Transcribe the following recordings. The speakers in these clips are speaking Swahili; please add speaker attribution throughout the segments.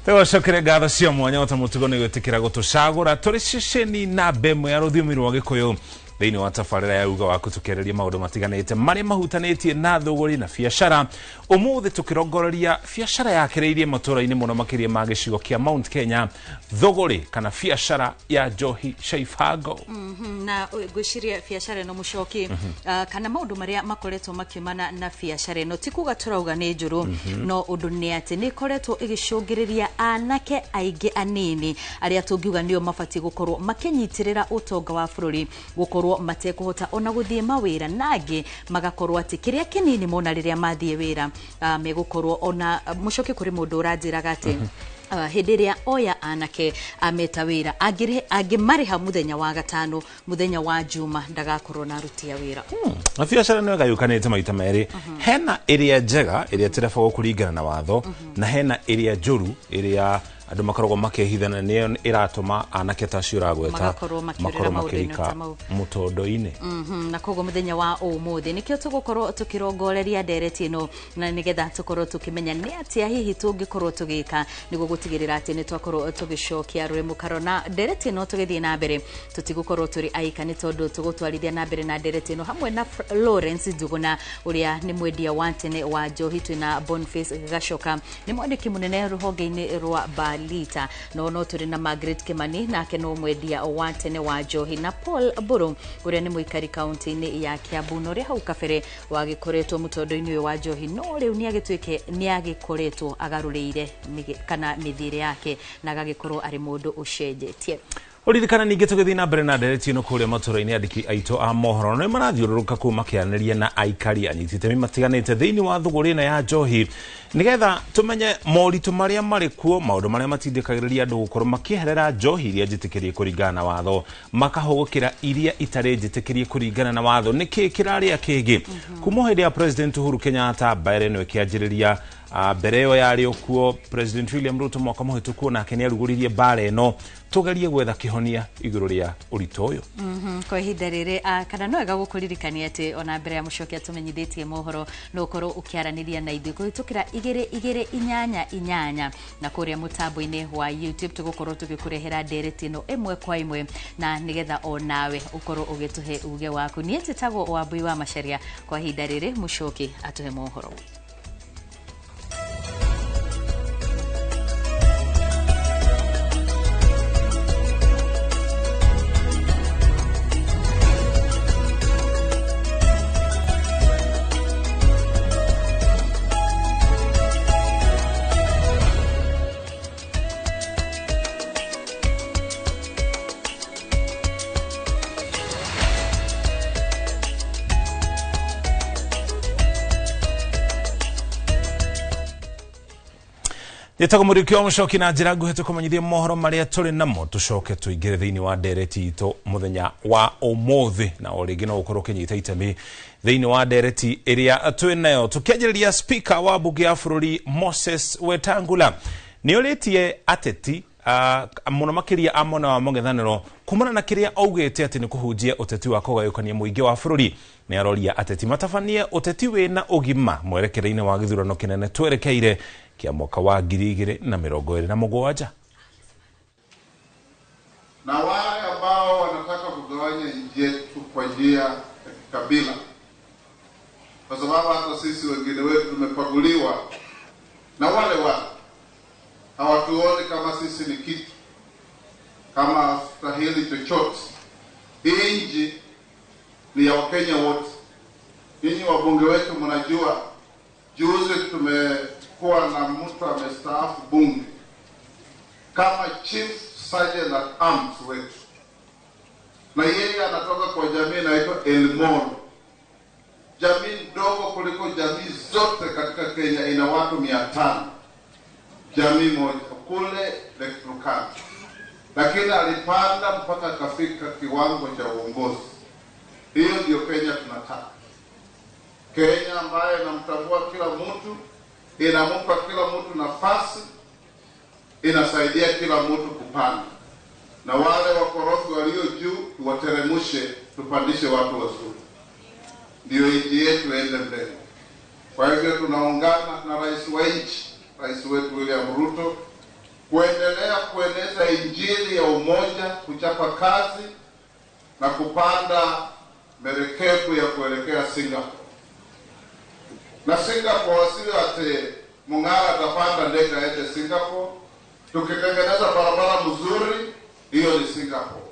Speaker 1: Tegocokere ngatho cia mwanya ota mutugo ni gwitikira gutucagura turi ceceni na bemwe ya ruthiumi rwa Gikuyu thiini wa tabarira ya uga wa kutukereria maundu matiganite mari mahutanitie na thuguri na biashara. Umuthi tukirongoreria biashara yakireirie maturaini muno makiria ma gicigo kia Mount Kenya, thuguri kana biashara ya njohi Shaifago.
Speaker 2: Na gwiciria biashara no mucoki kana maundu maria makoretwo makiumana na biashara no tikuga turauga ni njuru no undu ni ati ni koretwo igicungiriria anake aingi anini aria tungiuga nio mabati gukorwo makinyitirira utonga wa bururi gukorwo matekuhota ona guthie mawira nangi magakorwo ati kiria kinini mona riria mathie wira megukorwo ona mucoki kuri mundu uranjiraga ati hidiria oya anake ameta wira agimariha muthenya wa gatano muthenya wa juma ndagakorwo na rutia wira.
Speaker 1: Na biashara no gayukanite maita meri. Hena area njega area tireba gukuringana na watho na hena area njuru area andu makoragwo makehithana ni iratuma anake tacio ragweta makorwo makirika mutondo-ini.
Speaker 2: Na kogo muthenya wa umuthi nikio tugukorwo tukirongoreria ndereti ino na nigetha tukorwo tukimenya ni atia hihi tungikorwo tugika niguo gutigirira ati ni twakorwo tugicokia rwe mukaro na ndereti ino tugithie na mbere tutigukorwo turi aika ni tondu tugutwarithia na mbere na ndereti ino hamwe na Lawrence Njuguna uria ni mwendia wa tene wa njohi twina Boniface Gacoka ni mwandiki munene ruhonge-ini rwa Lita no turi na Margaret Kimani nake no mwendia wa tene wa njohi na Paul Buru uria ni muikari kaunti-ini ya Kiambu no ria hau kabere wagikoretwo mutondo-ini wa njohi no riu ni agitwike ni agikoretwo agarureire kana mithire yake na agagikorwo ari mundu ucenjetie.
Speaker 1: Uririkana ninge tugithii na mbere na ndereti ino kuria maturaini andiki aito a mohoro no marathiururuka kuma kianiriria na aikari anyitite matiganite thiini wa thuguri na ya njohi nigetha tumenye moritu maria mari kuo maundu maria matindikagiriria andu gukorwo makiherera njohi iria njitikirie kuringana na watho makahogokira iria itari njitikirie kuringana na watho niki kiraria kingi kuma hindi ya President Uhuru Kenyatta baire no kianjiriria mbere yo yari okuo President William Ruto mwaka muhituku na Kenya ruguririe bare no tugerie gwetha kihonia iguru ria urito uyu.
Speaker 2: Kwa ihinda riri kana no ega gukuririkania ati ona mbere ya mucokia tumenyithitie mohoro no ukorwo ukiaraniria na ithu kuhitukira 288 na kuria mutambo-ini wa YouTube tugukorwo tugikurehera ndereti ino imwe kwa imwe na nigetha onawe ukorwo ugituhe uge waku ni etagwo Wambui wa Macharia. Kwa ihinda riri mucoki atuhe mohoro.
Speaker 1: Yetago murikio mucoki na njira nguhete kumanyithia mohoro maria turi namo tucoke tuingire thiini wa ndereti ito muthenya wa umuthi na oringi no ukorwo kinyita itemi thiini wa ndereti iria twinayo tukianjiriria speaker wa bunge ya bururi Moses Wetangula ni uritie ateti muno makiria amona wa mongethaniro kumana na kiria augite ati ni kuhunjia uteti wa kugayukania muingi wa bururi ni aroria ateti matafanie uteti wina ugima mwerekereine wa githurano kinene twerekeire kia mwaka wa 2027.
Speaker 3: Na wale ambao wanataka kugawanya nchi yetu kwa njia ya kikabila, kwa sababu hata sisi wengine wetu tumepaguliwa na wale hawatuoni kama sisi ni kitu, kama stahili chochote. Hii nchi ni ya Wakenya wote. Ninyi wabunge wetu mnajua juzi tumekuwa na mtu amestaafu bunge kama Chief Sergeant at Arms wetu, na yeye anatoka kwa jamii inaitwa Elmolo, jamii ndogo kuliko jamii zote katika Kenya, ina watu 500, jamii moja kule Lake Turkana, lakini alipanda mpaka akafika kiwango cha uongozi. Hiyo ndio Kenya tunataka, Kenya ambayo inamtambua kila mtu, inampa kila mtu nafasi, inasaidia kila mtu kupanda, na wale wakorofi walio juu tuwateremushe, tupandishe watu wazuri, ndio nchi yetu iende mbele. Kwa hivyo tunaungana na rais wa nchi, rais wetu William Ruto, kuendelea kueneza injili ya umoja, kuchapa kazi na kupanda merekebu ya kuelekea Singapore. Na Singapore sio ati Mung'ara atapanda ndege aende Singapore. Tukitengeneza barabara mzuri, hiyo ni Singapore.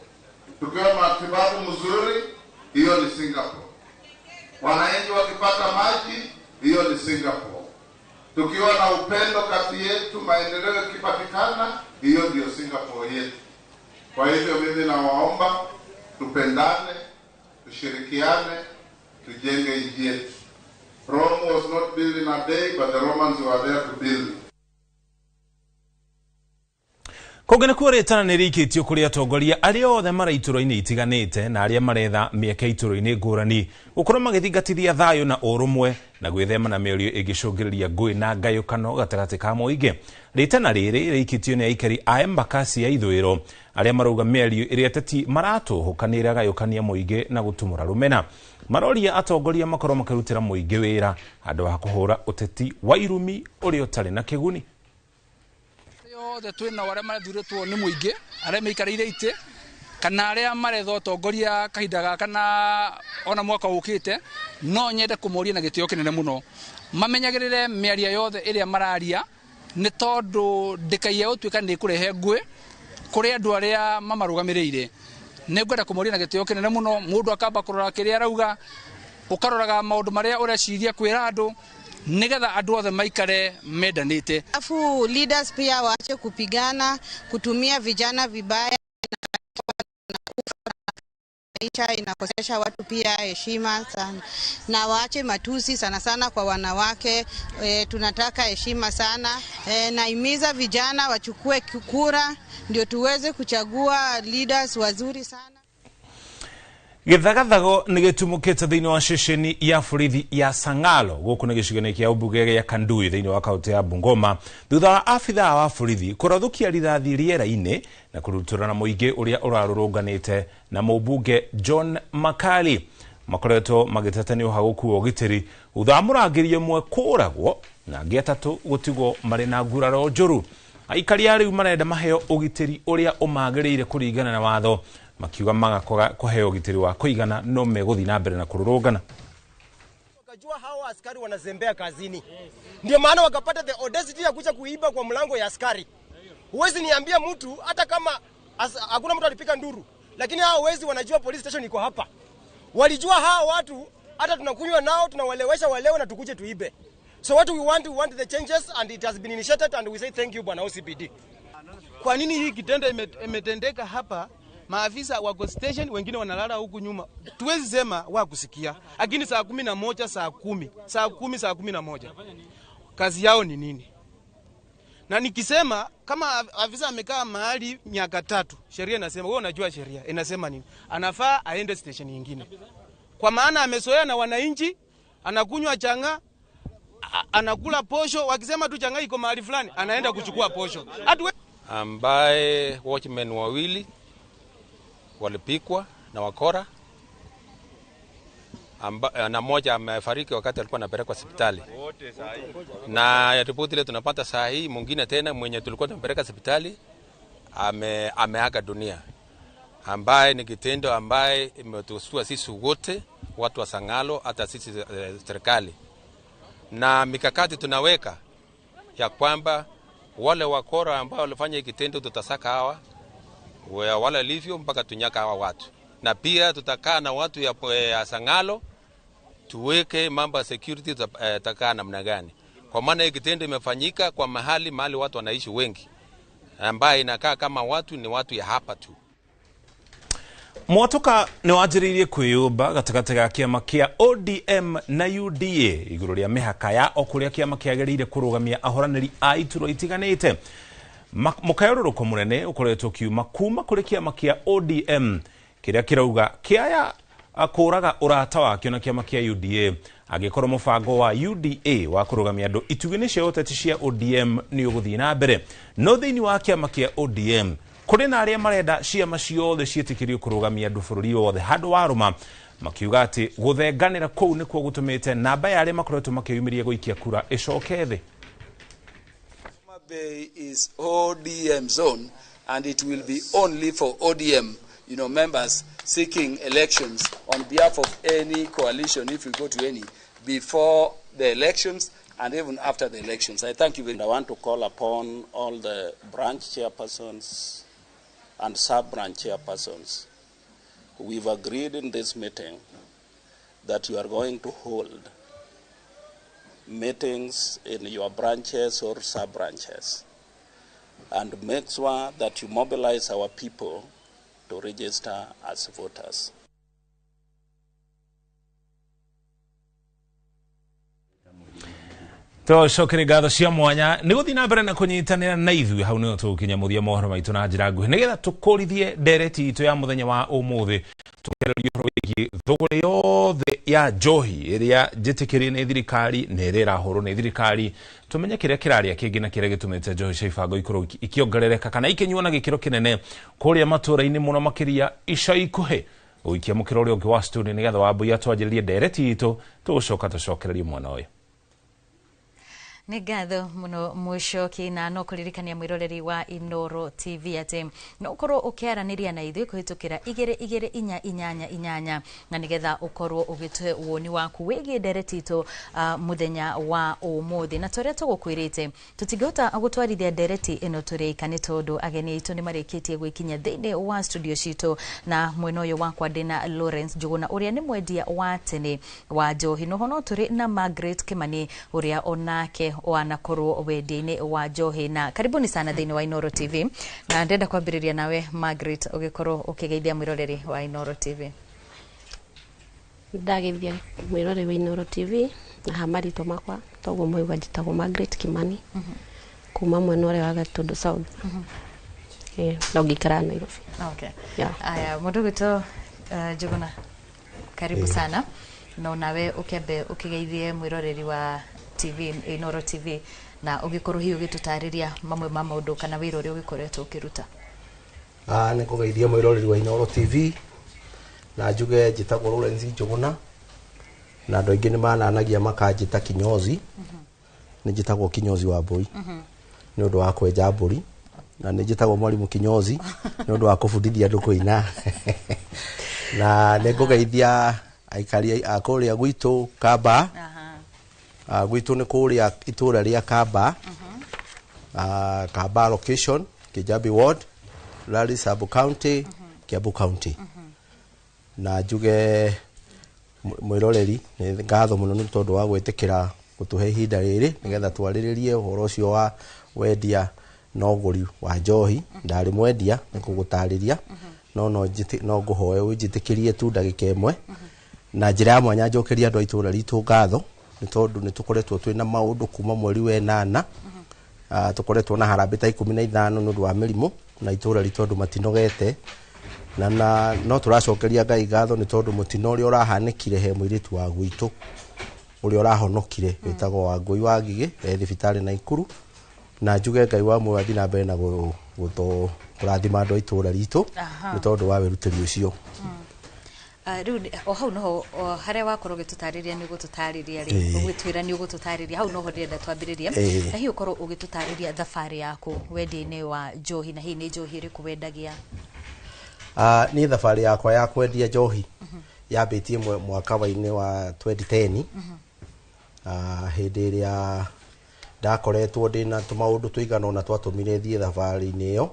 Speaker 3: Tukiwa matibabu mzuri, hiyo ni Singapore. Wananchi wakipata maji, hiyo ni Singapore. Tukiwa na upendo kati yetu, maendeleo yakipatikana, hiyo ndio Singapore yetu. Kwa hivyo mimi nawaomba tupendane, tushirikiane, tujenge nchi yetu. Rome was not built in a day, but the Romans were there to build it.
Speaker 1: Kogene kuretana nirikitio kuri atongoria aria othe maraituro-ini itiganite na aria maretha mieke ituro-ini ngurani gukorwo magithingatithia thayo na urumwe na gwithema na mĩario ĩngĩcũngĩrĩria ngũĩ na ngayũkano gatagatĩ ka mũingĩ. Ritana rĩrĩ rĩikĩtio nĩ aikari a Embakasi ya ithũĩro aria marauga mĩario ĩrĩa ateti maratũhũkanĩra gayũkania mũingĩ na gũtumũra rũmena. Maroria atongoria makorwo makĩrutĩra mũingĩ wĩra handũ wa kũhũra ũteti wa irumi ũrĩa ũtarĩ na kĩguni.
Speaker 4: Othe twina wale marathuritwo ni muingi aria meikarire ite kana aria maretha utongoria kahinda gaka na ona mwaka ukite no nyende kumuria na gitio kinene muno mamenyagirire miaria yothe iria mararia ni tondu ndikaia utwika ni kurehe ngwe kuri andu aria mamarugamirire ni ngwenda kumuria na gitio kinene muno mundu akamba kurora kiria arauga ukaroraga maundu maria ureciria kwira andu nigetha andu othe maikare medanite.
Speaker 5: Afu leaders pia waache kupigana, kutumia vijana vibaya na inakosesha watu pia heshima sana. Na waache matusi sana sana kwa wanawake, tunataka heshima sana. Naimiza vijana wachukue kura ndio tuweze kuchagua leaders wazuri sana.
Speaker 1: Githagathago nĩ gĩtumũkĩte thĩinĩ wa ceceni ya borithi ya Sang'alo gũkũ nĩ gĩcigo-inĩ kĩa ũmbunge gĩa Kandui thĩinĩ wa kaunti ya Bungoma thutha wa abithaa wa borithi kũrathũkia rithathi rĩera-inĩ na kũrutũrana mũingĩ ũrĩa ũrarũrũnganĩte na mũmbunge John Makali. Makoretwo magĩtetania ũhagũku wa ũgitĩri thutha wa mũrangĩri ũmwe kũũragwo na angĩ atatũ gũtigwo marĩ na nguraro njũru. Aikari a rĩu marenda maheo ũgitĩri ũrĩa ũmagĩrĩire kũringana na watho makiuga magakoga kuheo gitiri wa kuigana no meguthi na mbere na kururugana.
Speaker 6: Wakajua hao askari wanazembea kazini. Ndio maana wakapata the audacity ya kuja kuiba kwa mlango ya askari. Huwezi niambia mtu hata kama hakuna mtu alipika nduru, lakini hao wezi wanajua police station iko hapa. Walijua hao watu hata tunakunywa nao tunawalewesha walewe na tukuje tuibe. So what we want the changes and it has been initiated and we say thank you bwana OCPD.
Speaker 7: Kwa nini hii kitendo imetendeka hapa? Maafisa wako station, wengine wanalala huku nyuma. Tuwezi sema wa kusikia. Lakini saa 11, saa 10, saa 10, saa 11. Kazi yao ni nini? Na nikisema kama afisa amekaa mahali miaka 3, sheria inasema, wewe unajua sheria inasema nini? Anafaa aende station nyingine. Kwa maana amesoea na wananchi, anakunywa changa, anakula posho, wakisema tu changa iko mahali fulani, anaenda kuchukua posho.
Speaker 8: Ambaye watchmen wawili walipikwa na wakora na mmoja amefariki wakati alikuwa anapelekwa hospitali. Na ripoti ile tunapata saa hii mwingine tena mwenye tulikuwa tunampeleka hospitali ameaga dunia. Ambaye ni kitendo ambaye imetustua sisi wote watu wa Sang'alo hata sisi serikali. Na mikakati tunaweka ya kwamba wale wakora ambao walifanya kitendo tutasaka hawa wala livyo mpaka tunyaka hawa watu. Na pia tutakaa na watu ya Sang'alo tuweke mambo ya security tutakaa namna gani. Kwa maana hiki kitendo imefanyika kwa mahali watu wanaishi wengi. Ambaye inakaa kama watu ni watu ya hapa tu.
Speaker 1: Mwatoka ni wajiririe kwiyumba gatagati ga kiama kia ODM na UDA iguru ria mihaka ya okuria kiama kiagiriire kurugamia ahoraniri a ituro itiganite. Mukayororoko munene ukoretwo kiuma kuma kuri kiama kia ODM kiria kirauga kiaya akuraga urata wakio na kiama kia UDA agikorwo mubango wa UDA wa kurugamia andu itugini cia uteti cia ODM ni uguthii na mbere no thiini wa kiama kia ODM kuri na aria marenda ciama ciothe cietikirio kurugamia andu bururi wothe handu waruma makiuga ati guthenganira kou nikuo gutumite namba ya aria makoretwo makiyumiria guikia kura icoke thi.
Speaker 9: Bay is ODM zone, and it will be only for ODM, members seeking elections on behalf of any coalition, if we go to any, before the elections and even after the elections. I thank you very much.
Speaker 10: I want to call upon all the branch chairpersons and sub-branch chairpersons. We've agreed in this meeting that you are going to hold meetings in your branches or sub-branches and make sure that you mobilize our people to register as voters.
Speaker 1: Tocokere ngatho cia mwanya ni guthii na mbere na kunyitanira na ithui hau ni tukinyamuthia mohoro maitu na njira nguhi nigetha tukurithie ndereti itu ya muthenya wa umuthi tukererie wiki thogore yothe ya njohi iria njitikirie ni thirikari na iria irahurwo ni thirikari tumenye kiria kiraria kingi na kiria gitumite njohi cia ibango ikorwo ikiongerereka kana ikinyuo na gikiro kinene kuria matura-ini muno makiria ica ikuhi uikia mukiro uria ungi wa studio nigetha Wambui atwanjiririe ndereti itu tugucoka tucokererie mwana uyu.
Speaker 2: Nĩ ngatho mũno Mũchoki na no kũririkania mwĩroreri wa Inooro TV atĩ no ũkorwo ũkĩaranĩria na ithuĩ kũhĩtũkĩra 2288 na nĩgetha ũkorwo ũgĩtũhe woni waku wĩgiĩ ndereti itũ mũthenya wa ũmũthĩ na tũrĩa tũgũkwĩrĩte tũtingĩhota gũtwarithia ndereti ĩno tũrĩka nĩ tondũ ageni aitũ nĩ marĩkĩtie gwĩkinya thĩinĩ wa studio citũ na mwena ũyũ wakwa ndĩna Lawrence Njuguna ũrĩa nĩ mwendia wa tene wa njohi no hono tũrĩ na Margaret Kimani ũrĩa onake wanakorwo wendia-inĩ wa njohi na karibuni sana thĩinĩ wa Inooro TV na ndenda kwambĩrĩria nawe Margaret ũgĩkorwo ũkĩgeithia mwĩroreri wa Inooro TV.
Speaker 11: Ndageithia mwĩroreri wa Inooro TV na hamarĩtwa makwa toguo moigwa njĩtagwo Margaret Kimani kuma mwena ũrĩa wa Gatundu South na ũngĩikara Nairobi.
Speaker 2: Okay. Aya mũndũ gwĩtwo Njuguna karibu sana no nawe ũkĩambe ũkĩgeithie mwĩroreri wa TV Inooro TV na ũgĩkorwo hiyo ũgĩtũtarĩria mamwe ma maũndũ kana wĩra ũrĩa ũgĩkoretwo ũkĩruta.
Speaker 12: Nĩ kũgeithia mwĩroreri wa Inooro TV na njuge njĩtagwo Lawrence Njuguna na andũ aingĩ nĩ mananagia makanjĩta kinyozi nĩ njĩtagwo kinyozi wa Wambui nĩ ũndũ wa kwenja mbũri na nĩ njĩtagwo mwarimũ kinyozi nĩ ũndũ wa kũbundithia andũ kũina na nĩ kũgeithia aikari a kũrĩa gwitũ Kamba gwitũ nĩ kũrĩa itũra rĩa Kamba Kamba location Kijabi ward Lari sub county Kiambu county na njuge mwĩroreri nĩ ngatho mũno nĩ tondũ wa gwĩtĩkĩra gũtũhe ihinda rĩrĩ nĩgetha twarĩrĩrie ũhoro ũcio wa wendia na ũgũri wa njohi ndarĩ mwendia nĩ kũgũtarĩria no ngũhoe ũnjĩtĩkĩrie tu ndagĩka ĩmwe na njĩra ya mwanya njokeria andũ a itũra ritũ ngatho nĩ tondũ nĩ tũkoretwo twĩna maũndũ kuma mweri wa 8 tũkoretwo na harambĩ ta 15 nĩ ũndũ wa mĩrimũ na itũra ritũ andũ matinogete na no tũracokeria Ngai ngatho nĩ tondũ mũtino ũrĩa ũrahanĩkire he mũirĩtu wa gwitũ ũrĩa ũrahonokire wĩtagwo Wangui wa Ngigĩ thibitarĩ Naikuru na njuge Ngai wa mwathi na mbere na kũrathima andũ a itũra ritũ nĩ tondũ wa wĩrutĩri ũcio.
Speaker 2: Riu o hau noho harĩa wakorwo ũgĩtũtarĩria nĩ ũgũtũtarĩria rĩ ũgĩtwĩra nĩ ũgũtũtarĩria hau noho ndĩrenda twambĩrĩria na hihi ũkorwo ũgĩtũtarĩria thabarĩ yaku wendia-inĩ wa njohi na hihi nĩ njohi ĩrĩkũ wendagia?
Speaker 12: Niĩ thabarĩ yakwa ya kwendia njohi yambĩtie mwaka-inĩ wa 2010 hĩndĩ ĩrĩa ndakoretwo ndĩna tũmaũndũ tũigana ũna twatũmire thiĩ thabarĩ-inĩ ĩyo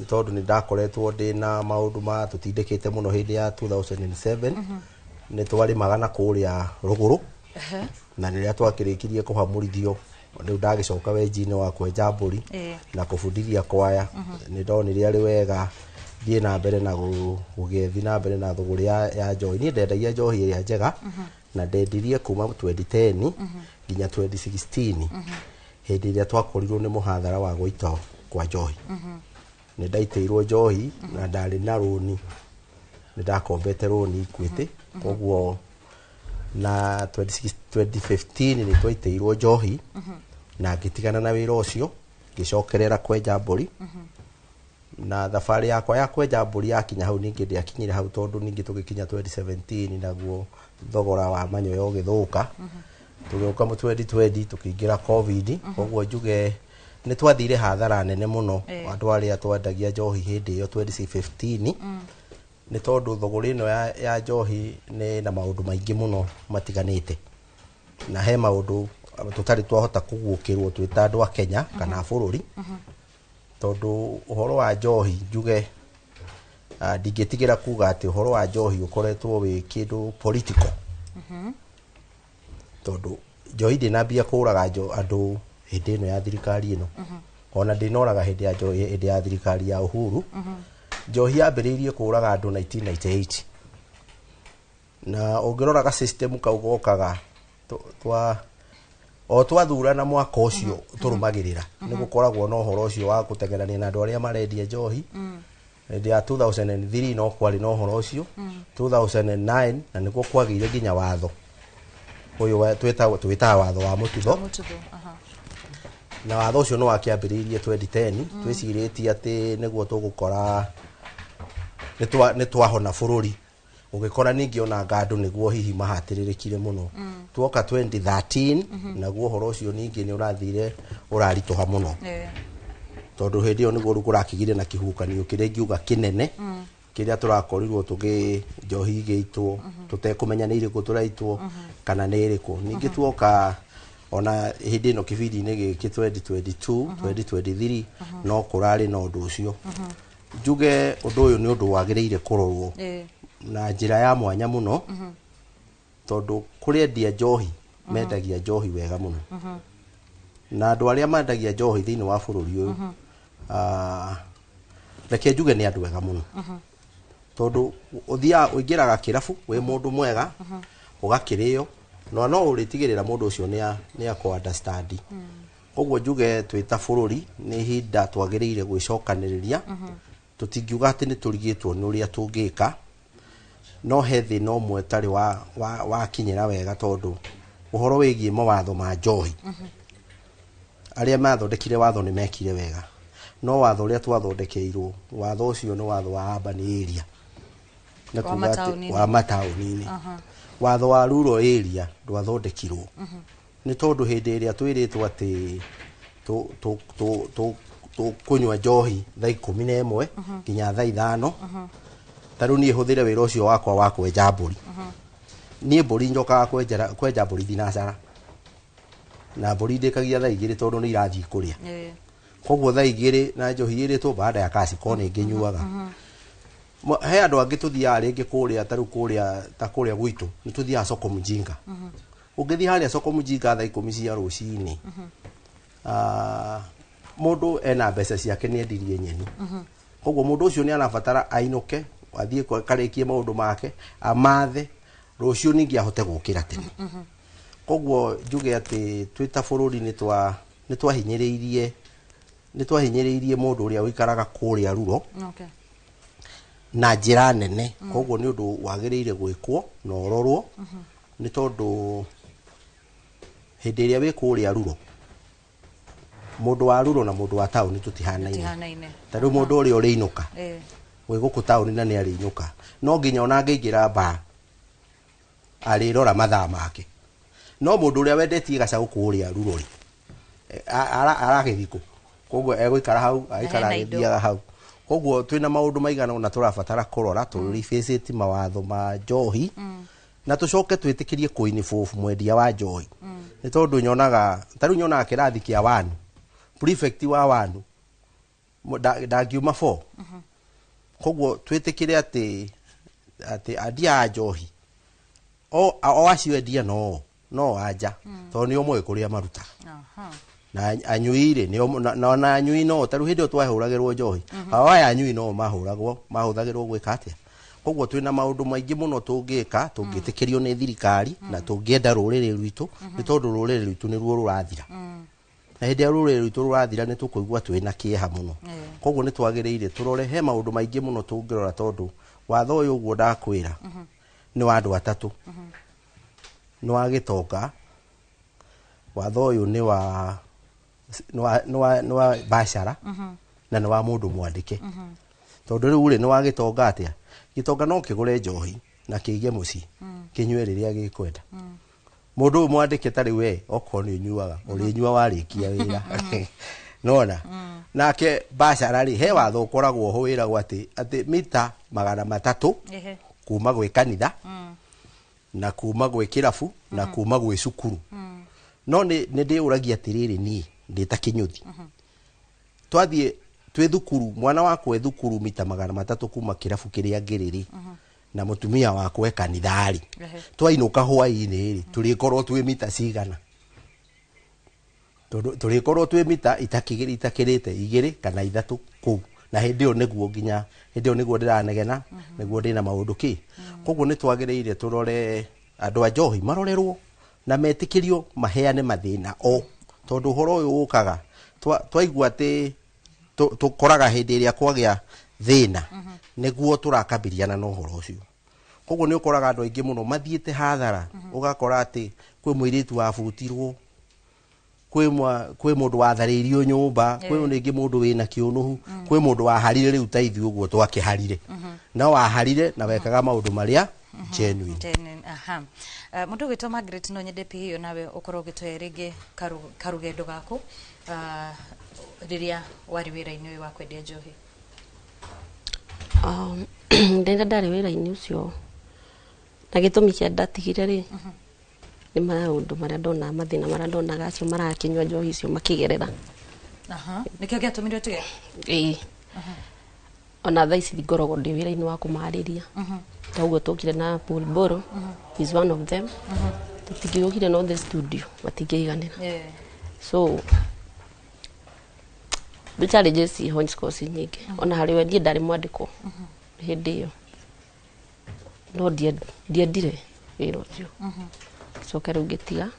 Speaker 12: nĩ tondũ nĩ ndakoretwo ndĩna maũndũ ma tũtindĩkĩte mũno hĩndĩ ya 2007 nĩ twarĩmaga na kũrĩa rũgũrũ na rĩrĩa twakĩrĩkirie kũhamũrithio rĩu ndagĩcoka wenji-inĩ wa kwenja mbũri na kũbundithia kwaya nĩ ndonire arĩ wega thiĩ na mbere na gũgĩthi na mbere na thũgũrĩ ya njohi niĩ ndendagia njohi ĩrĩa njega na ndendirie kuma 2010 nginya 2016 hĩndĩ ĩrĩa twakorirwo nĩ mũhathara wa gũita kwa njohi nĩ ndaitĩirwo njohi na ndarĩ na rũni nĩ ndakombete rũni Equity koguo na 2015 nĩ twaitĩirwo njohi na ngĩtigana na wĩra ũcio ngĩcokerera kwenja mbũri na thabarĩ yakwa ya kwenja mbũri yakinya hau ningĩ ndĩakinyire hau tondũ ningĩ tũgĩkinya 2017 naguo thogora wa manyoya ũgĩthũka tũgĩũka 2020 tũkĩingĩra COVID koguo njuge nĩ twathire hathara nene mũno andũ arĩa twendagia njohi hĩndĩ ĩyo 2015 nĩ tondũ thogora ĩno ya njohi nĩ na maũndũ maingĩ mũno matiganĩte na he maũndũ tũtarĩ twahota kũguũkĩrwo twĩ ta andũ a Kenya kana bũrũri tondũ ũhoro wa njohi njuge ndingĩtigĩra kuga atĩ ũhoro wa njohi ũkoretwo wĩ kĩndũ political tondũ njohi ndĩnambia kũraga andũ hĩndĩ ĩno ya thirikari ĩno ona ndĩnoraga hĩndĩ ya thirikari ya Uhuru njohi yambĩrĩirie kũraga andũ 1998 na ũngĩroraga system kau gokaga twathurana mwaka ũcio tũrũmagĩrĩra nĩ gũkoragwo na ũhoro ũcio wa gũtengerania na andũ arĩa marendia njohi hĩndĩ ya 2003 no kwarĩ na ũhoro ũcio 2009 na nĩguo kwagĩire nginya watho ũyũ twĩtaga watho wa mũtutho na watho ũcio no wakĩambĩrĩirie 2010 twĩcirĩtie atĩ nĩguo tũgũkora nĩ twahona bũrũri ũgĩkora ningĩ ona ngandũ nĩguo hihi mahatĩrĩrĩkire mũno tuoka 2013 naguo ũhoro ũcio ningĩ nĩ ũrathire ũraritũha mũno tondũ hĩndĩ ĩyo nĩguo kũrakĩgire na kĩhuhũkanio kĩrĩa ingiuga kĩnene kĩrĩa tũrakorirwo njohi igĩitwo tũtekũmenya nĩ irĩkũ tũraitwo kana nĩ irĩkũ ningĩ tuoka ona hĩndĩ ĩno kĩbindi-inĩ gĩkĩ 2022 2023 no kũrarĩ na ũndũ ũcio njuge ũndũ ũyũ nĩ ũndũ wagĩrĩire kũrorwo na njĩra ya mwanya mũno tondũ kũrĩ endia njohi mendagia njohi wega mũno na andũ arĩa mendagia njohi thĩinĩ wa bũrũri ũyũ reke njuge nĩ andũ wega mũno tondũ ũingĩraga kĩrabu wĩ mũndũ mwega ũgakĩrĩo no ũrĩtigĩrĩra mũndũ ũcio nĩ akũ-understand koguo njuge twĩ ta bũrũri nĩ ihinda twagĩrĩire gwĩcokanĩrĩria tũtingiuga atĩ nĩ tũrigĩtwo nĩ ũrĩa tũngĩka no he thĩna ũmwe tarĩ wakinyĩra wega tondũ ũhoro wĩgiĩ mawatho ma njohi arĩa mathondekire watho nĩ mekire wega no watho ũrĩa twathondekeirwo watho ũcio nĩ watho wa urban area wa mataũni-inĩ watho wa rural area ndwathondekirwo nĩ tondũ hĩndĩ ĩrĩa twĩrĩtwo atĩ tũkũnyua njohi thaa 11 nginya thaa 5 tarĩu niĩ hũthĩre wĩra ũcio wakwa wa kwenja mbũri niĩ mbũri njokaga kwenja mbũri thinacara na mbũri ndĩkagia thaa 2 tondũ nĩ irathiĩ kũrĩa koguo thaa 2 na njohi ĩrĩtwo baada ya kaci ko nĩ ngĩnyuaga he andũ angĩ tũthiaga rĩngĩ kũrĩa tarĩu kũrĩa ta kũrĩa gwitũ nĩ tũthiaga soko mjinga ũngĩthiĩ harĩa soko mjinga thaa 10 cia rũcinĩ mũndũ ena mbeca ciake nĩ endirie nyeni koguo mũndũ ũcio nĩ anabatara ainũke athiĩ karĩkie maũndũ make amathe rũciũ ningĩ ahote gũkĩra tene koguo njuge atĩ twĩ ta bũrũri nĩ twahinyĩrĩirie mũndũ ũrĩa ũikaraga kũrĩa ruro na njĩra nene koguo nĩ ũndũ wagĩrĩire gwĩkwo na ũrorwo nĩ tondũ hĩndĩ ĩrĩa wĩ kũrĩa ruro mũndũ wa ruro na mũndũ wa taũni tũtihanaine tarĩu mũndũ ũrĩa ũrĩinũka wĩ gũkũ taũni na nĩ arĩinũka no nginya ona angĩingĩra mbaa arĩrora mathaa make no mũndũ ũrĩa wendetie gacaũ kũrĩa ruro rĩ aragĩthikũ koguo egũikara hau aikara agĩthiaga hau koguo twĩna maũndũ maigana na tũrabatara kũrora tũrĩbĩcĩti mawatho ma njohi na tũcoke twĩtĩkĩrie kũinibũbu mwendia wa njohi nĩ tondũ nyonaga tarĩu nyonaga kĩrathi kĩa wanu prefect wa wanu ndangiuma 4 koguo twĩtĩkĩre atĩ andia a njohi o acio endia no anja tondũ nĩ ũmwe kũrĩa marutaga na anyui-rĩ na anyui no tarĩu hĩndĩ ĩyo twahũragĩrwo njohi aya anyui no mahũthagĩrwo gwĩka atĩa koguo twĩna maũndũ maingĩ mũno tũngĩka tũngĩtĩkĩrio nĩ thirikari na tũngĩenda rũrĩrĩ rwitũ nĩ tondũ rũrĩrĩ rwitũ nĩruo rũrathira na hĩndĩ ya rũrĩrĩ rwitũ rũrathira nĩ tũkũigua twĩna kĩeha mũno koguo nĩ twagĩrĩire tũrore he maũndũ maingĩ mũno tũngĩrora tondũ watho ũyũ ũguo ndakwĩra nĩ wa andũ atatũ nĩ wa Gĩtonga watho ũyũ nĩ wa Bacara na nĩ wa mũndũ mwandĩke tondũ rĩu nĩ wa Gĩtonga atĩa Gĩtonga no kĩgũre njohi na kĩige mũciĩ kĩnyue rĩrĩa gĩkwenda mũndũ ũyũ mwandĩke tarĩ we okorwo nĩ ũnyuaga ũrĩnyua warĩkia wĩra nona nake basarari he watho ukoragwo ho wiragwo ati mita 300 kuma gwe kanitha na kuma gwe kirabu na kuma gwe cukuru no ni ndi uragia atiriri ni ndi takinyuthi twathie twi thukuru mwana wakwe thukuru mita 300 kuma kirabu kiria ngiriri na mutumia wakwe kanithari twainuka hwaini ri turikorwo twi mita cigana turikorwo twi mita itakirite 2 kana 3 ku na hindi yo niguo nginya hindi yo niguo ndiranegena niguo ndina maundu ki koguo ni twagiriire turore andu a njohi marorerwo na metikirio maheane mathina o tondu horo uyu ukaga twaigua ati tukoraga hindi iria kwagia thina niguo turakambiriana no horo ucio koguo ni ukoraga andu aingi muno mathiite hathara ugakora ati kwi muiritu wabutirwo kwi mundu wathariirio nyumba kwi ningi mundu wina kiunuhu kwi mundu waharire riu taithi uguo twakiharire na waharire na wekaga maundu maria genuine
Speaker 2: mundu gwitwa Margaret no nyende pi hiyo nawe ukorwo gitwe ringi karugendo gaku riria wari wira-ini uyu wa kwendia njohi
Speaker 11: ndenda ndari wira-ini ucio na gitumi kia ndatigire ri ni maundu maria ndona mathina maria ndona gacio marakinywa njohi icio makigerera
Speaker 2: nikio giatumire utige
Speaker 11: ona thaa ici ngorogo ndi wira-ini wa kumariria taugo tukire na Paul Boro is one of them tutigirukire no the studio matingiiganira so bitari jesi honge course nyingi ona hari we ndie ndari mwandiko hindi iyo no ndire wira ucio coka riu ngitiga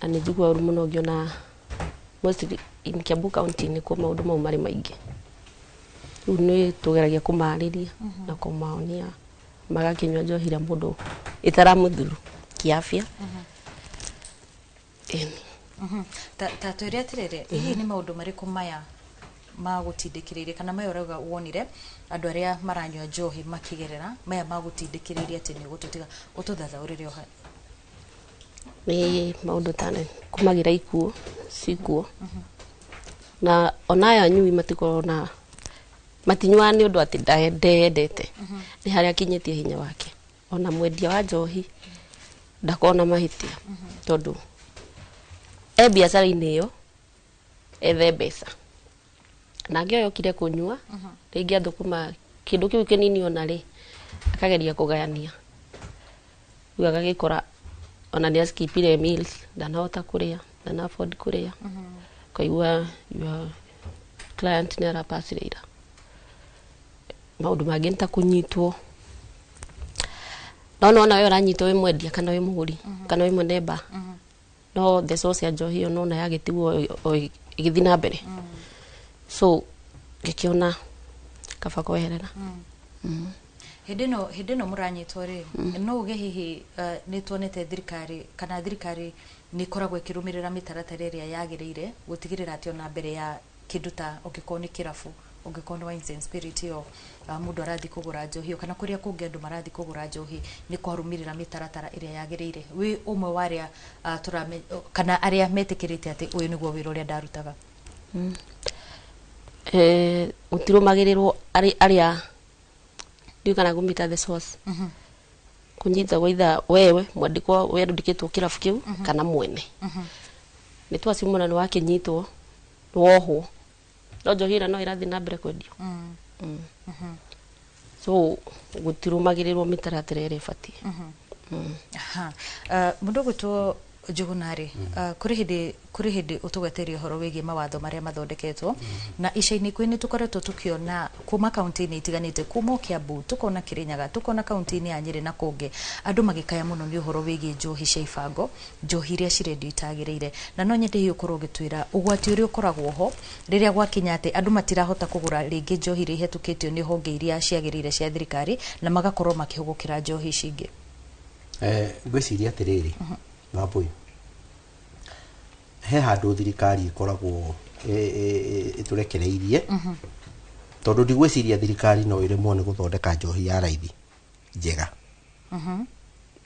Speaker 11: ani njigua uru muno ngiona mostly in Kiambu County ni kwa maundu mau mari maingi riu ni tugeragia kumariria na kumaonia magakinywa njohi ria mundu itaramuthuru kiafya
Speaker 2: ta tuiria tirire hihi ni maundu mariku maya magutindikiririe kana maya urauga wonire andu aria maranywa njohi makigerera maya magutindikiririe ati ni gututiga ututhathaurire oha
Speaker 11: ni maundu tane kumagira ikuo sikuo na onaya nyui matikona matinywa ni undu ati ndendete ni haria kinyitie hinya wake ona mwendia wa njohi ndakona mahitia tondu biacara-ini iyo ethe mbeca na ngioyokire kunyua ringi athukuma kindu kiu kinini ona ri akageria kugayania riu agagikora ona ni askipire meals ndanahota kuria ndana afford kuria kaigua your client ni arapacirira maundu mangi nta kunyitwo no nawe uranyitwo wi mwendia kana wi muguri kana wi muneba no the source ya njohi no na yagitigwo igithina mbere so gikiona kaba kweherera
Speaker 2: hindi no muranyitwo ri no uge hihi ni tuonete thirikari kana thirikari ni koragwo ikirumirira mitaratara iria yagirire gutigirira ati ona mbere ya kinduta ukikoni kirafu ungikoni wines and spirit yo mundu arathi kugura njohi kana kuria kungi andu marathi kugura njohi ni kwarumirira mitaratara iria yagirire wi umwe waria turame kana aria metikirite ati uyu niguo wira uria ndarutaga
Speaker 11: utirumagirirwo aria ndiu kana gumita the source kunyita waitha wewe mwandikwo wendikitwo kirafu kiu kana mwene ni twacimona ni wakinyitwo wohwo no njohira no irathi na mbere kwendio so gutirumagirirwo mitaratara ire fati
Speaker 2: mundu gutwo Njugunari kuri hindi utugeteria horo wigi mawatho maria mathondeketwo na ica-ini kwini tukoretwo tukiona kuma kaunti-ini itiganite kuma Kiambu tukona Kirinyaga tukona kaunti-ini ya Nyeri na kungi andu magikaya muno ni horo wigi njohi cia ibango njohi iria cirendio itagiriire na no nyende hiyo korwo gitwira ugwati uria ukoragwo ho riria gwakinya ati andu matirahota kugura ringi njohi iria hetukitio ni honge iria ciagirire cia thirikari na magakorwo makihugukira njohi cingi
Speaker 12: ngwiciria atiriri Ngapui he handu thirikari ikoragwo iturekereirie tondu ndigwiciria thirikari no iremwo ni guthondeka njohi ya raithi njega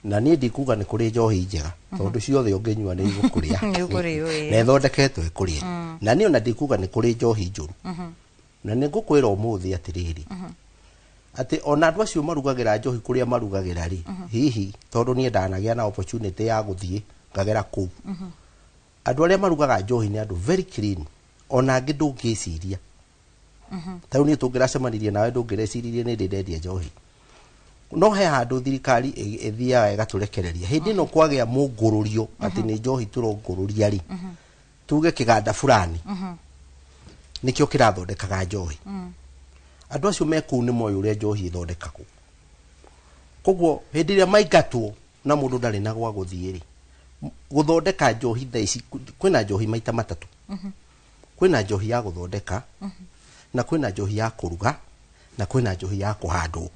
Speaker 12: na nie ndikuga ni kuri njohi njega tondu ciothe unginyua ni igukuria
Speaker 2: Nĩũkũrĩo,
Speaker 12: na ithondeketwo ikurie na ni ona ndikuga ni kuri njohi njuru na ni ngukwira umuthi atiriri ati ona andu acio marugagira njohi kuria marugagira ri hihi tondu ni ndanagia na opportunity ya guthie ngagera ku andu aria marugaga njohi ni andu very clean ona angi ndungiciria tau ni tungiracemanirie nawe ndungirecirie ni ndendia njohi no he handu thirikari ithia igaturekereria hindi no kwagia mungururio ati ni njohi turongururia ri tuge kiganda fulani nikio kirathondekaga njohi andu acio meku ni moyo uria njohi ithondekagwo koguo hindi iria maingatwo na mundu ndari na gwa guthie ri guthondeka njohi thaici kwina njohi maita matatu kwina njohi ya guthondeka na kwina njohi ya kuruga na kwina njohi ya kuhandwo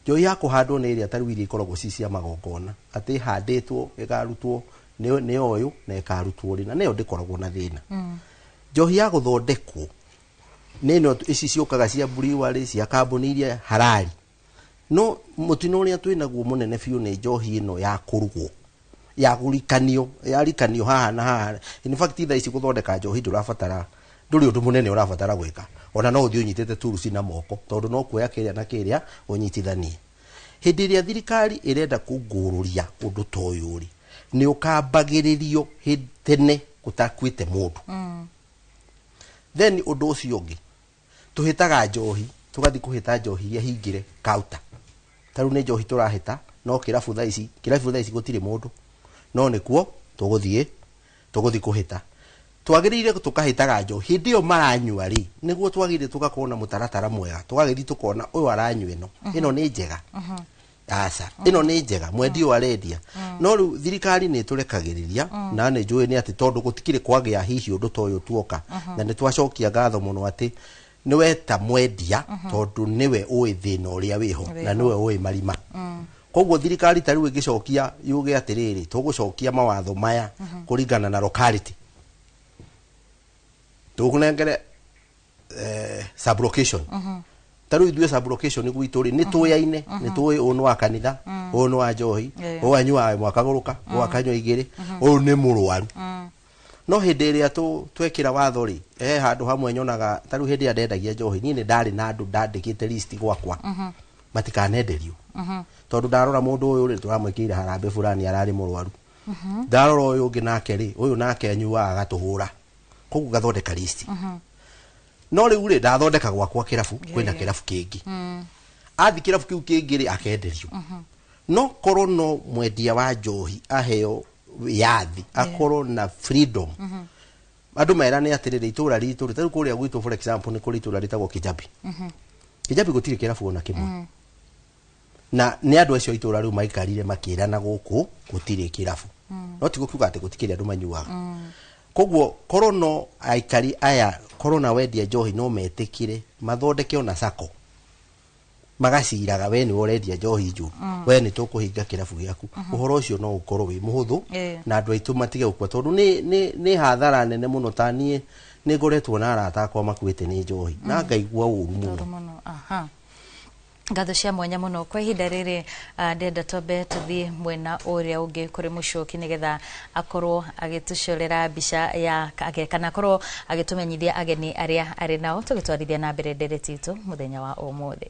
Speaker 12: njohi ya kuhandwo ni iria taru iria ikoragwo cia magongona ati handitwo ikarutwo ni oyo na ikarutwo ri na neyo ndikoragwo na thina njohi ya guthondekwo ni no ici ciukaga cia brewery cia kambuni iria harari no mutino uria twinaguo munene biu ni njohi ino ya kurugwo ya rikanio haha na haha in fact itha ici guthondeka njohi ndurabatara nduri undu munene urabatara gwika ona no uthio nyitete turuci na moko tondu no kuoya kiria na kiria unyitithanie hindi iria thirikari irenda kungururia undu toyu ri ni ukambagiririo tene gutakwite mundu then undu ucio ungi tuhitaga njohi tugathi kuhita njohi iria hingire kauta taru ni njohi turahita no kirabu tha ici gutire mundu no nikuo tuguthi kuhita twagirire tukahitaga njohi hindi yo maranyua ri niguo twagirire tugakona mutaratara mwega tugagithi tukona uyu aranyua ino ni njega asa ino ni njega mwendio arendia no riu thirikari ni turekagiriria na ni njui ni ati tondu gutikire kwagia hihi undu toyo tuoka na ni twacokia ngatho muno ati niwe ta mwendia tondu niwe uwi thina uria wiho na niwe uwi marima koguo thirikari tariu ingicokia yuge atiriri tugucokia mawatho maya kuringana na locality tugunengere sublocation taru ithuĩ sublocation gwitũ rĩ nĩ tũyaine nĩ tũĩ ũyũ nĩ wa kanitha ũyũ nĩ wa njohi ũyũ anyuaga mwaka gũrũka ũyũ akanyua igĩrĩ ũyũ nĩ mũrwaru no hĩndĩ ĩrĩa twekĩra watho rĩ handũ hamwe nyonaga taru hĩndĩ ĩrĩa ndendagia njohi niĩ nĩ ndarĩ na andũ ndandĩkĩte list gwakwa matikanenderio tondũ ndarora mũndũ ũyũ rĩ tũramwĩkĩire harambĩ fulani ararĩ mũrwaru ndarora ũyũ ũngĩ nake rĩ ũyũ nake anyuaga agatũhũra koguo gathondeka list no riu ri ndathondeka gwakwa kirabu kwina kirabu kingi athi kirabu kiu kingi ri akenderio no korwo no mwendia wa njohi aheo yathi akorwo na freedom andu merane atiriri itura ritu ritaru kuria gwitu for example ni kuri itura ritagwo Kijabi Kijabi gutire kirabu ona kimwe na ni andu acio itura riu maikarire makirana guku gutire kirabu no tigo kuga ati gutikire andu manyuaga koguo korono aikari aya korona wendia njohi no metikire mathondeke ona sako magaciraga we ni urendia njohi njuru we ni tukuhinga kirabu giaku uhoro ucio no ukorwo wi muhuthu na andu aitu matige gukwa tondu ni hathara nene muno tanie ni ngoretwo na arata akwa makuite ni njohi na ngaigua uru muno
Speaker 2: ngatho cia mwanya muno kwa ihinda riri ndenda tobe tuthie mwena uria ungi kuri mucoki nigetha akorwo agitucorera mbica ya kana akorwo agitumenyithia ageni aria ari nao tugitwarithia na mbere ndereti itu muthenya wa umuthi.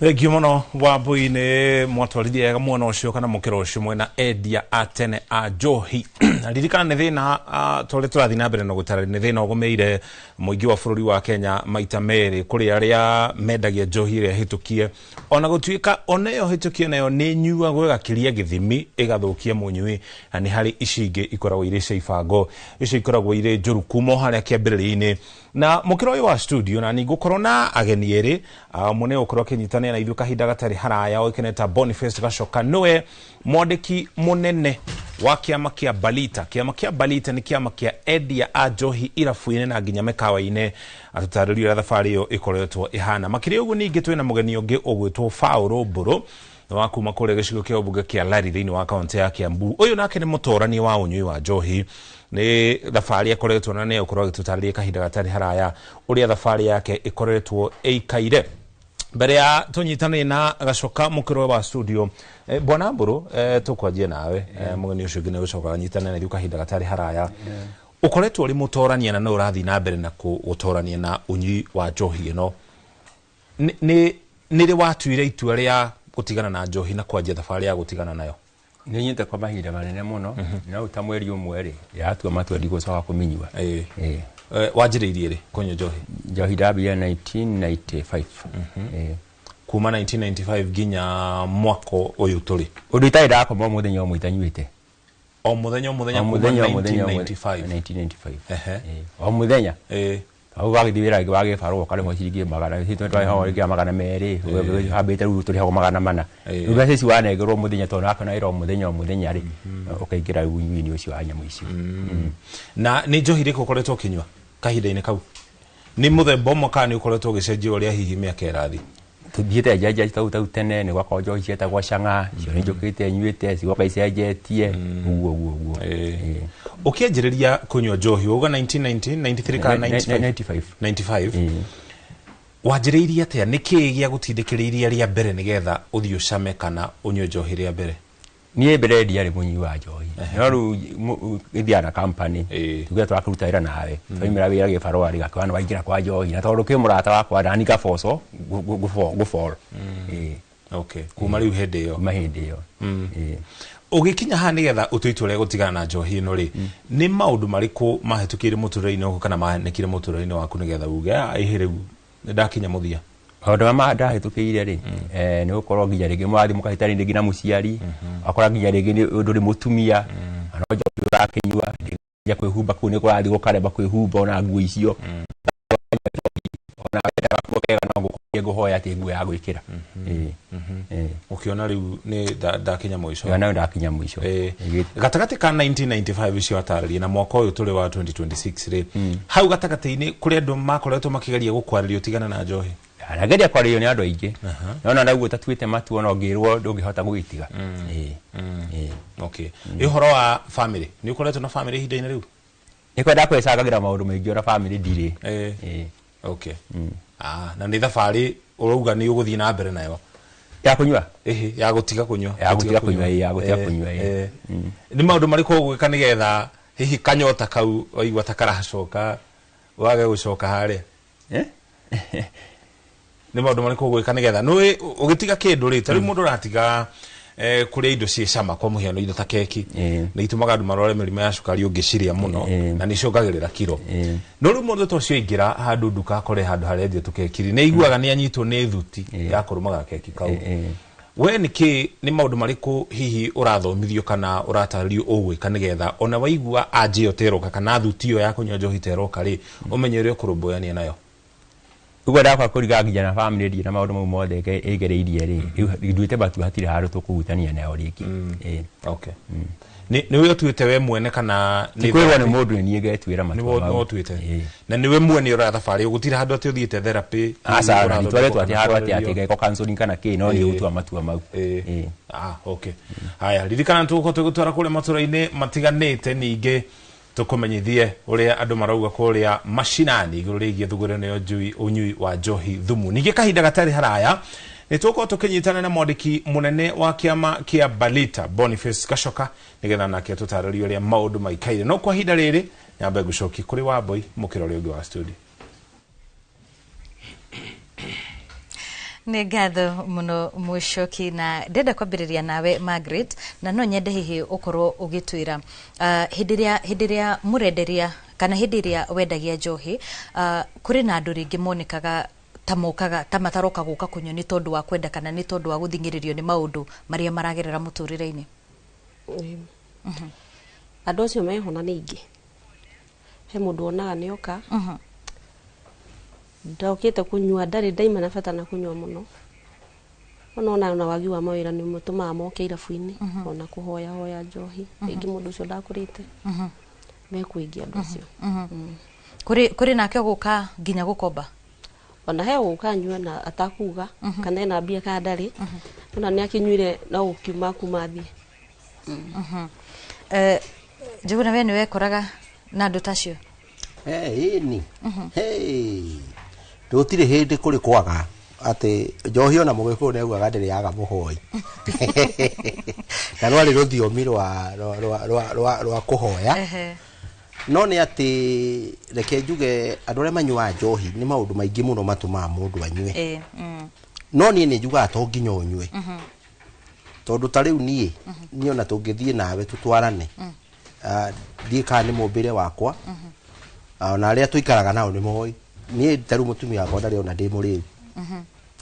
Speaker 1: Thengiũ mũno Wambui nĩ mwatwarithia ega mwena ũcio kana mũkĩra ũcio mwena endia atene a njohi ririkana nĩ thĩna tũrĩ tũrathiĩ na mbere na gũtarĩria nĩ thĩna ũgũmĩire mũingĩ wa bũrũri wa Kenya maita merĩ kũrĩ arĩa mendagia njohi ĩrĩa hĩtũkie ona gũtuĩka ona ĩyo hĩtũkie nayo nĩ nyuagwo ĩgakĩria gĩthimi ĩgathũkia mũnyui na nĩ harĩ ici ingĩ ikoragwo irĩ cia ibango ici ikoragwo irĩ njũru kuuma harĩa kĩambĩrĩria-inĩ na mũkĩra ũyũ wa studio na nĩngũkorwo na ageni erĩ mũne ũkorwo akĩnyitania na ithuĩ kahinda gatarĩ haraya oĩkaine ta Boniface Gacoka nĩwe mwandĩki mũnene wa kĩama kĩa Balita. Kĩama kĩa Balita nĩ kĩama kĩa endia a njohi irabu-inĩ na nginya mĩkawa-inĩ atũtarĩrie ũrĩa thabarĩ ĩyo ĩkoretwo ĩhana. Makĩria ũguo ningĩ twĩna mũgeni ũngĩ ũgwĩtwo Paul Mburu wa kuma kũrĩa gĩcigo kĩa ũmbunge kĩa Lari thĩinĩ wa kaunti ya Kiambu. Ũyũ nake nĩ mũtũrania wa ũnyui wa njohi nĩ thabarĩ akoretwo na nĩ ũkorwo agĩtũtarĩria kahinda gatarĩ haraya ũrĩa thabarĩ yake ĩkoretwo ĩikaire mbere ya tunyitane na Gacoka mukiro wa studio bwana Mburu tukwanjie nawe mugeni ucio ngine gucoka nyitane na riuka hinda gatari haraya ukoretwo uri mutorania na no urathi na mbere na gutorania na unyi wa njohi ino ni ri watuire itua ria gutigana na njohi na kwanjia thabari ya gutigana nayo
Speaker 13: ni nyite kwa mahinda manene muno na utamweri umwe ri yatua matwendi gucoka kuminywa
Speaker 1: wajiririe ri kunywa njohi
Speaker 13: ndambia 1995
Speaker 1: kuma 1995 ginya mwako uyu turi
Speaker 13: undu itai ndakoma muthenya umwe itanyuite
Speaker 1: o muthenya kuma 1995
Speaker 13: o muthenya au bagithira gibage faro kale ciringi magana hitwe twai hawo ringi magana meri habite ru turi hawo magana mana ruga ceci wanengerwo muthenya to nakona iro muthenya ri ukaingira unyini ucio wa nyamu icio
Speaker 1: na ni njohi riko koretwo kinywa kahinda-ini kau ni muthemba mokani ukoretwo gicenjio uria hihi miaka irathi
Speaker 13: tuthiete jaja tau tene ni gwakwa njohi cietagwo canga cio ni njukite nyuite cigoka icenjetie uguo
Speaker 1: ukianjiriria kunywa njohi uga 1993 kana 95 wanjiriria atia niki gia gutindikiriria ria mbere nigetha uthii ucame kana unywe njohi ria mbere
Speaker 13: nie mbere ndiari munyi wa njohi no ru ithiana company tuge twakuruta ira nawe twaimira wira gibaro ari gakwana waingira kwa njohi na tondu ki murata wakwa ndani gaboco gufall
Speaker 1: okay kuma riu hindi yo
Speaker 13: mahindi yo
Speaker 1: ugikinya ha nigetha utuitule gutigana na njohi ino ri ni maundu mariku mahetukire muturire-ini waku kana mahanekire muturire-ini waku nigetha uge ihiriu ndakinya muthia
Speaker 13: maundu ma ndahetukire ri ni gukorwo nginya ringi mwathi mukahitani ringi na muciari akora nginya ringi ni undu ri mutumia ano njohi urakinyua nginya kwihumba ku ni kurathi gukareba kwihumba ona nguo icio ona wenda gukega no nguhoya ati nguo ya gwikira
Speaker 1: ukiona riu ni ndakinya mwisho
Speaker 13: yana ndakinya mwisho
Speaker 1: gatagati ka 1995 icio ataririe na mwaka uyu turi wa 2026 ri hau gatagati-ini kuri andu makoretwo makigeria gukwariria utigana na njohi
Speaker 13: arageria kwaririo ni andu aingi nona naguo tatuite matu ona ngirwo ndungihota gugitiga
Speaker 1: okay ihoro wa family ni ukoretwo na family hinda-ini riu
Speaker 13: nikwenda kwecangagira maundu maingi ora family ndiri
Speaker 1: okay na ni thabari uruga ni uguthii na mbere nayo
Speaker 13: ya kunywa
Speaker 1: ya gutiga kunywa
Speaker 13: ni
Speaker 1: maundu mariko gwika nigetha hihi kanyota kau waigwa takaracoka wage gucoka hare ni maundu mariko gwika nigetha no ugitiga kindu ri tari mundu ratiga kuria indo cie cama kwa muhiano indo ta keki na itumaga andu marore mirimo ya cukari ungiciria muno na ni congagirira kiro no ru mundu to cio ingira handu nduka akore handu harendio tukekiri ni iguaga ni anyitwo ni thuti ya kurumaga keki kau we ni maundu mariku hihi urathomithio kana uratario ugwika nigetha ona waigua anjio teroka kana thuti yo ya kunywa njohi teroka ri umenye uri kurumboyania nayo
Speaker 13: ugo ndakwa kuriga nginya na family ndi na maundu mau mothe igereirie ri nduite batu hatire haru tukugutania nayo ringi
Speaker 1: okay ni we tuite we mwene kana
Speaker 13: ni kwirwa ni mundu ni ngetwira matu
Speaker 1: ni tuite na ni we mwene ura thabari ugutira handu ati uthiite therapy
Speaker 13: asa ni tware twati haru ati geko counseling kana ki no ni utua matua mau
Speaker 1: okay haya ririkana tuko tugutwara kule matura-ini matiganite ningi tukumenyithie uria andu marauga kuria mashinani iguru rigie thugurano yo njui unyui wa njohi thumu ningi kahinda gatari haraya ni tuko tukinyitana na mwandiki munene wa kiama kia Balita Boniface Gacoka nigetha nake tutarario uria maundu maikaire no kwa hinda riri nyambe gucoki kuri Wambui mukiro ri wa studio
Speaker 2: ni ngatho muno mucoki na ndenda kwambiriria nawe Margaret na no nyende hihi ukorwo ugitwira hindiria murenderia kana hindiria wendagia njohi kuri na andu ringi monekaga tamokaga tamataroka guka kunywa ni tondu wa kwenda kana ni tondu wa guthingiririo ni maundu maria maragerera muturire-ini
Speaker 11: andu acio mehona ningi he mundu onaga nioka ndokite kunywa ndari daima na bata na kunywa muno ona na wagi wa mawira ni mutuma moke irabu-ini ona kuhoya njohi ingi mundu ucio ndakurite mekuingia andu acio
Speaker 2: kuri nake guka nginya gukomba
Speaker 11: ona he guka nyua na atakuga kana ena mbia ka ndari ona ni akinyuire na ukiuma kuma thie
Speaker 2: Njuguna we niwe koraga na andu tacio
Speaker 12: ni tutire hindi kuri kwaga ati njohi ona mugikuyu ne ugaga ndiri yaga muhoi na rwari ruthiomi rwa kuhoya no ni ati reke njuge andu aria manyua njohi ni maundu maingi muno matuma mundu anyue no ni njuga to nginya unyue tondu ta riu ni ona tungithie nawe tutwarane thie kana ni mumbire wakwa ona aria tuikaraga nao ni moi ni taru mutumia wakwa ndari ona ndi muriu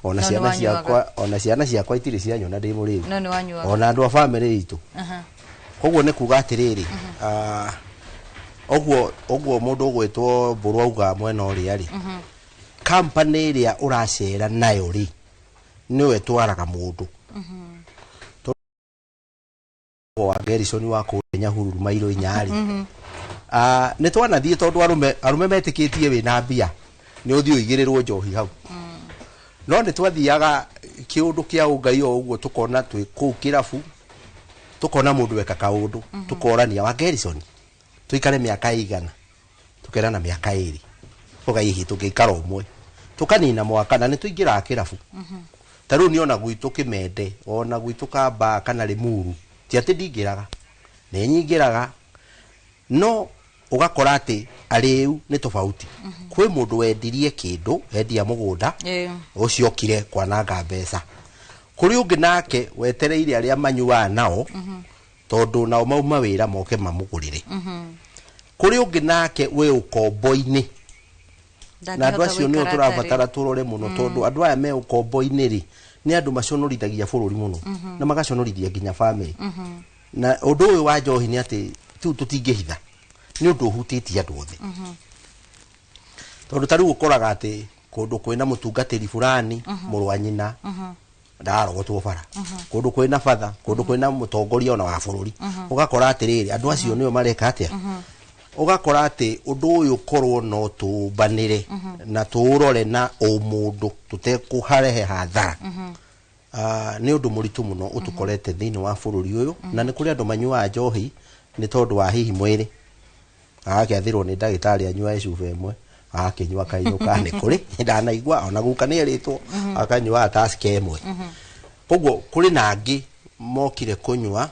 Speaker 12: ona ciana ciakwa itiri cianyona ndi muriu ona andu a family itu koguo ni kuga atiriri ogwo mundu gwitwo Mburu auga mwena uria ri company iria uracera nayo ri niwe twaraga mundu wa Gerison wa Kenya Hururu mairo inyari ni twanathie tondu arume metikitie wina mbia ni uthio igirirwo njohi hau no ni twathiaga kiundu kia ungai o uguo tukona twi ku kirabu tukona mundu weka kaundu tukorania wa Gerison tuikare miaka igana tukerana miaka iri ukaihi tukikara umwe tukanina mwaka na ni tuingira kirabu taru ni ona gwitu kimende ona gwitu kamba kana Limuru ti ati ndingiraga ni nyingiraga no ugakora ati ariu ni tofauti kwi mundu wendirie kindu endia mugunda ucio kire kwananga mbeca kuri ungi nake wetereire aria manyua nao tondu nao mauma wira moke mamugurire kuri ungi nake we ukombo-ini na andu acio ni turabatara turore muno tondu andu aya me ukombo-ini ri ni andu maconorithagia bururi muno na magaconorithia nginya family na undu uyu wa njohi ni ati tu tutingihitha ni undu hutitie andu othe tondu tariu ukoraga ati kundu kwina mutungatiri fulani muru wa nyina ndarogotwo bara kundu kwina father kundu kwina mutongoria ona wa bururi ugakora atiriri andu acio niyo mareka atia ugakora ati undu uyu korwo no tubanire na turore na umundu tutekuharehe hathara ni undu muritu muno utukorete thiini wa bururi uyu na ni kuri andu manyua njohi ni tondu wa hihi mwiri agathirwo ni ndagitari anyua icuba imwe akinyua kainuka ni kuri ndanaigua ona guka ni eritwo akanyua task imwe koguo kuri nangi mokire kunyua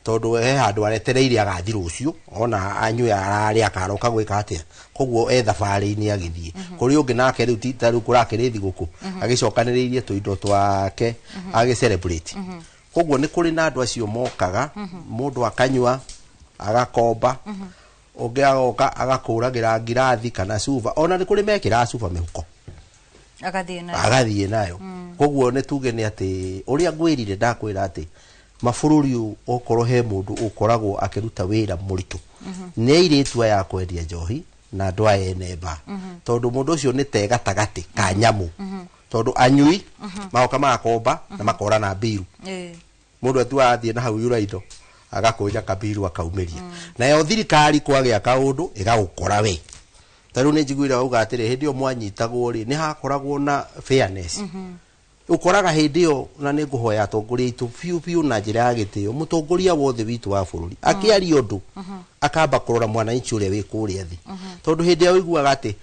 Speaker 12: tondu handu aretereire agathi rucio ona anyue arari akaroka gwika atia koguo thabari-ini agithie kuri ungi nake riu titaru kurakiri thiguku agicokaniriirie tuindo twake agi celebrate koguo ni kuri na andu acio mokaga mundu akanyua agakomba ungi agoka agakuragira ngirathi kana cuba ona ni kuri mekira cuba mihuko agathie nayo koguo ni tuge ni ati uria ngwirire ndakwira ati mabururi okorwo he mundu ukoragwo akiruta wira muritu ni iritua ya kwendia njohi na andu aya nemba tondu mundu ucio ni tegatagati ka nyamu tondu anyui maoka makomba na makora na biru mundu atua athie na hau yuraido agakuja kabiru akaumeria na yo thirikari kwagea kaundu igagukora we taru ni njiguire auga atire hindi o mwanyitagwo ri ni hakoragwo na fairness ukoraga hindi yo na ni nguhoya atongoria itu piu na njira ya gitio mutongoria wothe witu wa bururi akiari undu akamba kurora mwananchi uria wi kuria thi tondu hindi ya uiguaga ati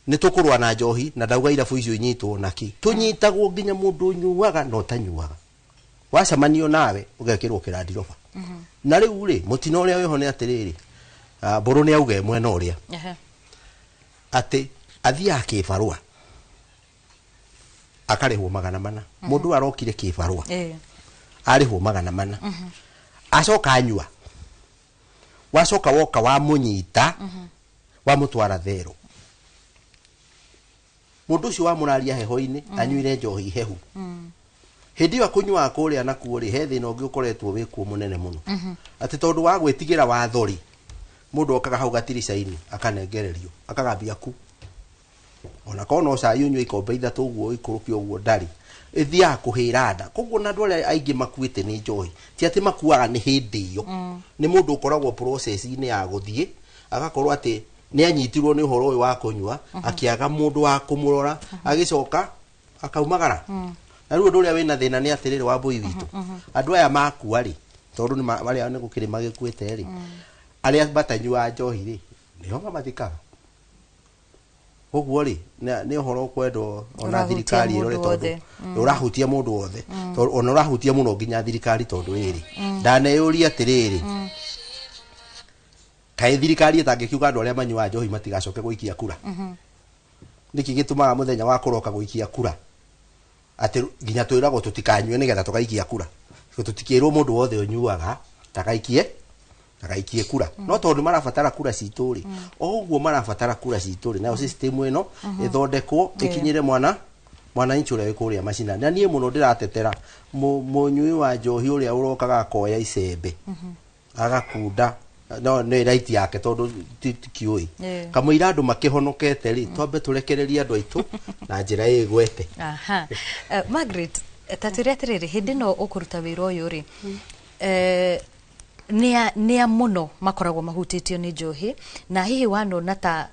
Speaker 12: ni tukurwa na njohi na ndauga irabu icio inyitwo naki tunyitagwo nginya mundu nyuaga no tanyuaga wacamanio nawe ugekirwo kirandiroba na riu ri mutino uria wiho ni atiriri Mburu ni auge mwena uria ati athia kibarua akarihwo 400 mundu arokire kibarua arihwo 400 acoka anyua wacoka woka wa munyita wa mutwara thero mundu ucio wa muraria heho-ini anyuire njohi hehu hindi wa kunyua kuria na kuori he thina ungi ukoretwo wikuo munene muno ati tondu wa gwitigira wathori mundu okaga hau gatirica-ini akanengererio akagambia ku ona kono cai unyue ikombe 3 uguo ikuruki uguo ndari ithia kuhira nda koguo na andu aria aingi makuite ni njohi ti ati makuaga ni hindi iyo ni mundu ukoragwo process-ini ya guthie agakorwo ati ni anyitirwo ni uhoro uyu wa kunyua akiaga mundu wa kumurora agicoka akaumagara na riu nduria wina thina ni atiriri wa mbui witu andu aya makua ri tondu ni maria ni gukiri magikuite ri aria batanyua njohi ri niho mathikaga koguo ri ni uhoro kwendo ona thirikari irore tondu urahutia mundu wothe ona urahutia muno nginya thirikari tondu riri ndaneyuria atiriri kai thirikari itangikiuga andu aria manyua njohi matigacoke guikia kura niki gitumaga muthenya wa kuroka guikia kura ati nginya twiragwo tutikanywe nigetha tukaikia kura tutikirwo mundu wothe unyuaga takaikie kura no tondu marabatara kura cituri oguo marabatara kura cituri na system ino ithondekwo ikinyire mwana inchi uria wikuria macina na nie muno ndiratetera munyui wa njohi uria urokaga koya icembe agakunda no ne right yake tondu tikioi kamwira andu makihonokete ri twambe turekereria andu aitu na njira igwete
Speaker 2: Margaret taturiatiriri hindi no ukuruta wira uyu ri nia muno makoragwo mahutitio ni njohi na hihi wanona ta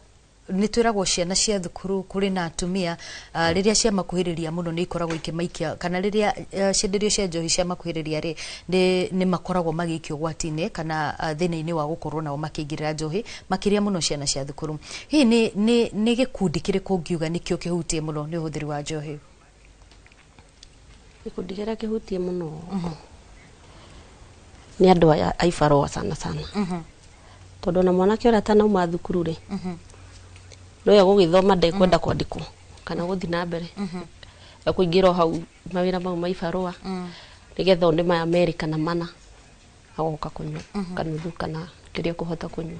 Speaker 2: nitwiragwo ciana cia thukuru kuri na atumia riria cia makuhiriria muno ni ikoragwo ikimaikia kana riria cienderio cia njohi cia makuhiriria ri ni makoragwo magikio gwatine kana thina-ini wa gukorwo nao makingirira njohi makiria muno ciana cia thukuru hihi ni gikundi kiriku ngiuga nikio kihutie muno ni uhuthiri wa njohi
Speaker 11: gikundi kiria kihutie muno ni andu aya aifarwa sana tondu na mwana kiora tanauma thukuru ri no ya gugithoma ndekwenda kwandikwo kana guthi na mbere ya kuingira hau mawira mau maifarwa nigetha onde ma America na mana agoka kunywa kanuthu kana kiria kuhota kunywa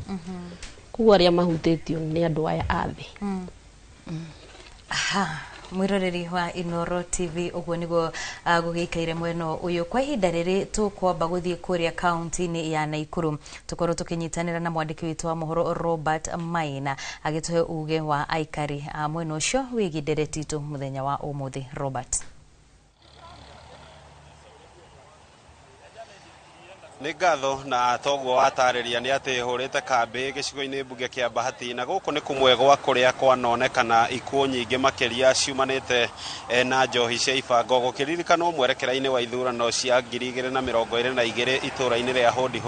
Speaker 11: kuwa aria mahutitio ni andu aya athi
Speaker 2: mwiroreri wa Inoro TV uguo niguo gugikaire mweno uyu kwa ihinda riri tukwamba guthie kuria county-ini ya Naikuru tukorwo tukinyitanira na mwandiki witu wa mohoro Robert Maina agituhe uge wa aikari mweno ucio wigi ndereti itu muthenya wa umuthi. Robert.
Speaker 14: Nĩ ngatho na toguo watariria nĩ atĩ hũrĩte kambĩ gĩcigo-inĩ mbunge kĩa Bahati na gũkũ nĩ kũmwe gwa kũrĩa kwanonekana ikuũ nyingĩ makĩria ciumanĩte na njohi cia ibango gũkĩririkanwo mwerekera-inĩ wa ithurano cia 2022 itũra-inĩ rĩa Hodi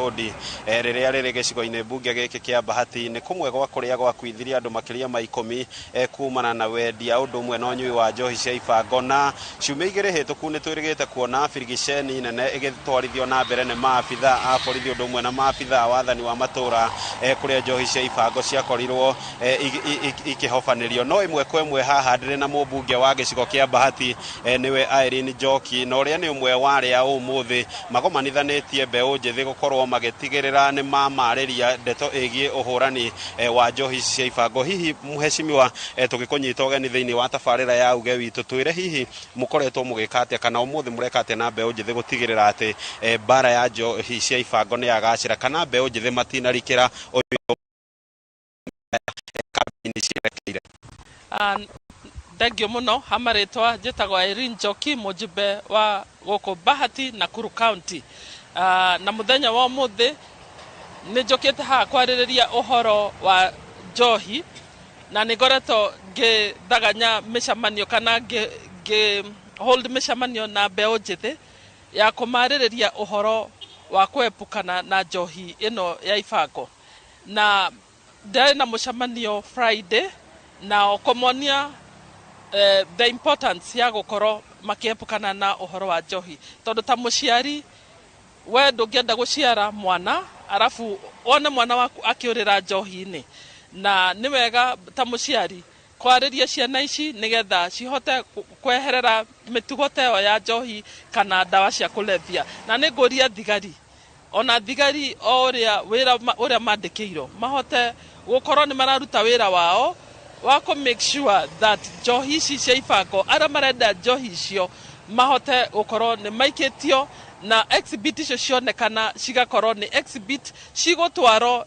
Speaker 14: rĩrĩa rĩrĩ gĩcigo-inĩ mbunge gĩkĩ kĩa Bahati nĩ kũmwe gwa kũrĩa gwakuithirie andũ makĩria ma 10 kumana na wendia ũndũ ũmwe na ũnyui wa njohi cia ibango na ciumia igĩrĩ hĩtũku nĩ twĩrĩgĩte kuona birigiceni nene ĩgĩtwarithio na mbere nĩ maabitha a borithi ũndũ ũmwe na maabitha wathani wa matũra kũrĩa njohi cia ibango ciakorirwo ikĩhobanĩrio no ĩmwe kwa ĩmwe haha ndĩrĩ na mũmbunge wa gĩcigo kĩa Bahati nĩwe Irene Njoki na ũrĩa nĩ ũmwe wa arĩa ũmũthĩ magomanithanĩtie mbeũ njĩthĩ gũkorwo magĩtigĩrĩra nĩ mamarĩria ndeto ĩgiĩ ũhũrani wa njohi cia ibango. Hihi mheshimiwa tũgĩkũnyita ũgeni thĩinĩ wa tabarĩra ya uge witũ twĩre hihi mũkoretwo mũgĩka atĩa kana ũmũthĩ mũreka atĩa na mbeũ njĩthĩ gũtigĩrĩra atĩ bara ya njohi cia ibango nĩ yagacĩra kana mbeũ njĩthĩ matinarikĩra ũyũ kambĩini cirekeire.
Speaker 15: Thengio muno hamaritwa njĩtagwo Irene Njoki mũjumbe wa gũkũ Bahati Nakuru County na mũthenya wa ũmũthĩ nĩ njũkĩte haha kwarĩrĩria ũhoro wa njohi na nĩ ngoretwo ngĩthaganya mĩcemanio kana hold mĩcemanio na mbeũ njĩthĩ ya kũmarĩrĩria ũhoro wa kwepukana na njohi ino ya ibango na ndari na mũcemanio Friday na okomonia the importance ya gũkorwo makiepukana na ũhoro wa njohi tondu ta mũciari we ndũngĩenda gũciara mwana arafu one mwana waku akĩũrĩra njohi-inĩ na nĩ wega ta mũciari kwarĩria ciana ici nigetha cihote kweherera mĩtugo ta ĩyo ya njohi kana ndawa cia kũlevya na nĩ ngũria thigari ona thigari ũrĩa mandĩkĩirwo mahote gũkorwo nĩ mararuta wĩra wao wa make sure that njohi ici cia ibango arĩa marenda njohi icio mahote gũkorwo nĩ maikĩtio na exhibit icio cionekana cigakorwo nĩ exhibit cigũtwarwo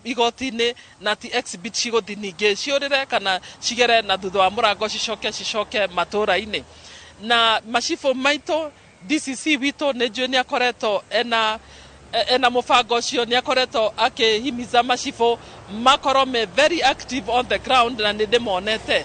Speaker 15: igoti-inĩ na ti exhibit cigũthi ningĩ ciũrĩre kana cigere na thutha wa mũrango cicoke matũra-inĩ na macibũ maitũ DCC witũ nĩ njũĩ nĩ akoretwo ena mũbango ũcio nĩ akoretwo akĩhimiza macibũ makorwo me very active on the ground na nĩ ndĩmonete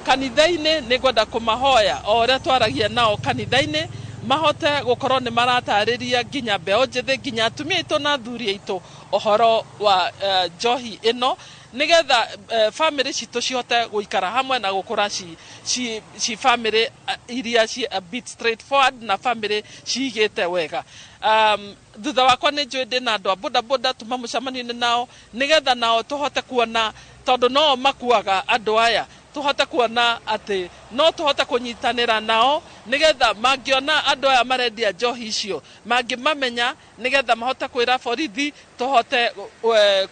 Speaker 15: kanitha-inĩ nĩ ngwenda kũmahoya o ũrĩa twaragia nao kanitha-inĩ mahote gũkorwo nĩ maratarĩria nginya mbeũ njĩthĩ nginya atumia aitũ na athuri aitũ ũhoro wa njohi ĩno nigetha family cito cihote guikara hamwe na gukura ci family iria ci a bit straightforward na family cigite wega. Thutha wakwa nĩ njũĩ ndĩ na andũ a bodaboda tuma mũcemanio-inĩ nao nigetha nao tũhote kuona tondũ no makuaga andũ aya tuhote kuona ati no tuhote kunyitanira nao nigetha mangiona andu aya marendia njohi icio mangimamenya nigetha mahote kwira borithi tuhote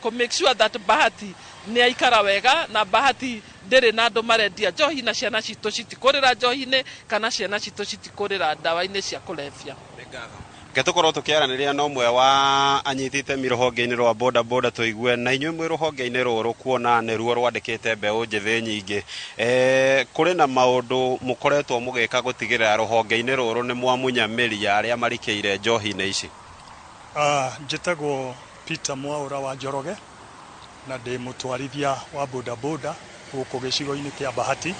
Speaker 15: ku make sure that Bahati ni aikara wega na Bahati ndiri na andu marendia njohi na ciana citu citikurira njohi-ini kana ciana citu citikurira ndawa-ini cia kulevya.
Speaker 14: Getukorwo tukiaraniria no mwe wa anyitite mirohonge-ini rwa bodaboda tuigue na inyuĩ mwĩ ruhonge-ini rũrũ kuona nĩ ruo rwandĩkĩte mbeũ njĩthĩ nyingĩ kũrĩ na maũndũ mũkoretwo mũgĩka gũtigĩrĩra ruhonge-ini rũrũ nĩ mwamunyamĩria arĩa marikĩire njohi-inĩ ici?
Speaker 16: Njĩtagwo Peter Mwaũra wa Njoroge na ndĩ mũtwarithia wa bodaboda gũkũ gĩcigo-inĩ kĩa Bahati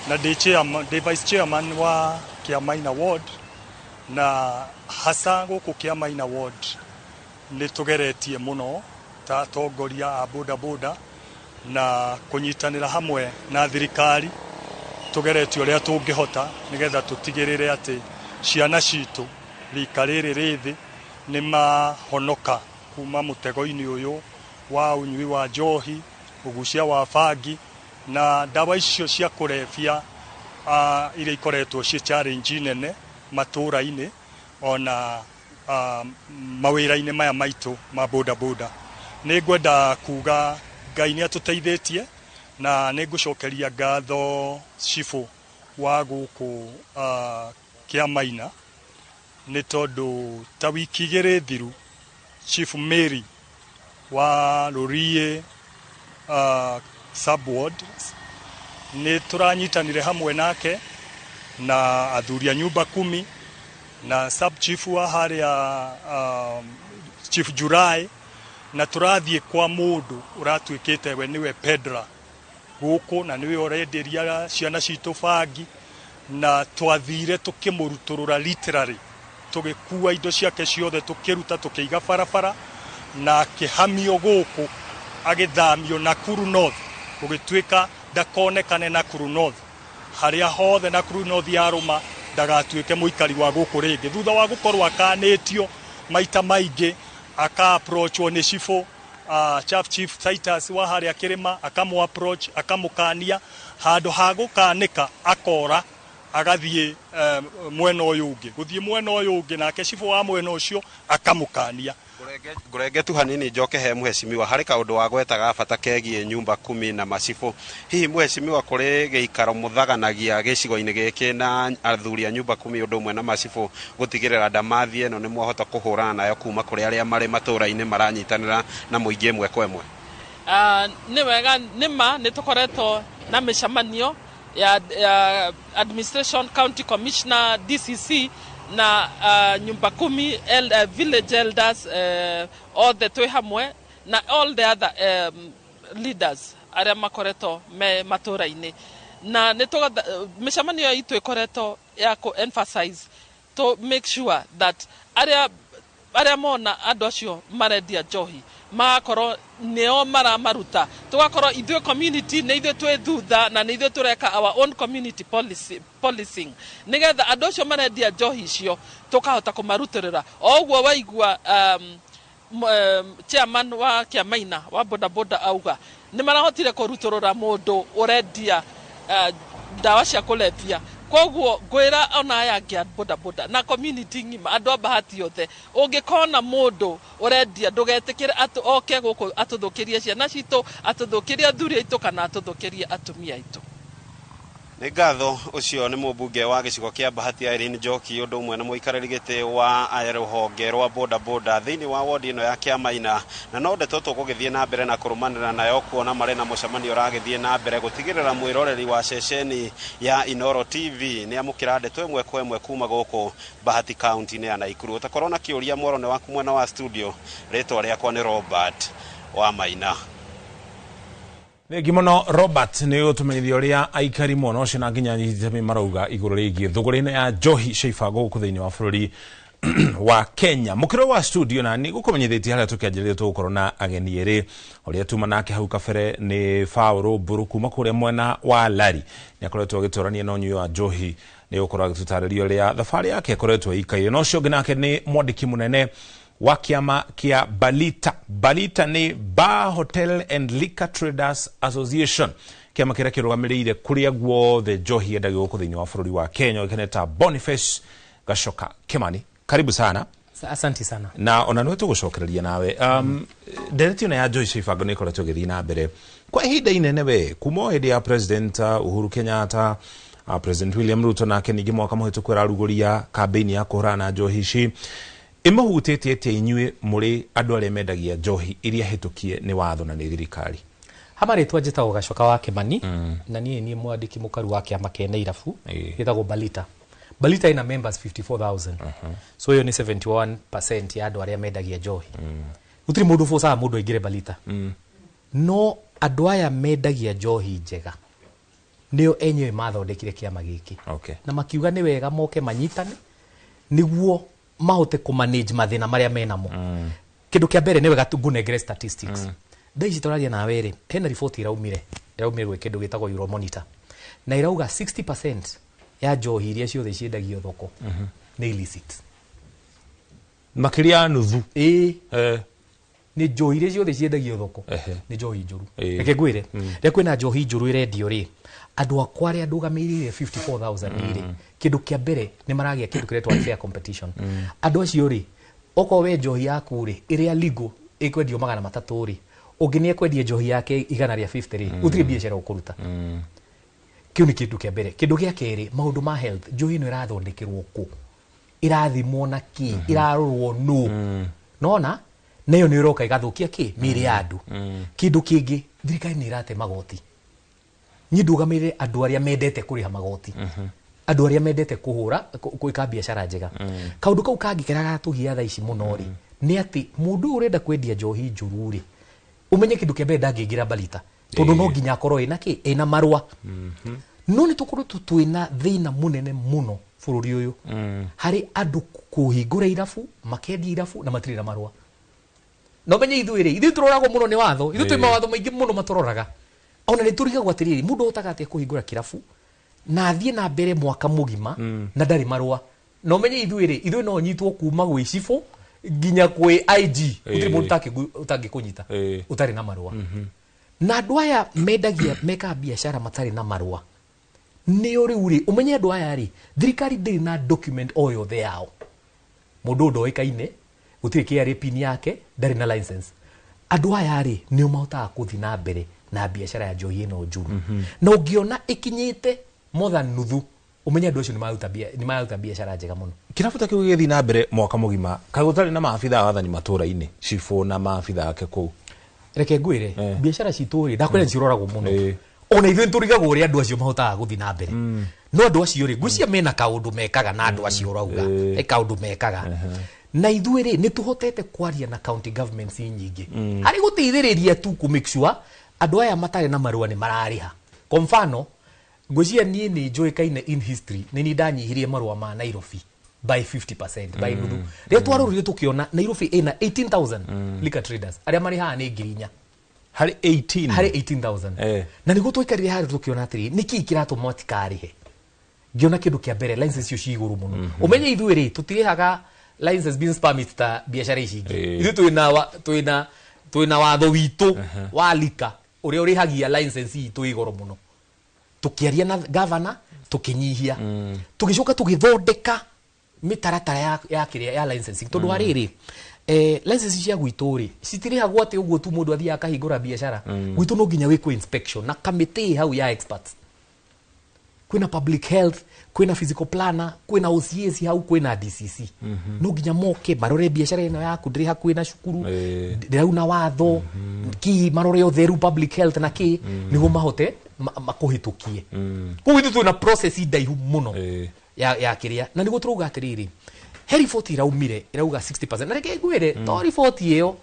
Speaker 16: na ndĩ vice chairman wa Kiamaina ward na hasa gũkũ Kiamaina ward nĩ tũgeretie mũno ta atongoria a bodaboda na kũnyitanĩra hamwe na thirikari tũgeretie ũrĩa tũngĩhota nigetha tũtigĩrĩre atĩ ciana citũ rika rĩrĩ rĩthĩ nĩ mahonoka kuma mũtego-inĩ ũyũ wa ũnyui wa njohi, ũgucia wa bangi na ndawa icio cia kũrebia iria ikoretwo ciĩ challenge nene matũra-inĩ ona mawĩra-inĩ maya maitũ ma bodaboda. Nĩ ngwenda kuga Ngai nĩ atũteithĩtie na nĩ ngũcokeria ngatho cibũ wa gũkũ Kiamaina nĩ tondũ ta wiki igĩrĩ thiru Chief Mary wa Rũriĩ subward nĩ tũranyitanire hamwe nake na athuri a nyumba 10 na sub chief wa harĩa Chief Jurai na tũrathiĩ kwa mũndũ ũratuĩkĩte we niwe Pedra gũkũ na niwe ũrenderia ciana citũ bangi na twathire tũkĩmũrutũrũra literally tũgĩkua indo ciake ciothe tũkĩruta tũkĩiga barabara na kĩhamio gũkũ agĩthamio Nakuru North gũgĩtuĩka ndakonekane Nakuru North harĩa hothe Nakuru North yarũma ndagatuĩke mũikari wa gũkũ rĩngĩ thutha wa gũkorwo akanĩtio maita maingĩ aka approachwo nĩ cibũ Chief Titus wa harĩa kĩrĩma akamũ approach akamũkania handũ ha gũkanĩka akora agathiĩ mwena ũyũ ũngĩ gũthiĩ mwena ũyũ ũngĩ nake cibũ wa mwena ũcio akamũkania.
Speaker 14: Ngũrenge tu hanini njoke he mheshimiwa harĩ kaũndũ wa gwetaga bata kegiĩ nyumba 10 na macibũ hihi mheshimiwa kũrĩ gĩikaro mũthaganagia gĩcigo-inĩ gĩkĩ na athuri a nyumba 10 ũndũ ũmwe na macibũ gũtigĩrĩra ndamathi ĩno nĩ mwahota kũhũrana nayo kuma kũrĩ arĩa marĩ matũra-inĩ maranyitanĩra na mũingĩ ĩmwe kwa ĩmwe?
Speaker 15: Nĩ wega nĩma nĩ tũkoretwo na mĩcemanio ya administration county commissioner DCC na nyumba 10 village elders othe twĩ hamwe na all the other leaders arĩa makoretwo me matũra-inĩ na nĩ mĩcemanio itũ ĩkoretwo ya ku emphasize to make sure that arĩa mona andũ acio marendia njohi magakorwo nĩo maramaruta tũgakorwo ithuĩ community nĩ ithuĩ twĩ thutha na nĩ ithuĩ tũreka our own community policing nigetha andũ acio marendia njohi icio tũkahota kũmarutĩrĩra o ũguo waigua chairman wa Kiamaina wa bodaboda auga nĩ marahotire kũrutũrũra mũndũ ũrendia ndawa cia kũlevya koguo ngwĩra ona aya angĩ a bodaboda na community ng'ima andũ a Bahati yothe ũngĩkona mũndũ ũrendia ndũgetĩkĩre atĩ oke gũkũ atũthũkĩrie ciana citũ atũthũkĩrie athuri aitũ kana atũthũkĩrie atumia aitũ.
Speaker 14: Nĩ ngatho ũcio nĩ mũmbunge wa gĩcigo kĩa Bahati Irene Njoki ũndũ ũmwe na mũikarĩri gĩtĩ wa rũhonge rwa bodaboda thĩinĩ wa wodi ĩno ya Kiamaina na no ndeto tũgũgĩthiĩ na mbere na kũrũmanĩra nayo kuona marĩ na mũcemanio ũragĩthiĩ na mbere gũtigĩrĩra mwĩroreri wa ceceni ya Inoro TV nĩ amũkĩra ndeto ĩmwe kwa ĩmwe kuma gũkũ Bahati County-inĩ ya Naikuru. Ũtakorwo na kĩũria mworo nĩ waku mwena wa studio rĩtwa rĩakwa nĩ Robert wa Maina.
Speaker 1: Gimono Robert nĩ ũtũmenyithia ũrĩa aikari mũno ũcio na nginya nyitĩte marauga igũrũ rĩgiĩ thũgũrĩ-inĩ ya njohi cia ibango gũkũ thĩinĩ wa bũrũri wa Kenya mukiro wa studio na ni gukomenyethetie haria tukianjĩrĩria tugukorwo na ageni eri uria tuma nake hau kabere ni Fauro Mburu kuma kuria mwena wa Lari ni akoretwo agitorania na Ũnyui wa Njohi ni gukorwo agitutaririo ria thabari yake akoretwo ikaire no cio nake ni mwandiki munene wa kiama kia Balita ni Bar Hotel and Liquor Traders Association kiama kiria kirugamiriire kuria guothe njohi endagio guku thiini wa bururi wa Kenya ikeneta Boniface Gashoka Kimani. Karibu sana.
Speaker 17: Asante sana.
Speaker 1: Na ona nwe tugucokereria nawe. Ndereti na ya njohi cibango ni koretwo githii na mbere kwa ihinda inene we kuma hindi ya President Uhuru Kenyatta, President William Ruto na Kenigi mwaka muhituku araruguria kampeni ya kuhurana njohi ici imuhutĩtie atĩa inyuĩ mũrĩ andũ arĩa mendagia njohi iria hĩtũkie nĩ watho na nĩ thirikari?
Speaker 17: Hamarĩtwa njĩtagwo Gacoka wa Kimani na niĩ mwandĩki mũkaru wa kĩama kĩa Nairabu gĩtagwo Balita. Balita ina members 54,000. So hiyo ni 71% ya andũ arĩa mendagia njohi. Gũtirĩ mũndũ ũbocaga mũndũ aingĩre Balita. No andũ aya mendagia njohi njega nĩo enyewe mathondekire kĩama gĩkĩ. Na makiuga nĩ wega moke manyitane nĩguo mahote kumanage mathina maria menamo. Kindu kia mbere ni wega tungunengere statistics. Ndaici tũraria na were hena report iraumire gwe kindu gitagwo Euromonitor na irauga 60% ya njohi iria ciothe ciendagio thoko ni illicit.
Speaker 1: Makiria nuthu
Speaker 17: ni njohi iria ciothe ciendagio thoko ni njohi njuru. Reke ngwire rĩrĩa kwĩna njohi njuru irendio ri andũ akwa arĩa ndũgamĩrĩire 54,000 iri kindu kia mbere ni maragia kindu kiretwo fair competition. Andũ acio ri oko we njohi yaku ri iria legal ikwendio $300 ri ũngĩ ekwendia njohi yake $150 ri ũtirĩ biashara ũkũruta. Kiu ni kindu kia mbere. Kindu gia keri maundu ma health njohi ino irathondekirwo ku irathimwo na ki irarorwo no nona nayo ni iroka igathukia ki mĩĩrĩ ya andũ. Kindu kingi thirikari ni irate magoti. Nyi ndugamire andu aria mendete kuriha magoti. Andu aria mendete kuhura kuika biashara njega. Kaundu kau kangikera gatugia thaa ici muno ri ni ati mundu urenda kwendia njohi njuru ri umenye kindu kia mbere ndangĩingĩra Balita tondu no nginya akorwo ina marua. No ni tukorwo twina thina munene muno bururi uyu hari andu kuhingura irabu makendia irabu na matirĩ na marua. No menye ithuĩ turoragwo muno ni watho ithuĩ twĩ mawatho maingĩ muno maturoraga. Ona ni turigagwo atiriri mundu utagate kuhingura kirabu na athie na mbere mwaka mugima na ndari marua. No menye ithuĩ no nyitwo kuma gwĩ cifo nginya kwĩ IG utiri mundu utangĩkunyita utari na marua. Na andũ aya mendagia meka biashara matari na marua ni riu ri umenye andũ aya ri thirikari ndĩrĩ na document o yothe yao. Mundu ndoĩkaine gũtirĩ KRA pin yake ndari na license. Andũ aya ri nĩo mahotaga gũthi na mbere na biashara ya njohi ino njuru. Na ũngĩona ikinyĩte more than nuthu umenye andũ acio ni maruta biashara njega muno.
Speaker 1: Kirabuta kiu gĩgĩthiĩ na mbere mwaka mũgima kaĩ gũtarĩ na maabitha wathani matũra-inĩ cifũ na maabitha ake kũu?
Speaker 17: Reke ngwĩre biashara citũ ri ndakwĩra ciroragwo muno. Ona ithuĩ tũrigagwo ũrĩa andũ acio mahotaga gũthi na mbere. No andũ acio ri ngwĩcia mena kaũndũ mekaga na andũ acio urauga kaũndũ mekaga. Na ithuĩ ri ni tuhotete kwaria na county governments nyingĩ harĩ gũteithĩrĩria tu ku make sure andũ aya matarĩ na marua ni marariha. Kwa mfano ngwĩcia niĩ nĩ njoĩkaine in history ni ndanyihirie marua ma Nairobi by 50% by nuthu. Rĩrĩa twarorire tukiona Nairobi ina 18,000 liquor traders arĩa marihaga nĩ 4,000
Speaker 1: hari
Speaker 17: 18,000. Na nĩguo twaikarire harĩ tukiona atĩrĩ nĩkĩ kĩratũma matikarihe. Ngiona kĩndũ kĩa mbere license icio ci igũrũ mũno. Umenye ithuĩ rĩ tũtirĩhaga license business permit ta biashara ici ingĩ. Ithuĩ twĩna watho witũ wa lika ũrĩa ũrĩhagia license itũ igũrũ mũno. Tukiaria na governor tukinyihia tugicoka tugithondeka mitaratara ya licensing tondu hariri license cia gwitũ ri citirihagwo ati uguo tu mundu athia akahingura biashara gwitũ no nginya wikwo inspection na committee hau ya experts. Kwina public health, kwina physical planner, kwina OCS hau, kwina DCC. No nginya moke marore biashara ino yaku ndiri hakuĩ na cukuru ndirauna watho ki marore utheru public health na ki niguo mahote makuhitukie. Kũu ithu twina process ndaihu muno ya kiria na niguo turuga atiriri he report iraumire irauga 60%. Na reke ngwire to report iyo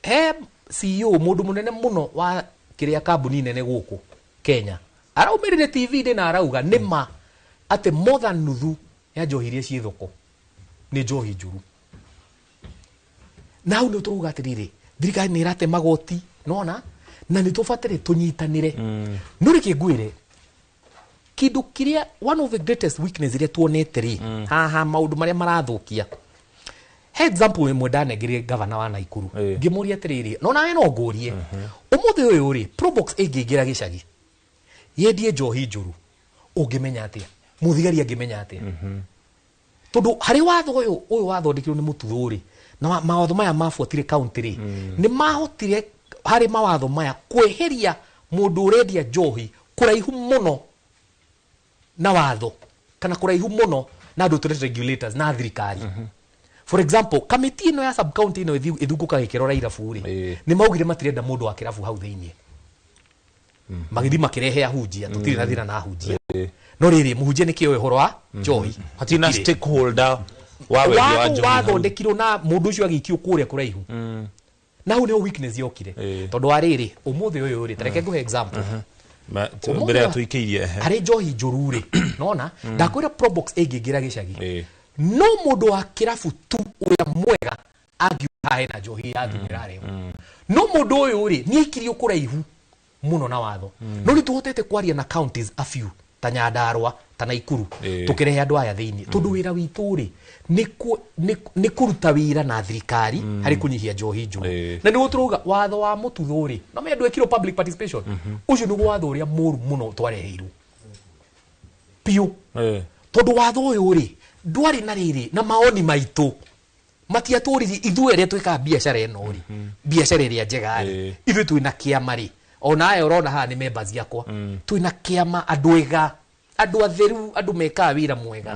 Speaker 17: he CEO mundu munene muno wa kiria kambuni nene guku Kenya araumirire TV ndi na arauga nima ate more than nuthu ya njohi iria ci thoko nĩ njohi njuru na hau nĩ tũrauga atĩrĩrĩ thirikari nĩ ĩrate magoti nona na nĩ tũbatare tũnyitanĩre no reke ngwĩre kĩndũ kĩrĩa one of the greatest weakness iria tuonete rĩ haha maũndũ marĩa marathũkia he example ĩmwe ndanengeire gavana wa Naikuru ngĩmũria atĩrĩrĩ no nawe no ngũrie ũmũthĩ ũyũ rĩ Probox ĩngĩingĩra gĩcagi yendie njohi njuru ũngĩmenya atĩa mũthigari angĩmenya atĩa tondũ harĩ watho ũyũ wathondekirwo nĩ mũtuthũri na mawatho maya mabuatire county rĩ nĩ mahotire harĩ mawatho maya kweheria mũndũ ũrendia njohi kũraihu mũno na watho kana kũraihu mũno na andũ regulators na thirikari for example committee ino ya sub county ino ithunguka gĩkĩrora irabu rĩ nĩ maugire matirenda mũndũ wa kĩrabu hau thĩinĩ magithi makirehe ahunjia tutiri na thira na ahunjia no rĩrĩ mũhunjia nĩ kĩoe ũhoro wa njohi
Speaker 1: hatina stakeholder wa wendia wa njohi
Speaker 17: wathondekirwo na mũndũ ũcio agĩikio kũrĩa kũraihu na hau nĩ weakness yokire tondũ wa rĩrĩ ũmũthĩ ũyũ rĩ tareke ngũhe example
Speaker 1: mbere ya tuikĩirie
Speaker 17: harĩ njohi njũru rĩ nona ndakwĩra Probox ĩngĩingĩra gĩcagi no mũndũ wa kĩrabu tu ũrĩa mwega angiuga hena njohi ya thimĩra rĩo no mũndũ ũyũ rĩ nĩ aikirio kũraihu muno na watho no nĩ tuhotete kwaria na counties a few ta Nyandarua ta Naikuru tukirehe andũ aya thĩinĩ tondũ wĩra witũ rĩ nĩ kũruta wĩra na thirikari harĩ kũnyihia njohi njũru na nĩ gũtũrauga watho wa mũtutho rĩ no me andũ ekirwo public participation ũcio nĩ watho ũrĩa mũru mũno twareheirwo piũ tondũ watho ũyũ rĩ ndwarĩ na rĩrĩ na maoni maitũ matiatũrire ithuĩ arĩa twĩkaga biacara ĩno rĩ biacara ĩrĩa njega rĩ ithuĩ twĩna kĩama rĩ ona aya ũrona haha nĩ members yakwa twĩna kĩama andũ ega andũ atheru andũ mekaga wĩra mwega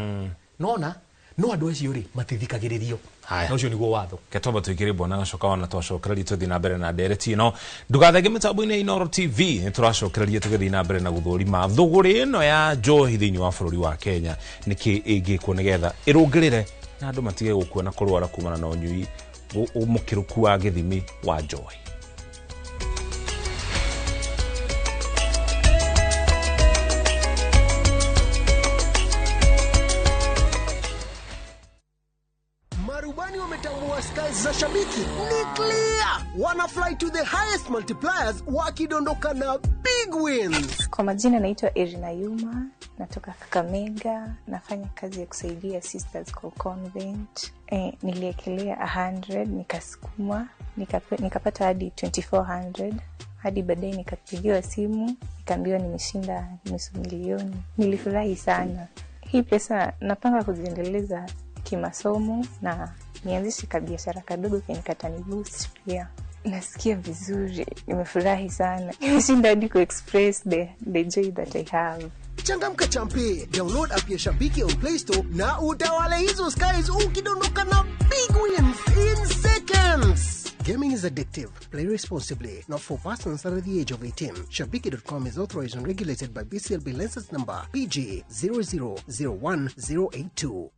Speaker 17: nona no andũ acio rĩ matithikagĩrĩrio na ũcio nĩguo watho
Speaker 1: ketomba tuikire bona gacoka wana twacokereria tuthi na mbere na ndereti ino ndugathege mitambo-inĩ Inooro TV nĩ tũracokereria tũgĩthiĩ na mbere na gũthũrima thũgũrĩ ĩno ya njohi thĩinĩ wa bũrũri wa Kenya nĩkĩ ĩngĩkwo nĩgetha ĩrũngĩrĩre na andũ matige gũkua na kũrwara kumana na ũnyui mũkĩrũku wa gĩthimi wa njohi.
Speaker 18: Marubani wametambua skies za Shabiki ni clear. Wana fly to the highest multipliers wakidondoka na big wins.
Speaker 19: Kwa majina naitwa Irina Yuma, natoka Kakamega, nafanya kazi ya kusaidia sisters kwa convent. Niliekelea 100, nikasukuma, nikapata hadi 2400. Hadi baadaye nikapigiwa simu, nikaambiwa nimeshinda nusu milioni. Nilifurahi sana. Hii pesa napanga kuziendeleza kimasomo na nianzishe kabiashara kadogo kenikatani boost pia. Nasikia vizuri, nimefurahi sana. Nimeshinda hadi ku express the joy that I have.
Speaker 18: Changamka champe, download app ya Shabiki on Play Store na utawale hizo skies ukidondoka na big wins in seconds. Gaming is addictive. Play responsibly. Not for persons under the age of 18. Shabiki.com is authorized and regulated by BCLB license number PG 0001082.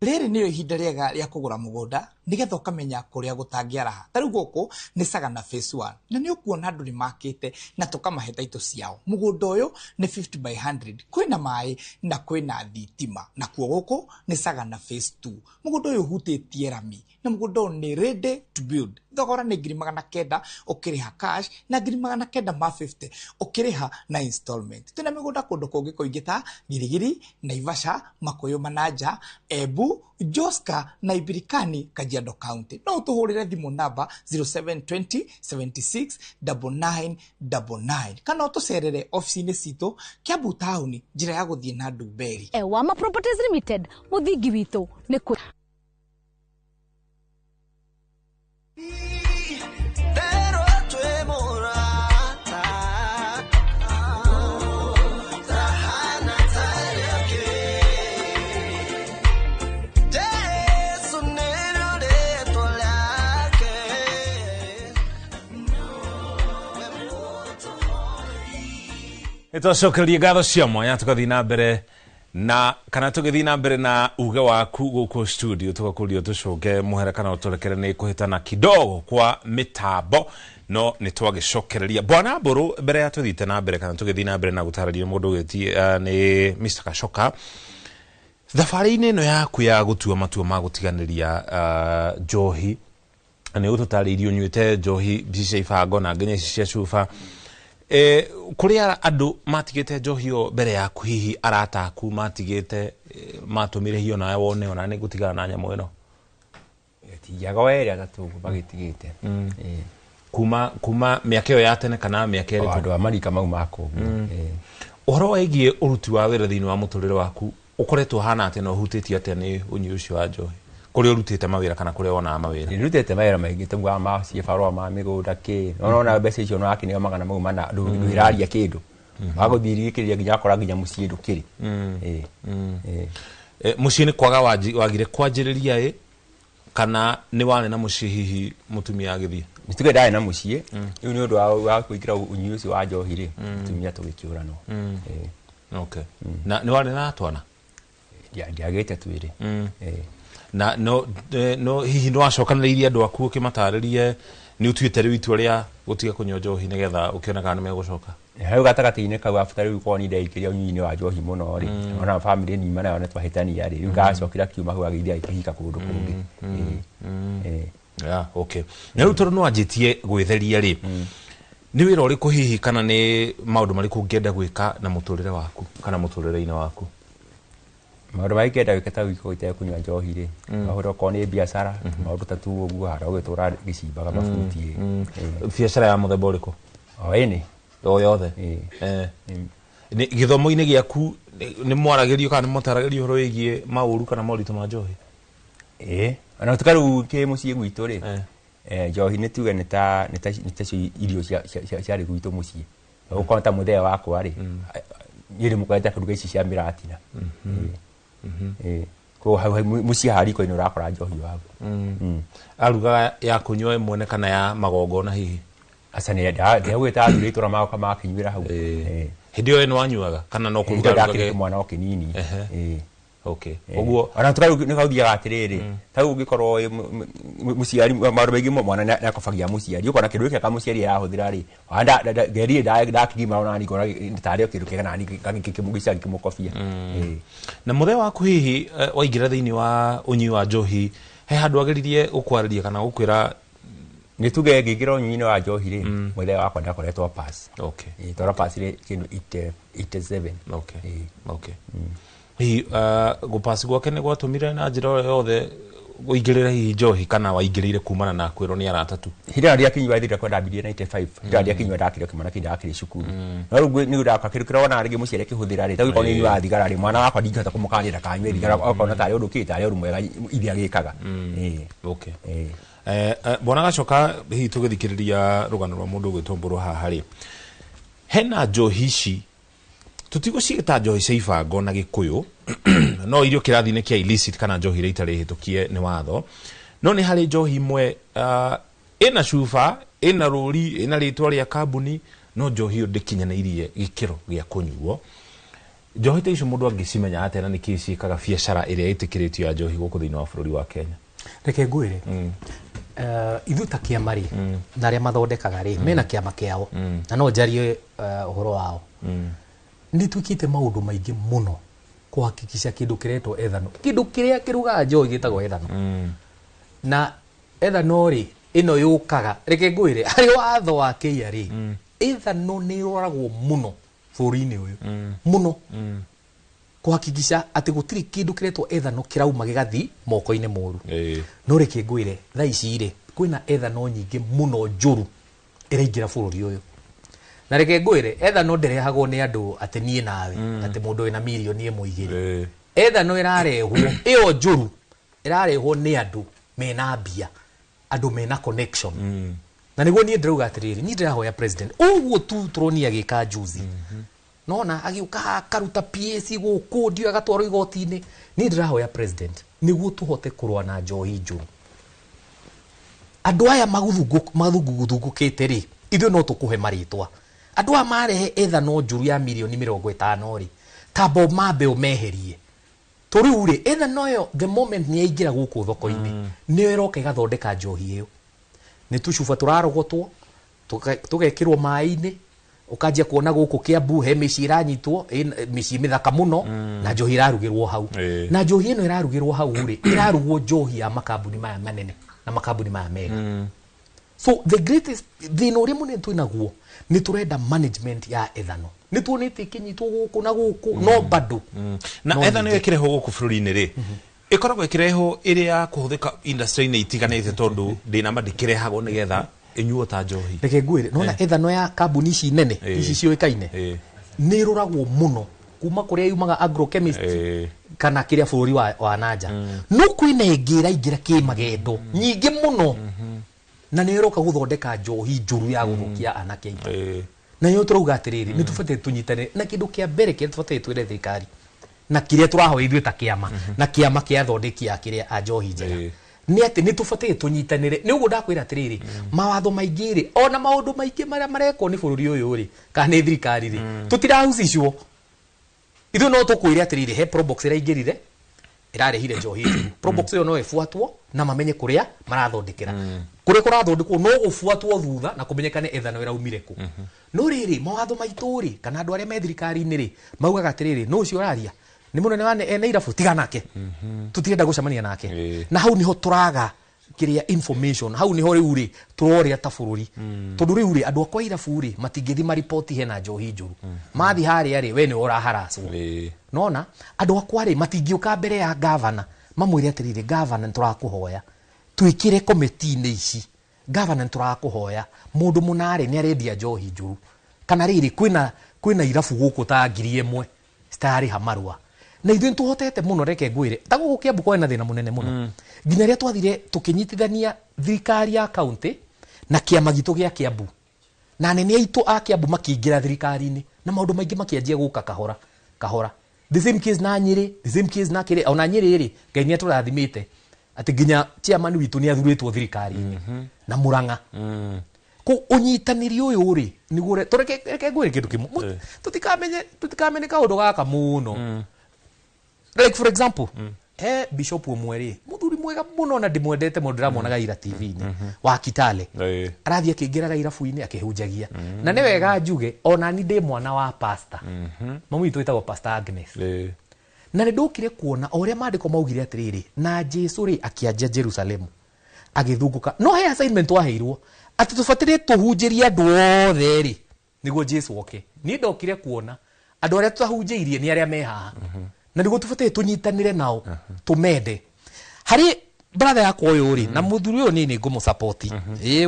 Speaker 20: Rĩrĩ nĩyo ihinda rĩega rĩa kũgũra mũgũnda nĩgetha ũkamenya kũrĩa gũtangĩaraha. Ta rĩu gũkũ nĩ Sagana phase 1 na nĩ ũkuona andũ nĩ makĩte na tũkamahe taitũ ciao. Mũgũnda ũyũ nĩ 50 by 100, kwĩna maĩ na kwĩna thitima. Na kuo gũkũ nĩ Sagana phase 2. Mũgũnda ũyũ ũhutĩtie rami na mũgũnda ũyũ nĩ ready to build. Thogora nĩ 900 ũkĩrĩha cash na 950 ũkĩrĩha na installment. Twĩna mĩgũnda kũndũ kũngĩ kũingĩ ta Girigiri, Naivasha, Makuyu Mananja, Embu, Joska na Ibirikani, Kajiado County. No ũtũhũrĩre thimũ namba 0720 76 9999 kana ũtũcerere ofici-inĩ citũ Kiambu Town, njĩra ya gũthiĩ na Ndumberi.
Speaker 21: Wama Properties Limited, mũthingi witũ nĩ kũ
Speaker 1: Nĩtwacokereria ngatho cia mwanya tũgathiĩ na mbere na kana tũgĩthiĩ na mbere na uge waku gũkũ studio tũgakũria tũcoke mũhere kana ũtũrekere nĩ kũhĩtana kidogo kwa mĩtambo no nĩtwagĩcokereria Bwana Mbũrũ mbere ya tũthiĩte na mbere kana tũgĩthiĩ na mbere na gũtarĩria mũndũ ũgĩti nĩ Mr. Gacoka thabarĩ-inĩ ĩno yaku ya gũtua matua ma gũtiganĩria njohi nĩ ũtũtarĩirie ũnyuĩte njohi cia ibango na nginya ici cia cuba kũrĩa andũ matigĩte njohi ĩyo mbere yaku hihi arata aku matigĩte matũmire hiyo nawe wone ona nĩ gũtigana na nyamũ ĩno
Speaker 13: tiaga were atatu bagĩtigĩte
Speaker 1: kuma mĩaka ĩyo ya tene kana mĩaka ĩrĩkũ
Speaker 13: andũ a marika mau mako
Speaker 1: ũhoro wĩgiĩ ũruti wa wĩra thĩinĩ wa mũtũrĩre waku ũkoretwo hana atĩ na ũhutĩtio atĩa nĩ ũnyui ũcio wa njohi kũrĩa ũrutĩte mawĩra kana kũrĩa wonaga mawĩra
Speaker 13: nĩrutĩte mawĩra maingĩ tũmwa ma ciĩbarũa ma mĩgũnda kĩ ona mbeca icio no akinio magana mau mana ndũiraria kĩndũ wagũthirikĩria nginya akora nginya mũciĩ ndũkĩrĩ
Speaker 1: mũciĩ nĩ kwaga wagire kwanjĩrĩria kana nĩ warĩ na mũciĩ hihi mũtumia agĩthiĩ
Speaker 13: nĩtuge ndarĩ na mũciĩ rĩu nĩ ũndũ wa kũingĩra ũnyui ũcio wa njohi rĩ mũtumia tũgĩkĩũranwo
Speaker 1: okay na nĩ warĩ na twana
Speaker 13: ndiagĩte twĩrĩ
Speaker 1: na no hihi no acokanĩrĩirie andũ aku ũkĩmatarĩrie nĩ ũtuĩte rĩu itua rĩa gũtiga kũnyua njohi nĩgetha ũkĩona kana nĩ megũcoka
Speaker 13: hau gatagatĩ-inĩ kau after rĩu korwo nĩndeikĩria ũnyui-inĩ wa njohi mũno rĩ ona bamĩrĩ nima nayo nĩtwahĩtania rĩ rĩu ngacokire akiuma hau agĩthiĩ agĩkĩhika kũndũ kũngĩ
Speaker 1: okay na rĩu tondũ nĩwanjĩtie gwĩtheria rĩ nĩ wĩra ũrĩkũ hihi kana nĩ maũndũ marĩkũ ũngĩenda gwĩka na mũtũrĩre waku kana mũtũrĩre-inĩ waku
Speaker 13: maũndũ marĩa ingĩenda gwĩka ta wĩko itekũnyua njohi rĩ maũndũ okorwo nĩ biacara maũndũ ta tu ũguo harĩa ũgĩtũra gĩcimbaga mabuti
Speaker 1: biacara ya mũthemba ũrĩkũ
Speaker 13: ĩnĩ
Speaker 1: o yothe gĩthomo-inĩ gĩaku nĩ mwaragĩrio kana nĩ mũtaragĩrio ũhoro wĩgiĩ maũru kana moritũ ma njohi
Speaker 13: ona tuka rĩu kĩ mũciĩ gwitũ rĩ njohi nĩ tuge nĩ ta irio ciarĩ gwitũ mũciĩ ũkorwo ta mũthee wakwa rĩ nĩ mũkorete kũruga ici cia mĩratina ko hau mũciĩ hariko-inĩ ũrakora njohi waku
Speaker 1: arugaga ya kũnyua mwene kana ya magongona hihi
Speaker 13: aca nĩagwĩta athuri itũra magoka magakinyuĩra hau
Speaker 1: hĩndĩ ĩyo nĩ wanyuaga kana no kũruga
Speaker 13: ndakĩrĩ mwana o kĩnini
Speaker 1: okay ũguo
Speaker 13: ona tuka nĩ kauthiaga atĩrĩrĩ ta ũngĩkorwo mũciari maũndũ maingĩ mwana nĩakobagia mũciari ũkona kĩndũ gĩkĩ kamũciari arahũthĩra rĩ ngerire ndakigima ona ningona tarĩ kĩndũ kĩega na gĩcari kĩmũkobia
Speaker 1: na mũthee waku hihi waingĩra thĩinĩ wa ũnyui wa njohi he handũ ageririe gũkwarĩria kana gũkwĩra
Speaker 13: nĩ tuge ngĩingĩra ũnyui-inĩ wa njohi rĩ mũthee wakwa ndakoretwo pass tondũ pass rĩ kĩndũ 87
Speaker 1: okay hihi gũpass gwake nĩ gwatũmire na njĩra o yothe ũingĩrĩre hihi njohi kana waingĩrĩire kumana na kwĩrwo nĩ arata tu
Speaker 13: hĩndĩ ĩrĩa kinyua thira kwa ndambirie 95 hĩndĩ ĩrĩa kinyua ndakire kĩmwana kĩndĩ ndakire cukuru no rĩu nĩ ndaka kĩndũ kĩrĩa wona rĩngĩ mũciari kĩhũthĩra rĩ tagĩkorwo nĩ nyua thigara rĩ mwana wakwa ndingĩhota kũmũkanĩra kanyue thigara okona tarĩ ũndũ kĩ tarĩ ũndũ mwega iria gĩkaga
Speaker 1: okay bona gacoka hihi tũgĩthikĩrĩria rũgano rwa mũndũ ũgwĩtwo Mbũrũ haha rĩ hena njohi ici tutigũciĩta njohi cia ibango na gĩkũyũ no irio kĩrathi-inĩ kĩa illicit kana njohi iria itarĩ hĩtũkie nĩ watho no nĩ harĩ njohi imwe ĩna cuba ĩna rũri ĩna rĩtwa rĩa kambuni no njohi ĩyo ndĩkinyanĩirie gĩkĩro gĩa kũnyuo njohi ta icio mũndũ angĩcimenya atĩa na nĩkĩ ciĩkaga biacara ĩrĩa ĩtĩkĩrĩtio ya njohi gũkũ thĩinĩ wa bũrũri wa Kenya
Speaker 17: reke ngwĩre ithuĩ ta kĩama rĩ na arĩa mathondekaga rĩ mena kĩama kĩao na no njarie ũhoro wao nĩ twĩkĩte maũndũ maingĩ mũno kũhakikisha kĩndũ kĩretwo ethano kĩndũ kĩrĩa kĩrugaga njohi gĩtagwo ethano na ethano rĩ ĩno yũkaga reke ngwĩre harĩ watho wa KRA ethano nĩ ĩroragwo mũno bũrũri-inĩ ũyũ mũno kũhakikisha atĩ gũtirĩ kĩndũ kĩretwo ethano kĩrauma gĩgathi moko-inĩ moru no reke ngwĩre thaa ici rĩ kwĩna ethano nyingĩ mũno njũru ĩraingĩra bũrũri ũyũ na reke ngwĩre ethano ndĩrehagwo nĩ andũ atĩ niĩ nawe atĩ mũndũ wĩna mirioni ĩmwe igĩrĩ ethano ĩrarehwo ĩyo njũru ĩrarehwo nĩ andũ mena mbia andũ mena connection na nĩguo niĩ ndĩrauga atĩrĩrĩ niĩ ndĩrahoya president ũguo tu tũronia gĩka juzi nona agĩũka akaruta PAC gũkũ ndio agatwarwo igoti-inĩ niĩ ndĩrahoya president nĩguo tũhote kũrũa na njohi njũru andũ aya mathungũthungũkĩte rĩ ithuĩ no tũkũhe marĩtwa andũ aya marehe ethano njũru ya mirioni 50 rĩ ta Bob Mambe ũmeherie tũrĩu rĩ ethano ĩyo the moment nĩ yaingĩra gũkũ thoko-inĩ nĩyo ĩroka ĩgathondeka njohi ĩyo nĩ tũcuba tũrarogotwo tũgekĩrwo maĩ-inĩ ukajia kuona guku Kiambu he mici iranyitwo mici mithaka muno na njohi irarugirwo hau na njohi ino irarugirwo hau ri irarugwo njohi ya makambuni maya manene na makambuni maya mega so the greatest thina uria munene twinaguo ni turenda management ya ethano ni tuonete kinyitwo guku na guku no bado
Speaker 1: na ethano yekireho guku bururi-ini ri ikoragwo ikireho iria kuhuthika industry-ini itiganite tondu ndina mandikirehagwo nigetha inyuo ta njohi
Speaker 17: reke ngwire nona ethano ya kambuni ici nene ici cioikaine ni ruragwo muno kuma kuria yumaga agrochemist kana kiria bururi wa nanja no kwina ingira ingira kimagendo nyingi muno na ni roka guthondeka njohi njuru ya guthukia anake aitu na yo turauga atiriri ni tubate tunyitane na kindu kia mbere kia tubate twire thirikari na kiria turaho ithuĩ ta kiama na kiama kia thondeki ya kiria a njohi njega ni ati ni tubate tunyitanire ni uguo ndakwira atiriri mawatho maingi ri ona maundu maingi maria mareko ni bururi uyu ri kana ni thirikari ri tutirahucicwo ithuĩ no tukwire atiriri he probox iraingirire irarehire njohi probox yo no ifuatwo na mamenye kuria marathondekera kuria kurathondekwo no gufuatwo thutha na kumenyekane ethano iraumire ku no riri mawatho maitu ri kana andu aria me thirikari-ini ri maugaga atiriri no ucio uraria ni munene wa ene irabu tiga nake tutirenda gucemania nake na hau niho turaga kiria information hau niho riu ri turoria ta bururi tondu riu ri andu akwa irabu ri matingithi ma report hena njohi njuru mathi haria ri we ni uraharacwo nona andu akwa ri matingiuka mbere ya governor mamwire atiriri governor turakuhoya twikire committee-ini ici governor turakuhoya mundu munare ni arendia njohi njuru kana riri kwina irabu guku ta 1000 stari hamarua na ithuĩ tuhotete muno reke ngwire ta guku Kiambu kwena thina munene muno nginya ria twathire tukinyitithania thirikari ya county na kiama gitu gia Kiambu na nene aitu a Kiambu makiingira thirikari-ini na maundu maingi makianjia guka kahora kahora the same case na Nyeri the same case na kire ona Nyeri ri Ngai ni aturathimite ati nginya chairman witu ni athuritwo thirikari-ini na Murang'a ku unyitaniri uyu ri niguo tureke ngwire kindu kimwe tutikamenye kaundu gaka muno like for example Bishop Omweri muthuri mwega muno na ndimwendete mundu ndiramonaga ira TV-ini wa Kitale arathie akingiraga irabu-ini akihunjagia na ni wega njuge ona ni ndi mwana wa pastor mamu itu itagwo Pastor Agnes na ni ndukire kuona oria mandiko maugire atiriri na Jesu ri akianja Jerusalem agithunguka no he assignment waheirwo ati tufatire tuhunjirie andu othe ri niguo Jesu oke ni ndokire kuona andu aria tutahunjiirie ni aria me haha na niguo tubate tunyitanire nao tumende hari brother yakwa uyu ri na muthuri uyu ni ngumu support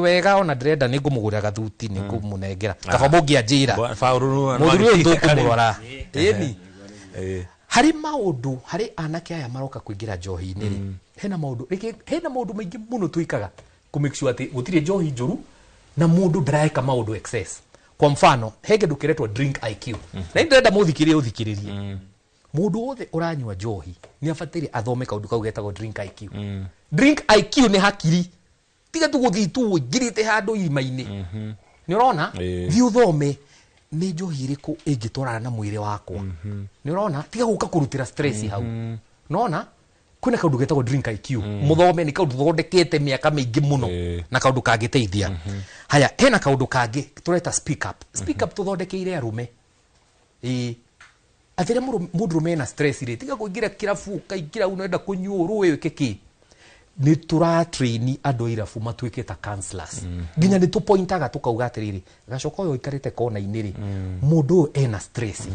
Speaker 17: wega ona ndirenda ni ngumugurira gathuti ni ngumunengera kaba mungi anjira muthuri uyu ndukumurora ni hari maundu hari anake aya maroka kuingira njohi-ini ri hena maundu maingi muno tuikaga ku make sure ati gutire njohi njuru na mundu ndaraeka maundu excess kwa mfano hege ndukiretwo drink IQ na ndirenda muthikiririe mundu wothe uranywa njohi ni afatire athome kaundu kau getagwo drink IQ drink IQ ni hakiri tiga tu guthi tu ngirite handu irima-ini ni urona thi uthome ni njohi iriku ingitwarana na mwiri wakwa ni urona tiga guka kurutira stress hau nona kwina kaundu getagwo drink IQ muthome ni kaundu thondekete miaka mingi muno na kaundu kangiteithia haya hena kaundu kangi tureta speak up tuthondekeire arume athire mundu mena stress ri tiga kuingira kirabu kaingira unaenda kunyua ruwe kiki ni tura train andu irabu matuike ta counselors nginya ni tupointaga tukauga atiriri gacoka uyu ikarite kona-ini ri mundu ena stress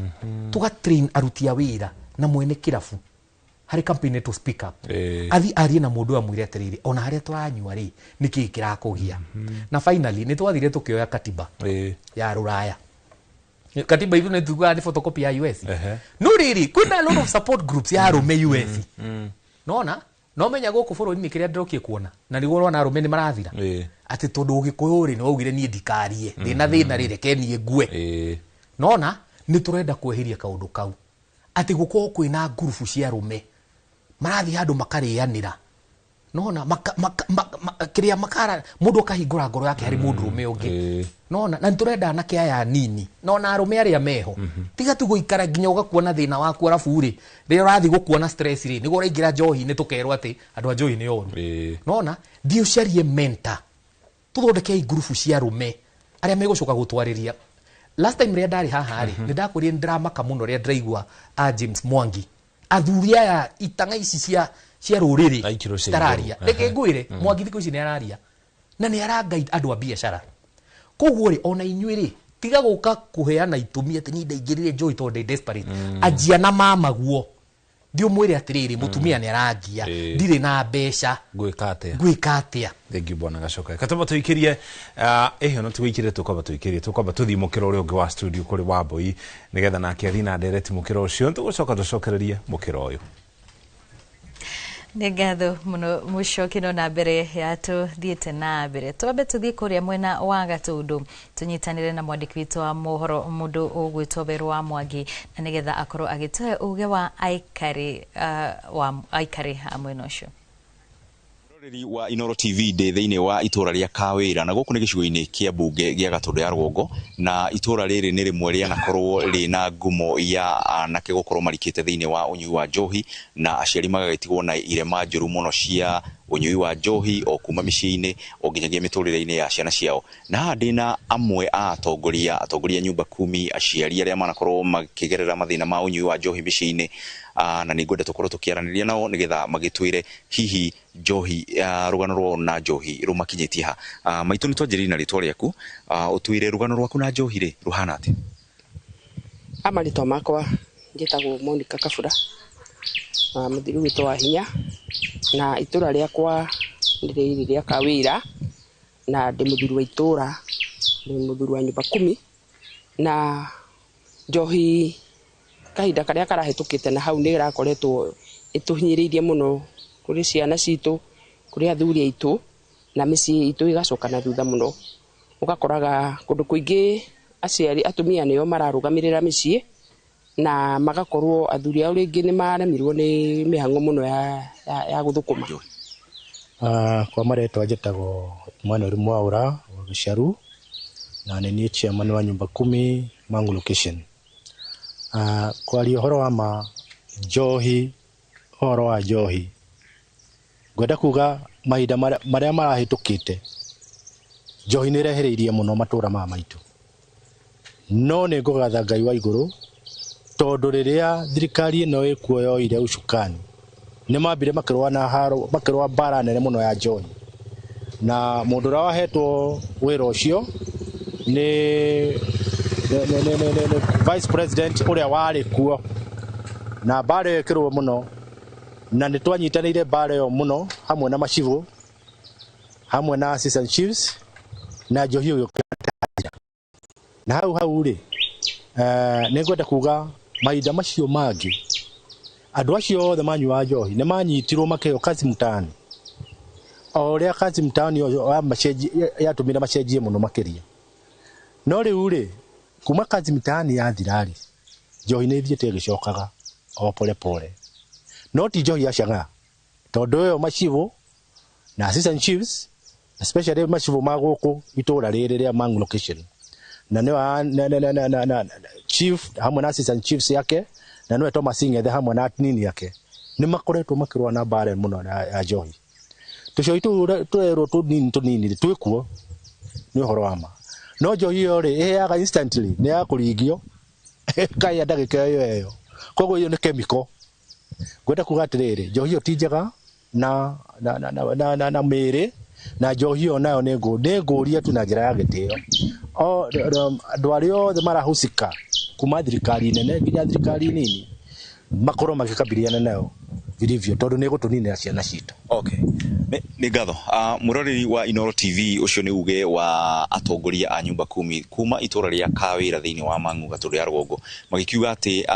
Speaker 17: tuga train arutia wira na mwene kirabu hari campaign to speak up athi arie na mundu amwire atiriri ona haria turanyua ri niki kirakugia na finally ni twathire tukioya katiba ya ruraya katiba hivi ni tuga ni photocopy ya US no riri kuna a lot of support groups ya arume US nona no menya guku bururi-ini kiria ndirokie kuona na niguo rona arume ni marathira ati tondu ugikuyu ri no ugire nie ndikarie thina ri rekenie ngue nona ni turenda kweheria kaundu kau ati guko kwina ngurubu cia arume marathi handu makarianira nona kiria makara mundu akahingura ngoro yake hari mundu rume ungi nona na nturenda anake aya nini nona arume aria meho tiga tu guikara nginya ugakuona thina waku arabu ri ri urathi gukuona stress ri nigo uraingira njohi ni tukerwo ati andu a njohi ni oru nona thio ciarie mentor tuthondeke ngurubu cia arume aria megucoka gutwariria last time ria ndari haha ri ni ndakurie drama kamuno ria ndiraigua James Mwangi athuria ya itanga ici cia ruriri tararia reke ngwire Mwangi thiko ici ni araria na ni araguide andu a biashara koguo ri ona inyuiri tiga guka kuheana itumi ati ni ndaingirire Joy tonde desperate ajia na mama guo ndio mwire atiriri mutumia ni aragia ndire na mbeca gwika atia
Speaker 1: thank you bwana Gacoka kataba tuikirie no tuikire tukoba tuthi mukira uri ungi wa studio kuri Wambui nigetha nake athina direct mukira ucio tugucoka tucokererie mukira uyu
Speaker 2: Negatho muno mucokino na mbere ya tuthiete na mbere twabe tuthie kuria mwena wa Gatundu tunyitanire na mwandiki witu wa mohoro mundu ugwitwo Berwa Mwangi na nigetha akorwo agitoe uge wa aikari mwena ucio
Speaker 3: Rori wa Inoro TV de thiini wa itura ria Kawira na guku ni gicigo-ini kia bunge gia Gatundu ya Rwongo na itura riri ni rimwe ria nakorwo rina ngumo ya anake gukorwo marikite thiini wa unyui wa njohi na aciari magagitigwo na irema njuru muno cia unyui wa njohi o kuma micii-ini o nginyagia miturire-ini ya ciana ciao na ndina amwe a atongoria nyumba 10 aciari aria manakorwo makigerera mathina ma unyui wa njohi micii-ini na ni ngwenda tukorwo tukiaraniria nao nigetha magitwire hihi njohi rugano rwo na njohi rumakinyitie ha maitu ni twanjiriri na ritwa riaku utwire rugano rwaku na njohi ri ruhana ati
Speaker 22: amarito makwa njitagwo Monica Kabura muthiru witu wa hinya na itura riakwa ndiriri ria Kawira na ndi muthuru wa itura ndi muthuru wa nyumba 10 na njohi kahinda karia karahetukite na hau ni girakoretwo ituhinyiririe muno kuri ciana citu kuri athuri aitu na micii itu igacoka na thutha muno ugakoraga kundu kuingi aciari atumia nio mararugamirira micii na magakorwo athuri au ringi ni maremirwo ni mihango muno ya guthukuma
Speaker 12: kwa maretwa njitagwo mwana ri Mwaura wa Giciaru na ni chairman wa nyumba 10 Mangu location kwa horo wa njohi horo wa njohi gwenda kuga mahinda maria marahitukite njohi ni rehereirie muno matura ma maitu no ni ngugatha Ngai wa iguru tondu riria thirikari ino ikuoyo ire ucukani ni mambire makirwa na haro makirwa bara nene muno ya njohi na mundu ra wahetwo wira ucio ni Vice President uria wari kuo na bare yekirwo muno na ni twanyitanire bare yo muno hamwe na machivu hamwe na assistant chiefs na njohi yo na hau ri ni ngwenda kuga mahinda macio mangi andu acio othe manyua njohi ni manyitirwo makeo kazi mtaani oria kazi mtaani yo yatumira macenjie muno makiria no riu ri kuma kazi mtaani ya thirari njohi ni thiete gicokaga o pole pole no ti njohi acaga tondu yo machivu na assistant chiefs especially machivu maguku itura riri ria Mangu location na ne chief hamwe na assistant chiefs yake na no Thomas Ing'ethe hamwe na nini yake ni makoretwo makirwa na bare muno ya njohi tucio turerwo tunini twikuo ni horo wama no njohi yo ri iheaga instantly ni ya kuringio kai ndagika yo koguo iyo ni chemical gwenda kuga atiriri njohi yo ti njega na miri na njohi yo nayo ni nguria tu na njira ya gitio andu aria othe marahusika kuma thirikari nene nginya thirikari nini makorwo magikabiliana nayo vilivyo tondu ni gutuninira ciana citu
Speaker 3: okay ni ngatho muroreri wa Inoro TV ucio ni uge wa atongoria a nyumba 10 kuma itura ria Kawira thiini wa Mangu Gatundu ya Rwongo magikiuga ati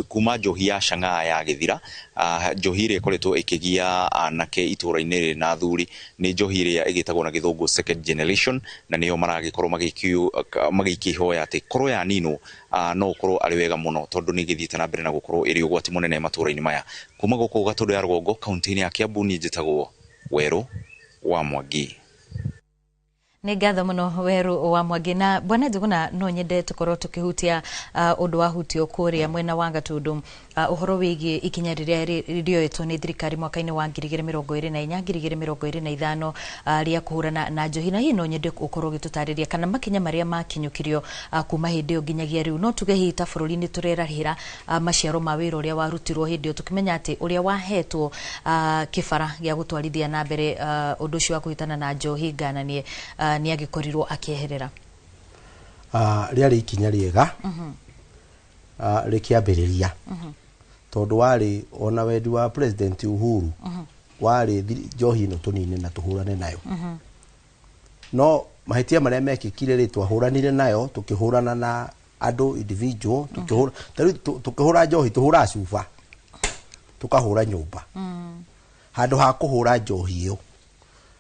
Speaker 3: kuma njohi ya Chang'aa ya githira njohi ria ikoretwo ikigia anake itura-ini na athuri ni njohi ria igitagwo na githungu second generation na niyo maragikorwo magikihoya ati korwo ya nino no korwo ari wega muno tondu ni githiite na mbere na gukorwo iri ugwati munene matura-ini maya kuma guku Gatundu ya Rwongo kaunti-ini ya Kiambu ni njitagwo Weru wa Mwangi
Speaker 2: Nĩ ngatho mũno Weru wa Mwangi. Na bwana Njuguna, no nyende tukorwo tukihutia undu wa hutio kuria mwena wa Gatundu uhoro wigie ikinya riria rioetwo ni thirikari mwaka-ini wa 2024 2025 ria kuhurana na njohi. Na hii no nyende ukorwo gitutariria kana makinya maria makinyukirio kuma hindi yo nginyagia riu. No tuge hii ta bururi-ini turerahira maciaro ma wira uria warutirwo hindi yo, tukimenya ati uria wahetwo kibara gia gutwarithia na mbere undu ucio wa kuhitana na njohi ngananie ni agikorirwo akieherera.
Speaker 12: Riari ikinya riega rikiambiriria tondu wari ona wendi wa President Uhuru wari njohi no tunine na tuhurane nayo. No mahitia maria mekikire ri twahuranire nayo, tukihurana na andu individual, tukihura njohi, tuhura cuba, tukahura nyumba handu ha kuhura njohi yo.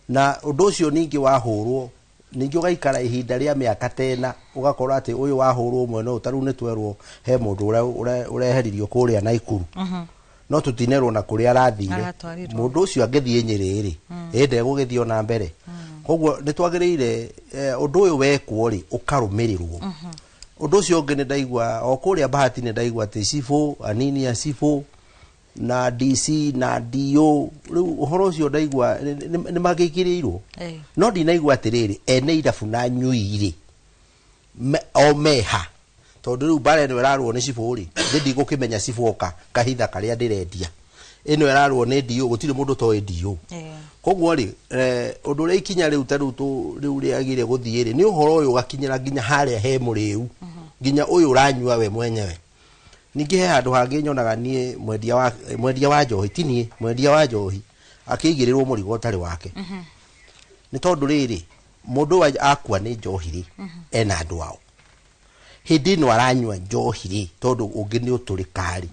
Speaker 12: Na undu ucio ningi wahurwo ningi ugaikara ihinda ria miaka tena ugakora ati uyu wahurwo mwena utaru ni twerwo he mundu ureheririo kuria Naikuru no tutinerwo na kuria arathire mundu ucio angithie Nyeri ende gugithio na mbere. Koguo ni twagiriire undu uyu wekwo ri ukarumirirwo. Undu ucio ungi ni ndaigua o kuria Bahati ni ndaigua ati Cifo anini ya Cifo na DC na DO riu uhoro ucio ndaigua ni magikirirwo. No ndinaigua atiriri ene irabu na nyuiri o meha tondu riu bare no erarwo ni Cifo ri ndi gukimenya Cifo oka kahitha karia ndirendia ino erarwo ni DO gutire mundu toy DO. Koguo ri undu ri ikinya riu taru tu riu riagire guthie ri ni uhoro uyu gakinyira nginya haria he muriu nginya uyu uranyua we mwenyewe. Ningi he handu hangi nyonaga nie mwendia wa njohi tinie mwendia wa njohi akigirirwo murigo tari wake. Ni tondu riri mundu akua ni njohi ri ena andu wao hindi no aranywa njohi ri tondu ungi ni uturikari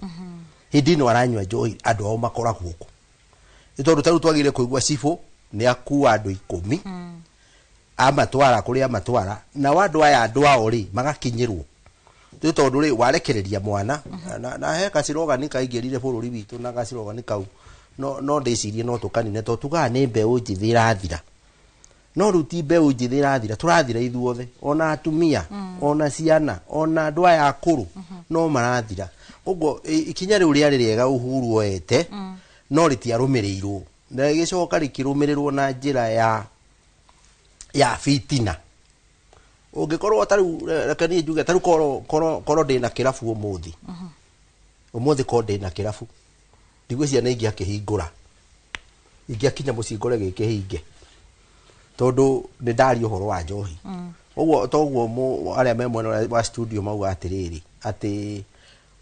Speaker 12: hindi no aranywa njohi andu ao makoragwo ku. Ni tondu taru twagire kuigua Cifo ni akua andu 10 amatwara kuri amatwara na wandu aya andu ao ri magakinyirwo tondu ri warekereria mwana na he Gaciroga ni kaingirire bururi witu na Gaciroga ni kau no ndicirie no tukanine to tuga ni mbeu njithi irathira. No ruti mbeu njithi irathira turathira ithuothe ona atumia ona ciana ona andu aya akuru no marathira. Uguo ikinya riu riari riega Uhuru oete no ritiarumirirwo na gicoka rikirumirirwo na njira ya fitina. Ungikorwo taru rekani njuge taru koro ndina kirabu umuthi ko ndina kirabu ndigwe ciana ingi akihingura ingi akinya mucingore gikihinge tondu ni ndari uhoro wa njohi. Uguo toguo aria me mwena wa studio mauga atiriri ati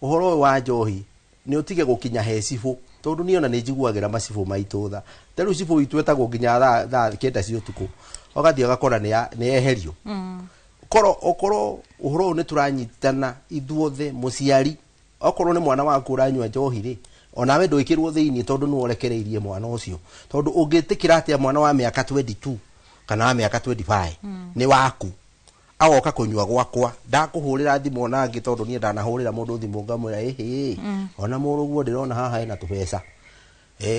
Speaker 12: uhoro wa njohi ni utige gukinya he Cifo tondu niona ni njiguagira macifo maitu tha taru Cifo itu etagwo nginya tha kenda cia utuku agathie agakora ni eherio. Okoro uhoro ni turanyitana ithuothe muciari okoro ni mwana waku uranywa njohi ri ona we ndwikirwo thiini tondu ni urekereirie mwana ucio tondu ungitikira atia mwana wa miaka 22 kana wa miaka 25 ni waku agoka kunywa gwakwa ndakuhurira thimu ona ngi tondu ni ndanahurira mundu thimu ngamwira ona muruguo ndirona haha ena tubesa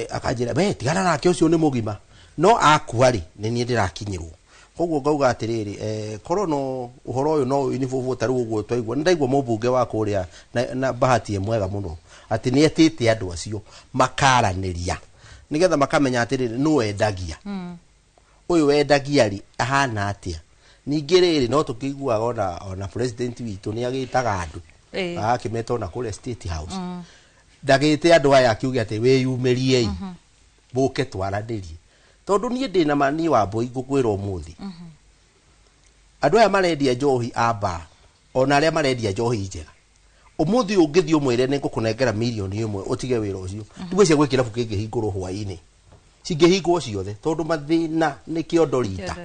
Speaker 12: akanjira we tigana nake ucio ni mugima no akua ri ni ni ndirakinyirwo. Koguo ngauga atiriri koro no uhoro uyu no ni fufu taru uguo twaigua ndaigua mubunge wa kuria na Bahati mwega muno ati ni etite andu acio makaraniria nigetha makamenya atiriri no endagia uyu endagia ri ahana atia. Ningi riri no tukiguaga ona president witu ni agitaga andu akimeta ona kule State House ndagite andu aya akiuga ati we yumerie buke twaranirie tondu nie ndina mani wa mbui ngukwira umuthi andu aya marendia njohi aba ona aria marendia njohi njega umuthi ungithio mwire ni ngukunengera milioni 1 utige wira ucio ndigwe cia gwikira buke ngihingurwo hwaini cingihingwo ciothe tondu mathina ni kiondorita.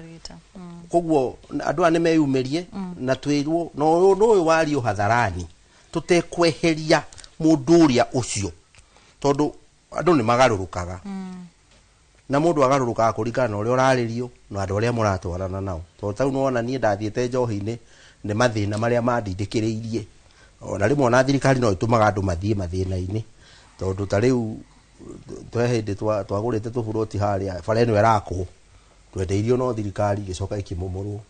Speaker 12: Koguo andu aya ni meyumerie na twirwo no uyu wario hatharani tutekweheria mundu uria ucio tondu andu ni magarurukaga na mundu agaruruka kuringana na uria uraririo na andu aria muratwarana nao to tau no ona nie ndathiete njohi-ini ni mathina maria mandindikiriirie ona rimwe ona thirikari no itumaga andu mathie mathina-ini tondu ta riu twehinde twagurite tuburoti haria bara ino erakwo twendeirio no thirikari gicoka ikimomorwo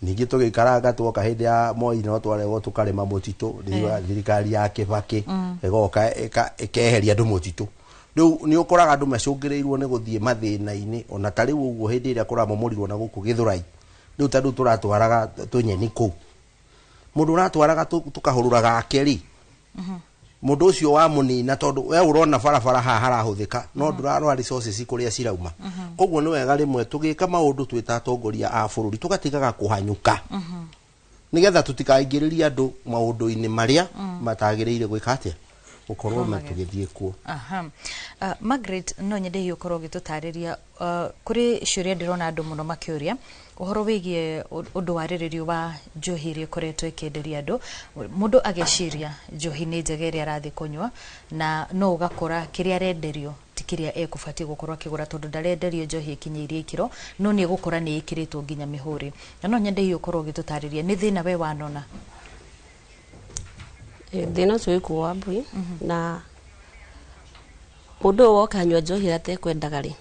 Speaker 12: ningi tugikaranga twoka hindi ya Moi no twarego tukarema mutitu thirikari ya Kibaki igoka ikeheria andu mutitu riu ni ukoraga andu macungireirwo ni guthie mathina-ini ona ta riu uguo hindi iria kuramomorirwo na guku Githurai riu tandu turatwaraga tunyeni ku mundu uratwaraga tukahururaga akeri mundu ucio wa munina tondu we urona barabara haha harahuthika no ndurarwa resources kuria cirauma koguo ni wega rimwe tugika maundu twita atongoria a bururi tugatigaga kuhanyuka nigetha tutikaingiriria andu maundu-ini maria matagiriire gwika atia ukorwo matugithie kuo.
Speaker 2: Margaret, no nyende hiyo ukorwo gitutariria kuri ciuria ndirona andu muno makiuria uhoro wigie undu wariririo wa njohi iri koretwo ikenderia andu mundu ageciria njohi ni njega iria arathi kunywa na no ugakora kiria arenderio ti kiria ekubati gukorwo akigura tondu ndarenderio njohi ikinyiirie ikiro no ni gukora ni ikiritwo nginya mihuri na no nyende hiyo ukorwo gitutariria ni thina we wanona
Speaker 11: thina cio ikuo Wambui na mundu woka anywa njohi atekwendaga ri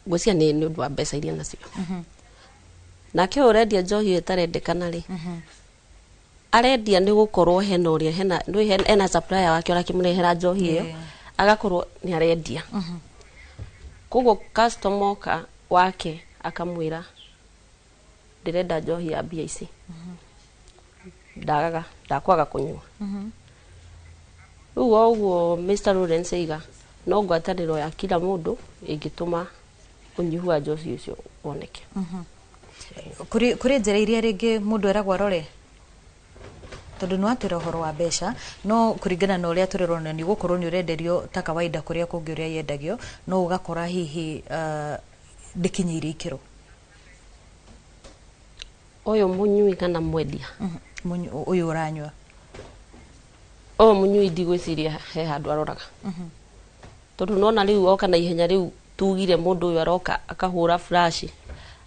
Speaker 11: gwicia ni undu wa mbeca iria nacio nake urendia njohi itarendekana ri arendia ni gukorwo hena uria hena supplier wake ora kimurehera njohi iyo agakorwo ni arendia koguo customer wake akamwira ndirenda njohi ya mbia ici ndakwaga kunywa riu oguo Mr. Lawrence iga no ngwataniro ya kila mundu ingituma unyihu wa njohi ucio woneke
Speaker 2: kuri njira iria ringi mundu eragwo arore tondu no atira uhoro wa mbeca no kuringana na uria turirona ni gukorwo ni urenderio ta kawaida kuria kungi uria yendagio no ugakora hihi ndikinyiire ikiro
Speaker 11: oyo munyui kana mwendia
Speaker 2: uyu uranywa
Speaker 11: munyui ndigwiciria he handu aroraga tondu nona riu oka na ihenya riu tugire mundu uyu aroka akahura flash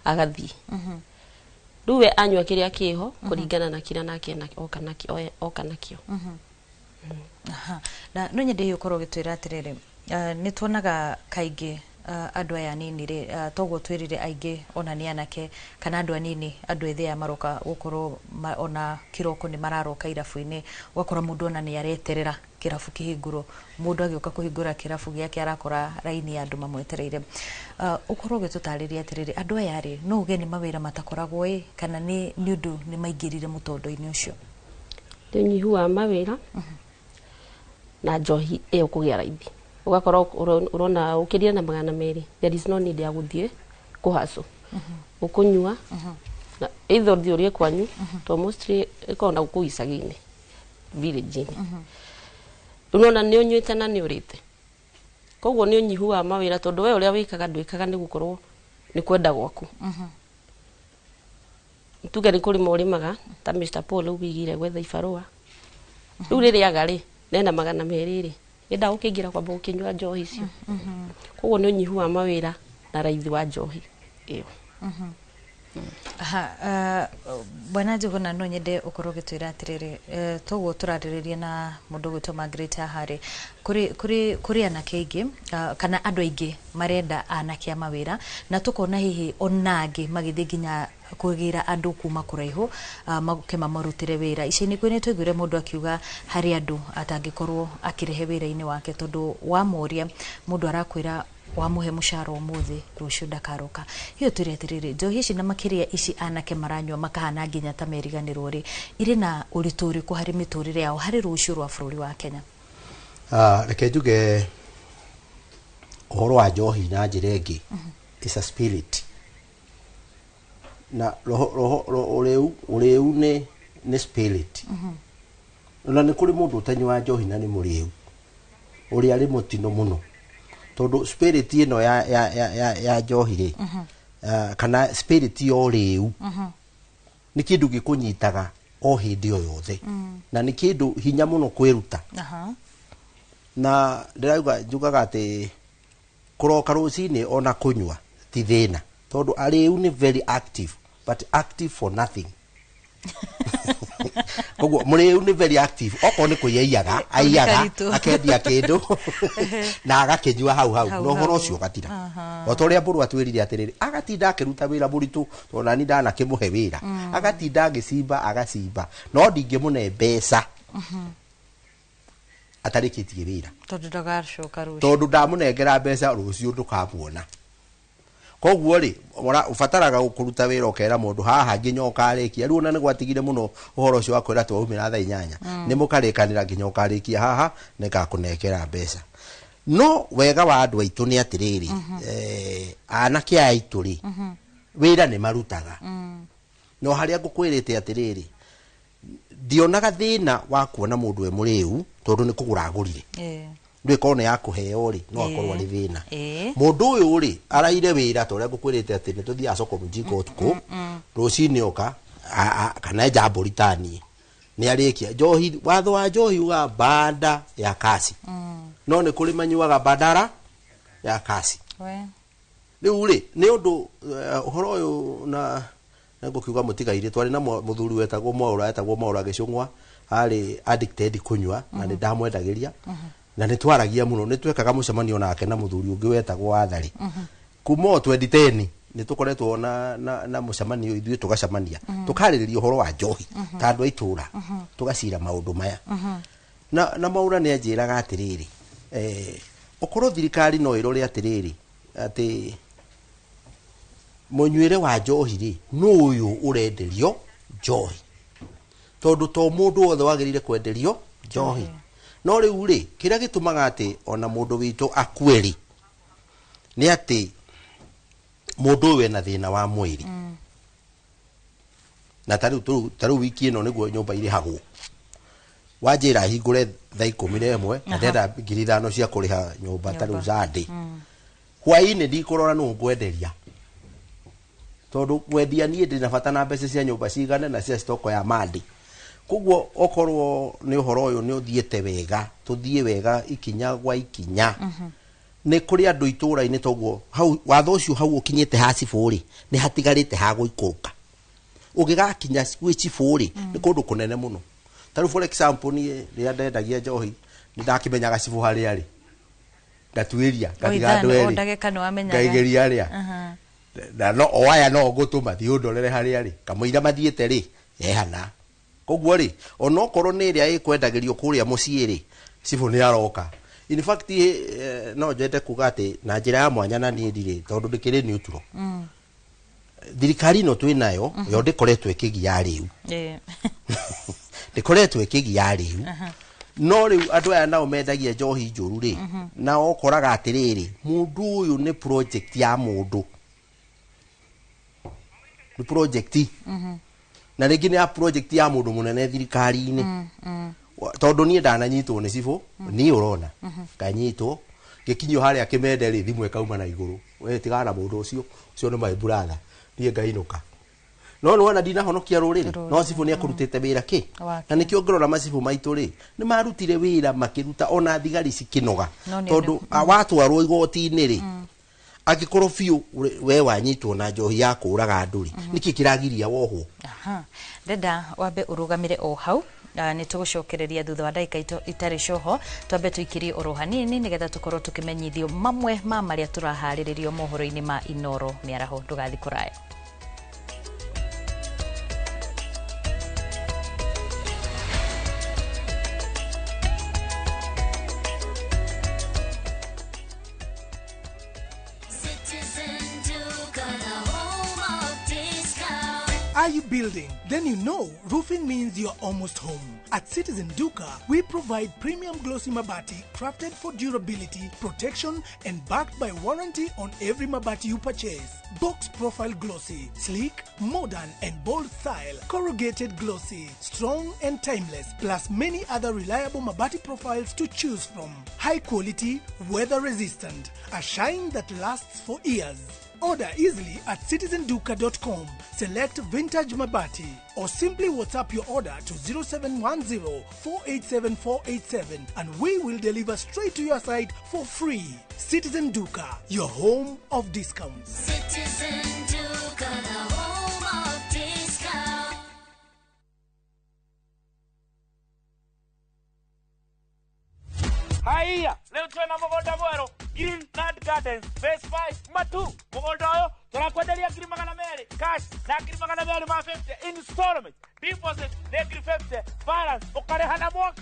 Speaker 11: agathii riu we anywa kiria kiho kuringana na kira nake oka nakio
Speaker 2: na no nyende hiyo korwo gitwira atiriri ni tuonaga kaingi andu aya nini ri toguo twirire aingi ona ni anake kana andu anini andu ethia maroka gukorwo ona kiroko ni mararoka irafu-ini ugakora mundu ona ni areterera kirafu kihinguro mundu agioka kuhingura kirafu giake arakora raini ya andu mamwetereire ukorwo gitutariria atiriri andu aya ri no uge ni mawira matakoragwo kana ni undu ni maingirire mutondo-ini ucio
Speaker 11: ni nyihu wa mawira na njohi iyo kugia raithi ugakora urona ukiria na magana meri there is no need ya guthie kuhaso ukunywa na either thiorie kwanyu to mostly ikona gukuisagini village unona ni unywite na ni urite koguo ni unyihu wa mawira tondu we uria wikaga ndwikaga ni gukorwo ni kwenda gwaku tuge ni kuri morimaga ta Mr. Paul ubigire gwetha ibarua riu ririaga ri nena magana meri ri enda ukingira kwamba ukinywa njohi icio koguo ni unyihu wa mawira na raithi wa njohi iyo
Speaker 2: bwana Njuguna no nyende ukorwo gitwira atiriri toguo turaririria na mundu gwitwo Margaret Ahari kuri anake ingi kana andu aingi marenda anake a mawira na tukona hihi onangi magithii nginya kugira andu kuma kuraihu maguke mamurutire wira ici-ini kwini twiguire mundu akiuga hari andu atangikorwo akirehe wira-ini wake tondu wa moria mundu arakwira wamuhe mushara umuthi rucio ndakaroka hiyo turi atiriri njohi ici na makiria ici anake maranywa makahana nginya ta meriganirwo ri iri na urituri ku hari miturire yao hari rucio rwa bururi wa Kenya
Speaker 12: reke njuge uhoro wa njohi na njira ingi is a spirit na roho ureu ni spirit na ni kuri mundu utanywa njohi na ni muriu uri ari mutino muno tondu spirit ino ya njohi ri kana spirit yo riu ni kindu gikunyitaga o hindi o yothe na ni kindu hinya muno kwiruta na ndirauga njugaga ati kuroka rucini ona kunywa ti thina tondu ariu ni very active but active for nothing koguo mũrĩu nĩ very active okorwo nĩ kwĩyaiyaga aiyaga akendia kĩndũ na agakĩnyua hau no ũhoro ũcio gatira o ta ũrĩa Mbũrũ atwĩrire atĩrĩrĩ agatinda akĩruta wĩra mũritũ tondũ nani ndanakĩmũhe wĩra agatinda agĩcimba agacimba no ndingĩmũne mbeca atarĩkĩtie wĩra tondũ ndamũnengera mbeca rũciũ ndũkamuona koguo rĩ ubataraga kũruta wĩra ũkera mũndũ haha nginya ũkarĩkia rĩu ona nĩ gwatigire mũno ũhoro ũcio wa kwĩra twaumĩra thaa 8 nĩ mũkarĩkanĩra nginya ũkarĩkia haha nĩngakũnengera mbeca no wega wa andũ aitũ nĩ atĩrĩrĩ anake aitũ rĩ wĩra nĩ marutaga no harĩa ngũkwĩrĩte atĩrĩrĩ ndionaga thĩna wa kuona mũndũ we mũrĩu tondũ nĩ kũgũra agũrire ndwe kone ya kuheo ri no akorwo ari thina mundu uyu ri araire wira to ria ngukwirite ati ni tuthia soko mujiko tuko rucini oka kana jambo ritani ni arikia njohi watho wa njohi uga banda ya kasi no ni kuri manyuaga bandara ya kasi riu ri ni undu uhoro uyu na ngukiuga mutigaire twari na muthuri wetagwo Mwaura Gicung'wa ari addicted kunywa na ni ndamwendagiria na nĩ twaragia mũno nĩ twekaga mũcemanio nake na mũthuri ũngĩ wetagwo Wathari kuma 2010 nĩ tũkoretwo na mũcemanio ithuĩ tũgacemania tũkarĩrĩria ũhoro wa njohi ta andũ aitũra tũgacira maũndũ maya na Mwaura nĩ anjĩraga atĩrĩrĩ ũkorwo thirikari no ĩrore atĩrĩrĩ atĩ mũnyuĩre wa njohi rĩ no ũyũ ũrenderio njohi tondũ to mũndũ wothe wagĩrĩire kwenderio njohi no riu ri kira gitumaga ati ona mundu witu akweri ni ati mundu we na thina wa mwiri na taru wiki ino niguo nyumba iri hagwo wajira hingure thaa 11 na ndenda 5,000 cia kuriha nyumba taru zadi hwaini ndikurora no ngwenderia tondu wendia nie ndina bata na mbeca cia nyumba cigane na cia stoko ya mandi koguo okorwo ni uhoro uyu ni uthiete wega tuthie wega ikinya gwa ikinya ni kuri andu itũra-inĩ toguo hau watho ucio hau ukinyite ha ciburi ni hatigarite ha guikuruka ugigakinya gwi ciburi ni kundu kunene muno taru for example ni ndendagia njohi ni ndakimenyaga cibu hari ari ndatuiria ngatiga ndweri ngaigeria aria na no oya no ngutuma thi undorere hari ari kamuira mathiete ri ehana koguo ri onokorwo ni ria ikwendagirio kuria mucii ri cibu ni aroka in fact no jete kuga ati na njira ya mwanya na ni ndire tondu ndikiri neutral thirikari no twinayo yo ndikoretwe ikigia riu ndikoretwe ikigia riu no riu andu aya nao mendagia njohi njuru ri na okoraga atiriri mundu uyu ni project ya mundu ni project na rĩngĩ nĩ project ya mũndũ mũnene thirikari-inĩ tondũ niĩ ndananyitwo nĩ cibũ niĩ ũrona nganyitwo gĩkinyio harĩa kĩmende rĩ thimũ ĩkauma na igũrũ we tigana na mũndũ ũcio nĩ my brother niĩ ngainũka no nĩwona ndinahonokia rũrĩrĩ no cibũ nĩ akũrutĩte wĩra kĩ na nĩkĩo ngĩrora macibũ maitũ rĩ nĩ marutire wĩra makĩruta ona thigari cikĩnoga tondũ watwarwo igoti-inĩ rĩ akikorwo biũ we wanyitwo na njohi ya kũraga andũ rĩ niki kiragiria wohwo
Speaker 2: ndenda wambe urugamire o hau ni tugucokereria thutha wa ndagika itari coho twambe tuikirie oro hanini nigetha tukorwo tukimenyithio mamwe ma maria turahariririo mohoro-ini ma Inoro miaraho ndugathi kuraya.
Speaker 4: Are you building? Then you know roofing means you're almost home. At Citizen Duka, we provide premium glossy mabati crafted for durability, protection, and backed by warranty on every mabati you purchase. Box profile glossy, sleek, modern, and bold style. Corrugated glossy, strong and timeless, plus many other reliable mabati profiles to choose from. High quality, weather resistant, a shine that lasts for years. Order easily at citizenduka.com. Select Vintage Mabati or simply WhatsApp your order to 0710-487-487 and we will deliver straight to your site for free. Citizen Duka, your home of discounts. Citizen Duka, the home of discounts.
Speaker 5: na mugonda mwero Green Nut Gardens Phase 5 Matu mugonda uyu turakwenderia ngiri magana meri cash na ngiri magana meri ma 50 installment deposit na ngiri 50 balance ukareha na mwaka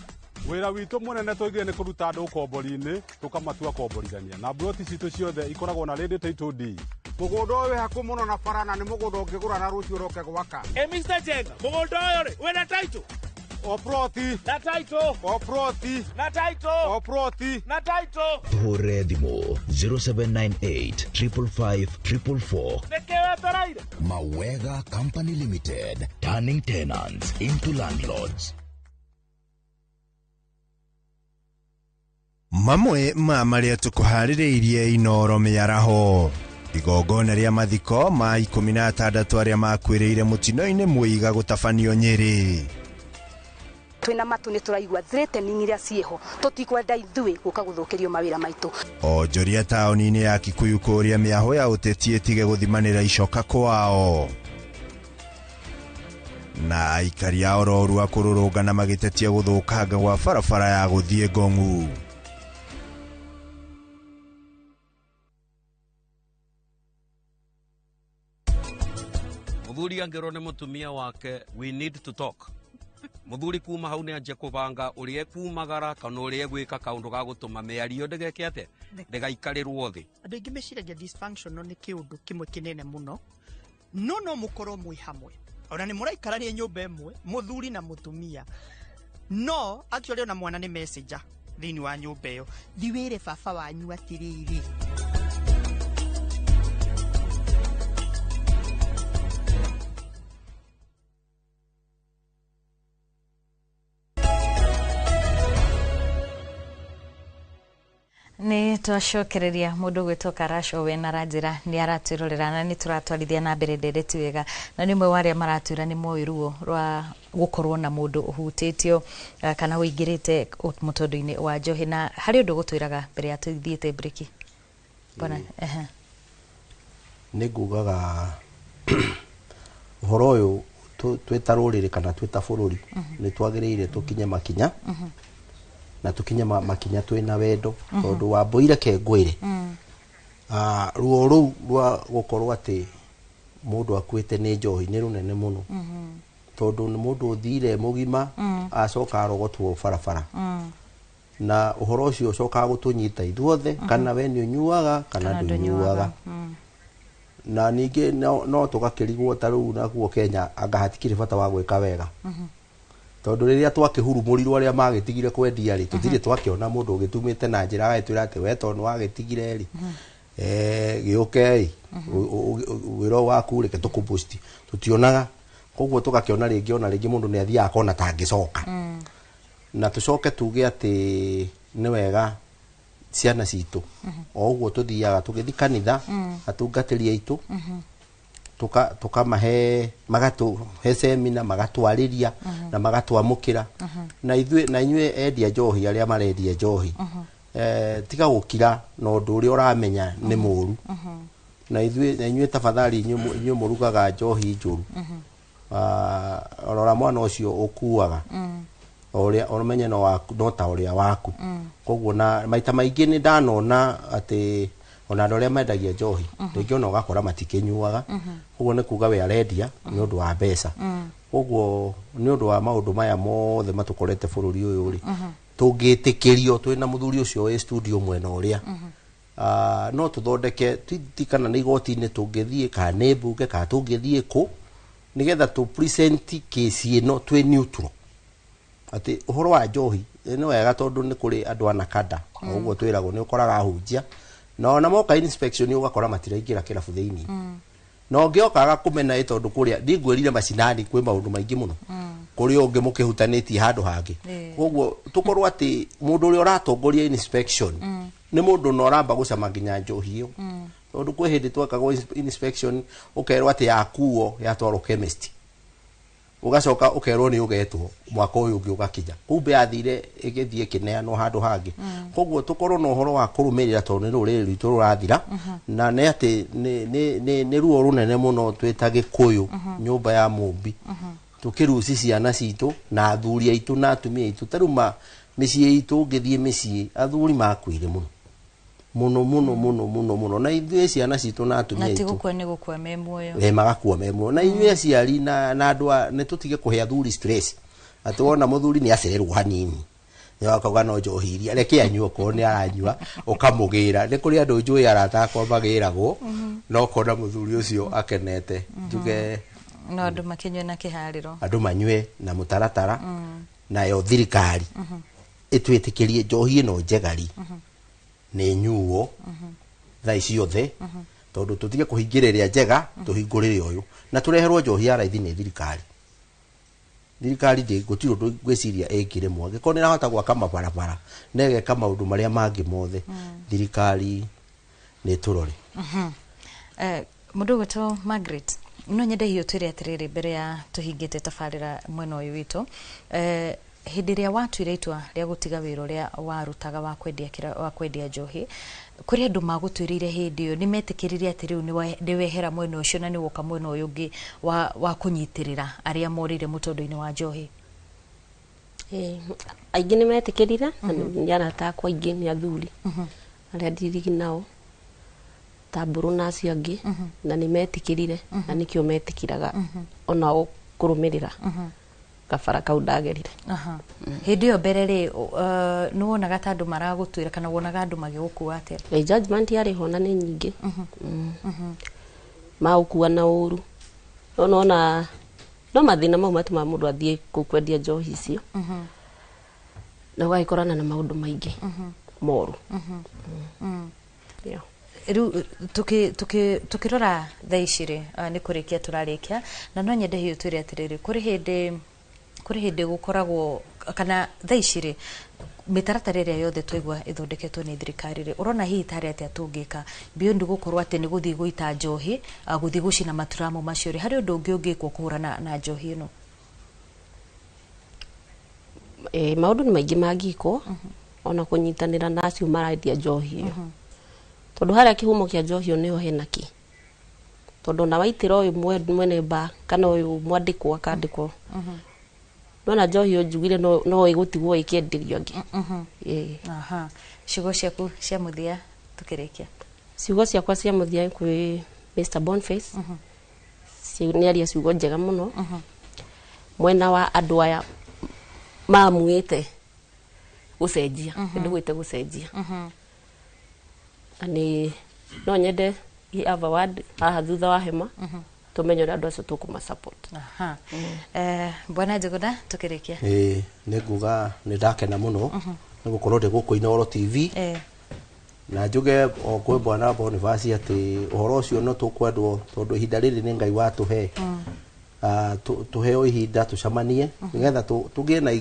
Speaker 6: wira witu munene twigire ni kuruta andu kombori-ini tukamatua komborithania na broti citu ciothe ikoragwo na ready title deed
Speaker 23: mugunda uyu haku muno na barana ni mugunda ungigura na rucio roke gwaka
Speaker 5: Mr. Jenga mugunda uyu ri wina title
Speaker 6: oproti
Speaker 5: na title
Speaker 6: oproti
Speaker 5: na title
Speaker 6: oproti
Speaker 5: na title
Speaker 24: Hore Thimo 0798 555 444.
Speaker 5: nekewe toraire
Speaker 24: Mawega Company Limited, turning tenants into landlords.
Speaker 25: Mamwe ma maria tukuhaririirie Inoro miaraho igongona ria mathiko ma 16 aria makwiriire mutino-ini muiga gutafanio Nyeri.
Speaker 26: Twina matu ni turaigua threatening iria cieho tutikwenda ithui guka guthukirio mawira maitu
Speaker 25: Onjoria taoni-ini ya Kikuyu kuria miaho ya uteti itige guthimanira icoka kwao na aikari a Ororua kururungana magitetia guthukanga gwa barabara ya guthie Ngong'u.
Speaker 27: Muthuri angiro ni mutumia wake we need to talk muthuri kuma hau ni anje kubanga urie kumagara kana urie gwika kaundu ga gutuma miario ndegeke ate ndegaikarirwo thi
Speaker 28: andu ingi meciragia dysfunctional ni kiundu kimwe kinene muno no mukorwo mwi hamwe ona ni muraikarania nyumba imwe muthuri na mutumia no actually ona mwana ni messenger thini wa nyumba iyo thiwire baba wanyu atiriri
Speaker 2: Ni twacokereria mundu gwitwo Karasho we na ranjira ni aratwirorera na ni turatwarithia na mbere ndereti wega na ni mwe waria maratwira ni moiruo rwa gukorwo na mundu uhutitio kana uingirite mutondo-ini wa njohi na hari undu gutwiraga mbere ya tuthiete breki bona
Speaker 12: nigugaga uhoro uyu twita ruriri kana twita bururi ni twagiriire tukinye makinya na tukinye makinya twina wendo tondu wa Mboire Kengwire ruo ru rwa gukorwo ati mundu akwite ni njohi ni runene muno tondu ni mundu uthire mugima acoka arogotwo barabara na uhoro ucio ucoka gutunyita ithuothe kana we ni unyuaga kana ndunyuaga na ningi no tugakirigwo ta riu naguo Kenya anga hatikire bata wa gwika wega tondu riria twakihurumurirwo aria magitigire kwendia ri tutire twakiona mundu ugitumite na njira agitwira ati we tondu wagitigire ri giuke wiro waku reke tukubusti tutionaga koguo tugakiona ringi mundu ni athia akona tangicoka na tucoke tuge ati ni wega ciana citu oguo tuthiaga tugithi kanitha atungatiri aitu tukamahe magatuhe semina magatwariria na magatwamukira na inyue endia njohi aria marendia njohi tiga gukira no ndu uri uramenya ni muru na inyue tafadhali inyue murugaga njohi njuru orora mwana ucio ukuaga oria oramenye no ta uria waku koguo na maita maingi ni ndanona ati ona andu aria mendagia njohi ringi ona ugakora matikinyuaga koguo ni kuga we arendia ni undu wa mbeca koguo ni undu wa maundu maya mothe matukorete bururi uyu ri tungitikirio twina muthuri ucio we studio mwena uria no tuthondeke tikana na igoti-ini tungithie kana ni mbunge kana tungithie ku nigetha tu present case ino twi neutral ati uhoro wa njohi ni wega tondu ni kuri andu anakada uguo twiragwo ni ukoraga ahunjia no na moka inspection ugakora matiraingira kirabu thiini no ngiokaga kumena itondu kuria ndingwirire macinani kwi maundu maingi muno kuri ungi mukihutanitie handu hangi koguo tukorwo ati mundu uri uratongoria inspection ni mundu no ramba gucama nginya njohi iyo tondu kwi hindi twakagwo inspection ukerwo ati yakuo yatwaro chemist ugacoka ukerwo ni ugetwo mwaka uyu ungi ugakinya kumbe athire igithie kineano handu hangi koguo tukorwo no horo wa kurumirira tondu ni ruriri rwitu rurathira na ne ati ni ruo runene muno twita Gikuyu nyumba ya mumbi tukiruci ciana citu na athuri aitu na atumia aitu taruma micii itu ngithie micii athuri makwire muno muno na ithuĩ ciana citũ na atumia
Speaker 2: na
Speaker 12: aitũ
Speaker 2: tigukua nĩ gũkua me muoyo
Speaker 12: magakua me muoyo na ithuĩ aciari na andũ nĩ tũtige kũhe athuri stress atuona mũthuri nĩ acererwo hanini yakauga no njohi iria reke anyua ko nĩ aranyua ukamũgĩra nĩ kũrĩ andũ njũĩ arata akwa magĩragwo no kona mũthuri ũcio akenete njuge
Speaker 2: no andũ makinywe na kĩharĩro
Speaker 12: andũ manyue na mũtaratara nayo thirikari ĩtwĩtĩkĩrie njohi ĩno njegari nĩ nyuo thaa ciothe tondũ tũtige kũhingĩrĩria njega tũhingũrĩre ũyũ na tũreherwo njohi ya raithi nĩ thirikari gũtirũ gwĩciria ĩkĩremwo angĩkorwo nĩrahota gwaka mabarabara na ĩgeka maũndũ marĩa mangĩ mothe thirikari nĩ tũrore
Speaker 2: mũndũ gwĩtwo Margaret no nyende hiyo twĩre atĩrĩrĩ mbere ya tũhingĩte tabarĩra mwena ũyũ witũ hĩndĩ ĩrĩa watuire itua rĩa gũtiga wĩra ũrĩa warutaga wa kwendia njohi kũrĩ andũ magũtwĩrĩire hĩndĩ ĩyo nĩmetĩkĩrire atĩ rĩu nĩwehera mwena ũcio na nĩwoka mwena ũyũ ũngĩ wa kũnyitĩrĩra arĩa morire mũtondo-inĩ wa njohi
Speaker 11: aingĩ nĩmetĩkĩrire na arata akwa aingĩ nĩ athuri arĩa ndirigi nao ta mbũrũ na acio angĩ na nĩmetĩkĩrire na nĩkĩo metĩkĩraga ona kũrũmĩrĩra kabara kau ndagerire
Speaker 2: hĩndĩ ĩyo mbere rĩ nĩwonaga ta andũ maragũtwĩra kana wonaga andũ magĩgũkua atĩa
Speaker 11: judgment yarĩ ho na nĩ nyingĩ magũkua na ũru nona no mathĩna mau matũma mũndũ athiĩ kwendia njohi icio na ũgagĩkorana na maũndũ maingĩ moru
Speaker 2: rĩu tukirora thaa ici rĩ nĩ kũrĩkia tũrarĩkia na no nyende hiyo twĩre atĩrĩrĩ kũrĩ hĩndĩ gũkoragwo kana thaa ici rĩ mĩtaratara ĩrĩa yothe twaigua ĩthondeketwo nĩ thirikari rĩ ũrona hihi tarĩ atĩa tũngĩka beyond gũkorwo atĩ nĩ gũthiĩ gũita njohi gũthiĩ gũcina maturamu macio rĩ harĩ ũndũ ũngĩ ũngĩkwo kũhũrana na njohi ĩno
Speaker 11: maũndũ nĩ maingĩ mangĩkwo ona kũnyitanĩra na acio marendia njohi ĩyo tondũ harĩa kĩhumo kĩa njohi ĩyo nĩho henaki tondũ na waitĩra ũyũ mwene mba kana ũyũ mwandĩkwo akandĩkwo nona njohi ĩyo njugire no ĩgũtigwo ĩkĩenderio angĩ
Speaker 2: ciugo ciaku cia mũthia tũkĩrĩkia
Speaker 11: ciugo ciakwa cia mũthia kwĩ Mr. Boniface nĩ aria ciugo njega mũno mwena wa andũ aya mamuĩte gũcenjia ndũgwĩte gũcenjia ani no nyende have a word haha thutha wa hema tumenye andũ acio tũkũma support
Speaker 2: bwana Njogoda tukĩrĩkia
Speaker 12: nĩ nguga nĩ ndakena mũno nĩ gũkorwo ndĩ gũkũ Inooro TV na njuge o kwĩ bwana Boniface atĩ ũhoro ũcio no tũkwendwo tondũ ihinda rĩrĩ nĩ Ngai watũhe tuheo ihinda tucamanie nĩgetha tũgĩe na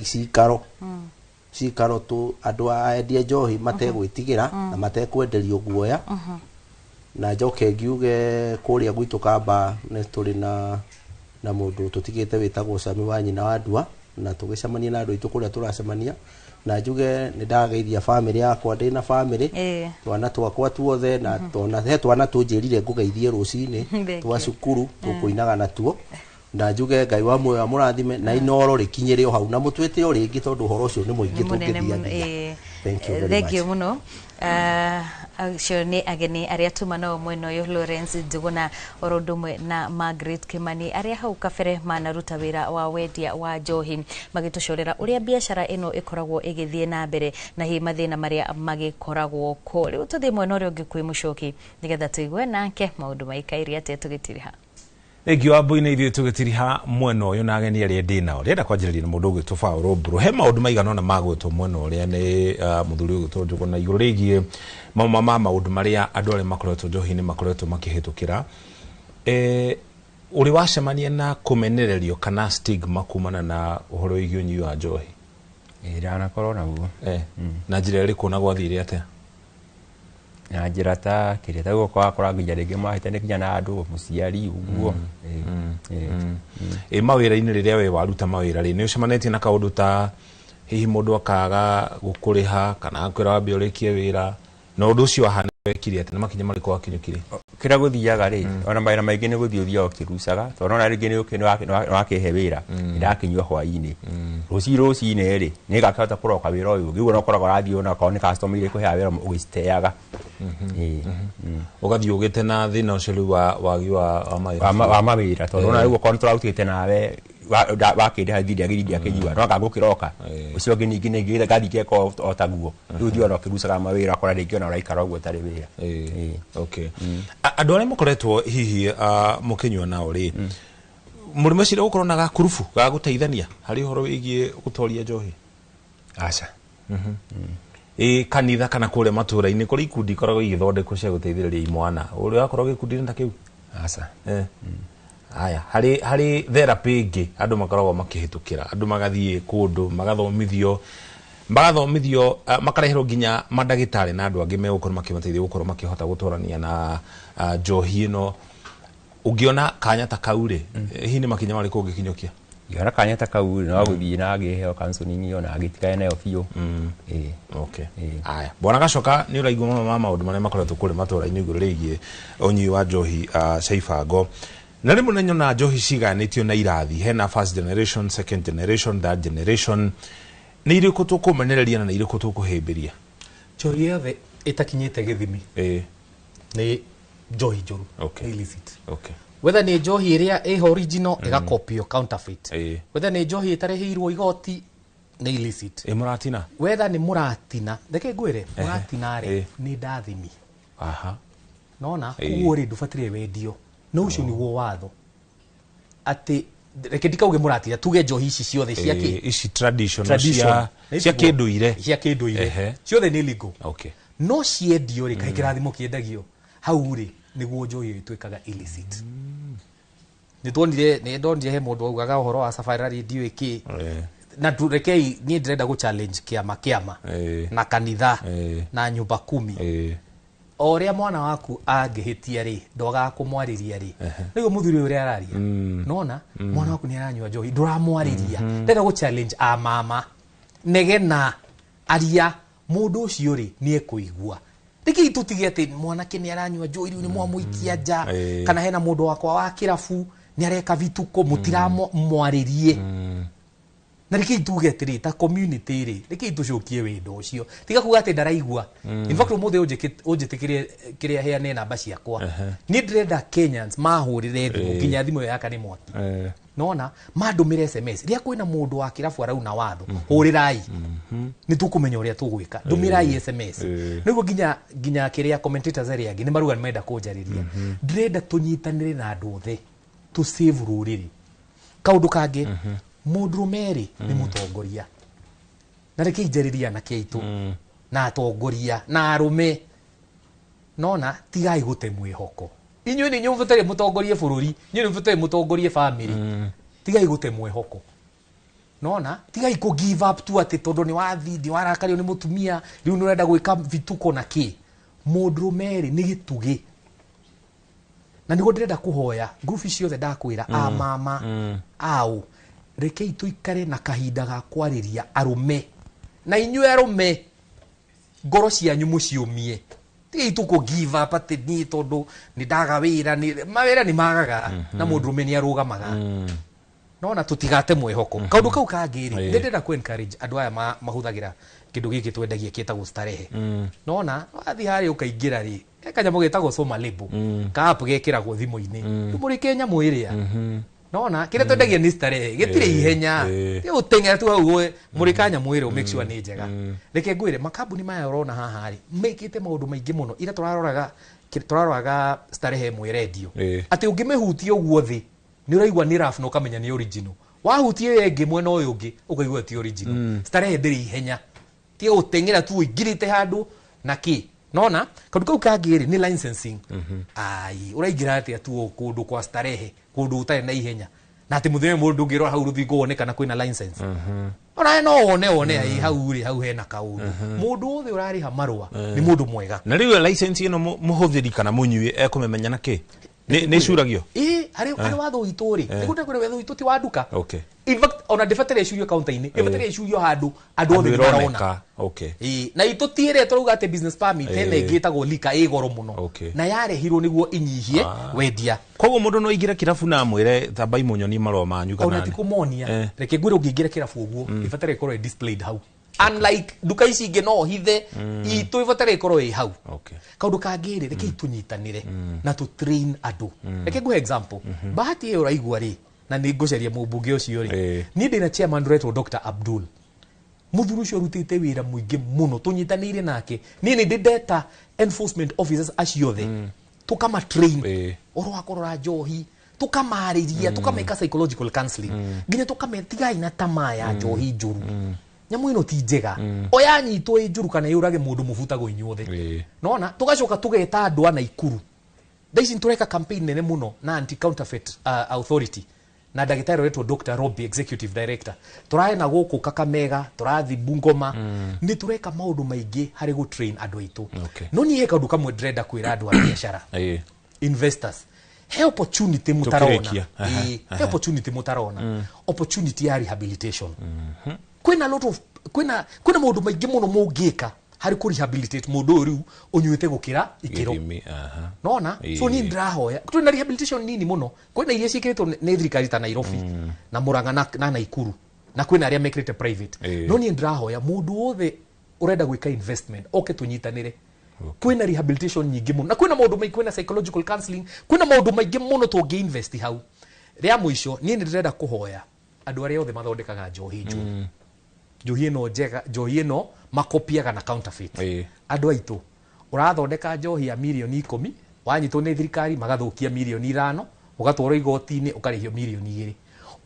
Speaker 12: cikaro andũ a endia njohi mategwĩtigĩra na matekwenderio guoya na njoke ngiuge kũrĩa gwitũ Kamba nĩ tũrĩ na mũndũ tũtigĩte wĩtagwo Sami wa nyina wa Ndua na tũgĩcemania na andũ aitũ kũrĩa tũracemania na njuge nĩ ndageithia family yakwa ndĩ na family twana twakwa tuothe na twana tũnjĩrire ngũgeithie rũcinĩ twa cukuru tũkũinaga natuo na njuge Ngai wa muoyo amũrathime na Inooro rĩkinyĩre o hau na mũtwĩte o rĩngĩ tondũ ũhoro ũcio nĩ mũingĩ tũngĩthia thank you very much
Speaker 2: mũno acio nĩ ageni arĩa tuma nao mwena ũyũ Lawrence Njuguna oro ũndũ ũmwe na Margaret Kimani arĩa hau kabere manaruta wĩra wa wendia wa njohi magĩtũcorera ũrĩa biacara ĩno ĩkoragwo ĩgĩthiĩ na mbere na hihi mathĩna marĩa magĩkoragwo ko rĩu tũthiĩ mwena ũrĩa ũngĩ kwĩ Mũchoki nĩgetha tũigue nake maũndũ maikaire atĩa tũgĩtiriha
Speaker 1: Egi wa Mbuĩ-inĩ ithuĩ tũgĩtiriha mwena ũyũ na ageni arĩa ndĩ nao rĩenda kwanjĩrĩria na mũndũ ũgwĩtwo Paul Mburu he maũndũ maigana ona magwĩtwo mwena ũrĩa nĩ mũthuri ũgwĩtwo Njuguna igũrũ rĩgiĩ maũndũ marĩa andũ arĩa makoretwo njohi-inĩ makoretwo makĩhĩtũkĩra ũrĩ wacemania na kũmenererio kana stigma kumana na ũhoro wĩgiĩ ũnyui wa njohi
Speaker 13: ndanakorwo naguo
Speaker 1: na njĩra ĩrĩkũ na gwathire atĩa
Speaker 13: na njĩra ta kĩrĩa ta gũkora nginya rĩngĩ mahĩtania nginya na andũ mũciari ũguo
Speaker 1: mawĩra-inĩ rĩrĩa we waruta mawĩra rĩ nĩ ũcemanĩtie na kaũndũ ta hihi mũndũ akaga gũkũrĩha kana akwĩra wambe ũrĩkie wĩra na ũndũ ũcio wahana wekire atĩ nĩ makinya marĩkũ wakinyũkire
Speaker 13: kira guthiaga ri ona maira maingi ni guthio kirucaga tondu ona ringi ni ukini wakihe wira ndakinywa hwaini ruci-inĩ ri ni gakata kuroka wira uyu ngiuga no koragwo rathio ona ko ni customer ile kuhe wira ugiciteaga
Speaker 1: ugathio ugite na thina ucio riu
Speaker 13: wa mawira tondu ona riu ko turarutite nawe wakinde hathiri agirindi akinyua no kagukiroka ucio ngi ningi ningi gathike ko otaguo riu thio no kirucaga mawira kora ringi ona uraikara uguo tari wira
Speaker 1: okay andu aria mukoretwo hihi mukinyua nao ri muri macira gukorwo na gakurubu ga guteithania hari horo wigie gutoria njohi
Speaker 13: aca
Speaker 1: kanitha kana kure matura-ini kuri ikundi koragwo igithondekwo cia guteithĩrĩria imwana uri akorwo gikundi ta kiu
Speaker 13: aca
Speaker 1: aya hari therapy ingi andu makoragwo makihitukira andu magathie kundu magathomithio makareherwo nginya mandagitari na andu angi megukorwo makimateithia gukorwo makihota gutorania na njohi ino ungiona kanya ta kaure hihi ni makinya mariko ungikinyokia
Speaker 13: yara kanya ta kaure no guthii na agiheo counseling ona agitikane nayo biu
Speaker 1: okay aya bona gacoka ni uraigwa mama maundu maria makoretwo kuri matura-ini iguru rigie unyui wa njohi caibango na rimu nenyo na njohi ciganitio na irathi hena first generation second generation third generation ni iriko tukumenereria na iriko tukuhimbiria
Speaker 17: njohi yothe itakinyite githimi ni njohi njuru illicit whether ni njohi iria i original igakopio counterfeit whether ni njohi itarehirwo igoti ni illicit
Speaker 1: muratina
Speaker 17: whether ni muratina ndeke ngwire muratina ri ni ndathimi nona kuo ri ndufatire wendio no ucio ni wo watho ati reke ndikauge muratina tuge njohi ici ciothe cia ki
Speaker 1: ici traditional cia kinduire
Speaker 17: ciothe ni legal no ciendio ri kai kirathimo kiendagio hau ri niguo njohi itwikaga illicit ni ndonire he mundu augaga uhoro wa Safari Radio iki na turekei ni ndĩrenda gu challenge kiama na kanitha na nyumba 10 oria mwana waku angihitia ri ndoga kumwariria ri nigo muthuri uria araria nona mwana waku ni aranywa njohi nduramwariria ndĩrenda gu challenge mama negena aria mundu ucio ri ni ekuigua Diki tutige ati mwanake ni aranywa njohi riu ni mwamuikia nja kana hena mundu wakwa wa kirabu ni areka vituko mutiramo mwaririe na riki tuge ati ta community ri riki tucokie wendo ucio tiga kuga ati ndaraigua in fact muthe unjitikirie kiria heane namba ciakwa ni ndrenda Kenyans mahurire thimu nginya thimu yaka ni mwaki nona mandumire SMS ria kwina mundu wa kirabu arauna watho hurirai ni tukumenya uria tugwika ndumirai SMS niguo nginya kiria commentators area angi ni maruga ni menda kunjariria ndrenda tunyitanire na andu othe to save ruriri kaundu kangi mudrumeri ni mutongoria na reke njariria na keitu na atongoria na arume nona tigai gute mwihoko inyuĩ nĩ inyuĩ mũbataire mũtongorie bũrũri inyuĩ nĩ mũbataire mũtongorie family tigai gute mwihoko nona tigai ku give up tu ati tondu ni wathi ndi warakario ni mutumia riu ni urenda gwika vituko na ki mudrumeri ni gitugi na nigo ndirenda kuhoya group ciothe ndakwira mama au rekei tuikare na kahinda ga kwariria arume na inyuĩ arume ngoro cianyu muciumie tigai tu ku give up ati ni tondu ni ndaga wira ni mawira ni magaga na mudrume ni arugamaga nona tutigate mwihoko kaundu kau kangiri ndenda ku encourage andu aya mahuthagira kindu giki twendagia kietagwo starehe nona wathi hari ukaingira ri kanyamu getagwo soma lebo ka app gekiragwo thimu-ini muri Kenya mwiria nona kire twendagia ni starehe gitire ihenya ti utengera tu hau muri kanya mwire make sure ni njega reke ngwire makambuni maya urona haha ri mekite maundu maingi muno ira turaroraga starehe mwe radio ati ungimehutia uguo thi ni uraigwa ni raf no kamenya ni original wahutie yengi mwena uyu ungi ukaigwa ti original starehe ndiri ihenya ti utengera tu igirite handu na ki nona kaundu kau kangiri ni licensing ai uraigira ati tu kundu kwa starehe kundu utari na ihenya na ati mutheme mundu ngirwa hau ruthingo wonekana kwina license ona no one ai hau hena kaundu mundu othe urariha marua ni mundu mwega
Speaker 1: na riu license ino muhuthiri kana munyui ekumemenya na ki ni curagio
Speaker 17: Ari watho witũ ri nĩguo ndakũrĩa watho witũ ti wa nduka.
Speaker 1: Okay.
Speaker 17: In fact ona ndĩbatĩre ĩcurio kaunta-inĩ ĩbatĩre ĩcurio handũ andũ othe marona.
Speaker 1: Okay.
Speaker 17: Na itũtiĩre tũrauga atĩ business permit ene ĩngĩ ĩtagwo lika ĩ goro mũno na yarehirwo nĩguo inyihie wendia.
Speaker 1: Koguo mũndũ no aingĩre kĩrabu na mwĩre thamba imunyoni marũa manyu kana
Speaker 17: ona ti kũmonia reke ngwĩre ũngĩingĩra kĩrabu ũguo ĩbatĩre ĩkorwo displayed hau. Unlike nduka ici ingĩ no hithe itũ ĩbatĩre ĩkorwo ĩ hau. Kaũndũ kangĩ reke itũnyitanĩre na tũ train andũ. Reke ngũhe example. Bahati ĩyo ũraigua rĩ na nĩ ngũcaria mũmbunge ũcio rĩ niĩ ndĩna chairman retwo Dr. Abdul. Mũthuri ũcio arutĩte wĩra mũingĩ mũno tũnyitanĩire nake. Niĩ nĩ ndeta enforcement officers acio othe tũkama train ũhoro wa kũrora njohi tũkamarĩria tũkameka psychological counseling nginya tũkametiga ina tamaa ya njohi njũru. Nyamu ĩno ti njega oyanyitwo ĩ njũru kana yũrage mũndũ mũbutagwo inyuothe. Nona tũgacoka tũgeta andũ ana Ikuru. Thaici tũreka campaign nene mũno na anti counterfeit authority na ndagĩtarĩ wetwo Dr. Robbie executive director. Tũrae na gũkũ Kakamega tũrathi Bungoma nĩ tũreka maũndũ maingĩ harĩ gũ train andũ aitũ. No niĩ kaũndũ kamwe ndĩrenda kwĩra andũ a biacara investors he opportunity mutarona he opportunity mutarona opportunity ya rehabilitation. Kwina lot of kwina maũndũ maingĩ mũno mũngĩka harĩ ku rehabilitate mũndũ ũyũ ũnyuĩte gũkĩra ikĩro. Nona so ni ndirahoya twina rehabilitation nini mũno kwina iria ciĩkĩrĩtwo nĩ thirikari ta Nairobi na Murang'a na Naikuru na kwina arĩa mekĩrĩte private. No ni ndirahoya mũndũ wothe ũrenda gwĩka investment oke tũnyitanĩre. Kwina rehabilitation nyingĩ mũno na kwina maũndũ maingĩ kwina psychological counseling kwina maũndũ maingĩ mũno tũngĩ invest hau. Rĩa mũico niĩ nĩ ndĩrenda kũhoya andũ arĩa othe mathondekaga njohi njũru. Njohi ĩno njega njohi ĩno makopiaga na counterfeit. Andũ aitũ ũrathondeka njohi ya milioni 10 wanyitwo nĩ thirikari magathũkia milioni 5 ũgatwarwo igoti-inĩ ũkarĩhio milioni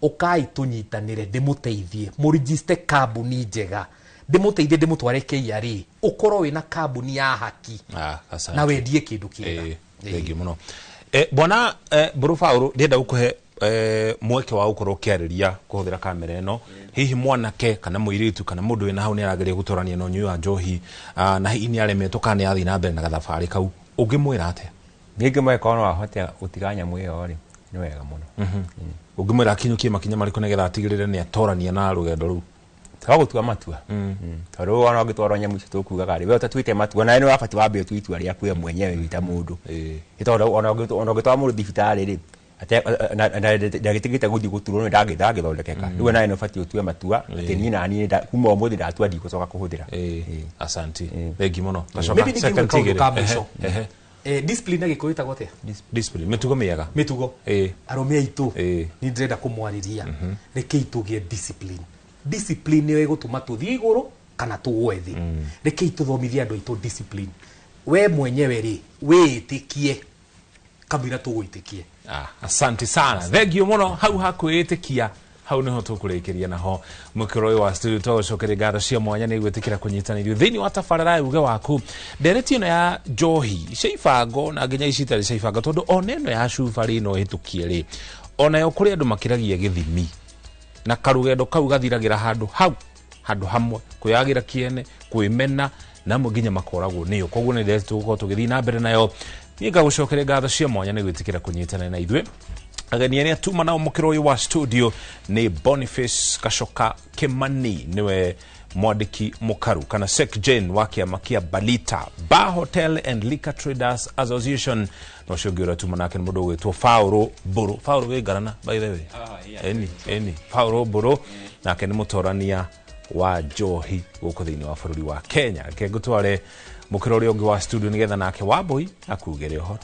Speaker 17: 2. Ũkai tũnyitanĩre ndĩmũteithie mũregister kambuni njega ndĩmũteithie ndĩmũtware KRA ũkorwo wĩna kambuni ya haki na wendie kĩndũ kĩega.
Speaker 1: Thengi mũno. Bwana Mburu Paul ndĩrenda gũkũhe mweke wa gũkorwo ũkĩarĩria kũhũthĩra kamera ĩno hihi mwanake kana mũirĩtu kana mũndũ wĩna hau nĩ arageria gũtorania na ũnyui wa njohi na hihi nĩ aremetwo kana nĩ athiĩ na mbere na gathabarĩ kau ũngĩmwĩra atĩa?
Speaker 13: Ngĩmwĩra korwo no ahote gũtiga nyamũ ĩyo rĩ nĩ wega mũno.
Speaker 1: Ũngĩmwĩra akinyũkie makinya marĩkũ nĩgetha atigĩrĩre nĩ atorania na rũgendo rũu?
Speaker 13: Twa gũtua matua tondũ ona ũngĩtwarwo nyamũ icio tũkugaga rĩ we ũtatuĩte matua na nĩ wabati wambie tu itua rĩaku we mwenyewe wita mũndũ. Tondũ ona ũngĩtwara mũndũ thibitarĩ rĩ ndagĩtigĩte gũthiĩ gũturwo nĩ ndangĩthondekeka. Rĩu nawe nĩ ũbatiĩ ũtue matua atĩ niĩ na niĩ kuma ũmũthĩ ndatua ndigũcoka kũhũthĩra.
Speaker 1: Asanti thengi mũno.
Speaker 17: Maybe nĩ kaũndũ ka mũico discipline gĩkũyũ ĩtagwo atĩa?
Speaker 1: Discipline mĩtugo mĩega.
Speaker 17: Mĩtugo arũme aitũ nĩ ndĩrenda kũmwarĩria rekei tũgĩe discipline. Discipline nĩyo ĩgũtũma tũthiĩ igũrũ kana tũgwe thĩ. Rekei tũthomithie andũ aitũ discipline. We mwenyewe rĩ wĩĩtĩkie kamwĩra tũgwĩtĩkie.
Speaker 1: Asante sana thengio mũno hau hakwĩĩtĩkia hau niho tũkũrĩkĩria naho mũkĩro ũyũ wa studio tũgũcokeria ngatho cia mwanya nĩ gwĩtĩkĩra kũnyitanĩrio thĩinĩ wa tabarĩra uge waku ndereti ĩno ya njohi cia ibango na nginya ici itarĩ cia ibango tondũ ona ĩno ya cubarĩ ĩno ĩhĩtũkie rĩ onayo kũrĩ andũ makĩragia gĩthimi na karũgendo kau gathiragĩra handũ hamwe kwĩyagĩra kĩene kwĩmena na nginya makoragwo nĩyo koguo nĩ ndereti tũgũkorwo tũgĩthiĩ na mbere nayo niĩ ngagũcokeria ngatho cia mwanya nĩ gwĩtĩkĩra kũnyitanĩra na ithuĩ. Ageni arĩa tuma nao mũkĩro ũyũ wa studio nĩ Boniface Kacoka Kimani nĩwe mwandĩki mũkaru kana SecGen wa kĩama kĩa Balita Bar Hotel and Liquor Traders Association na ũcio ũngĩ ũrĩa tuma nake nĩ mũndũ ũgwĩtwo Paul Mburu. Paul wĩ ngarana by the way? Eni Paul Mburu nake nĩ mũtorania wa njohi gũkũ thĩinĩ wa bũrũri wa Kenya. Reke ngũtware mũkĩro ũrĩa ũngĩ wa studio nĩgetha nake Wambui akugere ũhoro.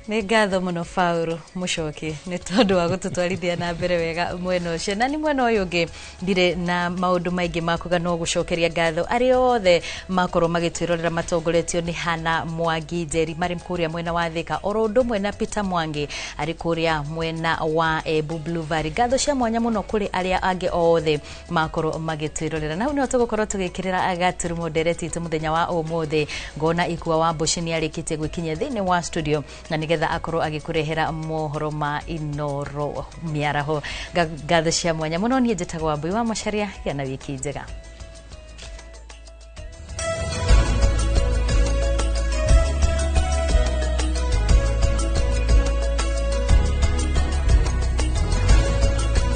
Speaker 2: Nĩ ngatho mũno Paul mũcoki nĩ tondũ wa gũtũtwarithia na mbere wega mwena ũcio na nĩ mwena ũyũ ũngĩ ndirĩ na maũndũ maingĩ makuga no gũcokeria ngatho arĩa othe makorwo magĩtwĩrorera matongoretio nĩ Hana Mwangi Njeri marĩ kũrĩa mwena wa Thika oro ũndũ ũmwe na Peter Mwangi arĩ kũrĩa mwena wa Embu Blue Valley. Ngatho cia mwanya mũno kũrĩ arĩa angĩ othe makorwo magĩtwĩrorera na hau nĩho tũgũkorwo tũgĩkĩrĩra agaturumo ndereti itũ mũthenya wa ũmũthĩ ngona Ikua wa Mbuci nĩ arĩkĩtie gwĩkinyia thĩinĩ wa studio na nĩgetha akorwo agĩkũrehera mohoro ma Inoro mĩaraho. Ngatho cia mwanya mũno niĩ njĩtagwo Wambui wa Macharia na wiki njega.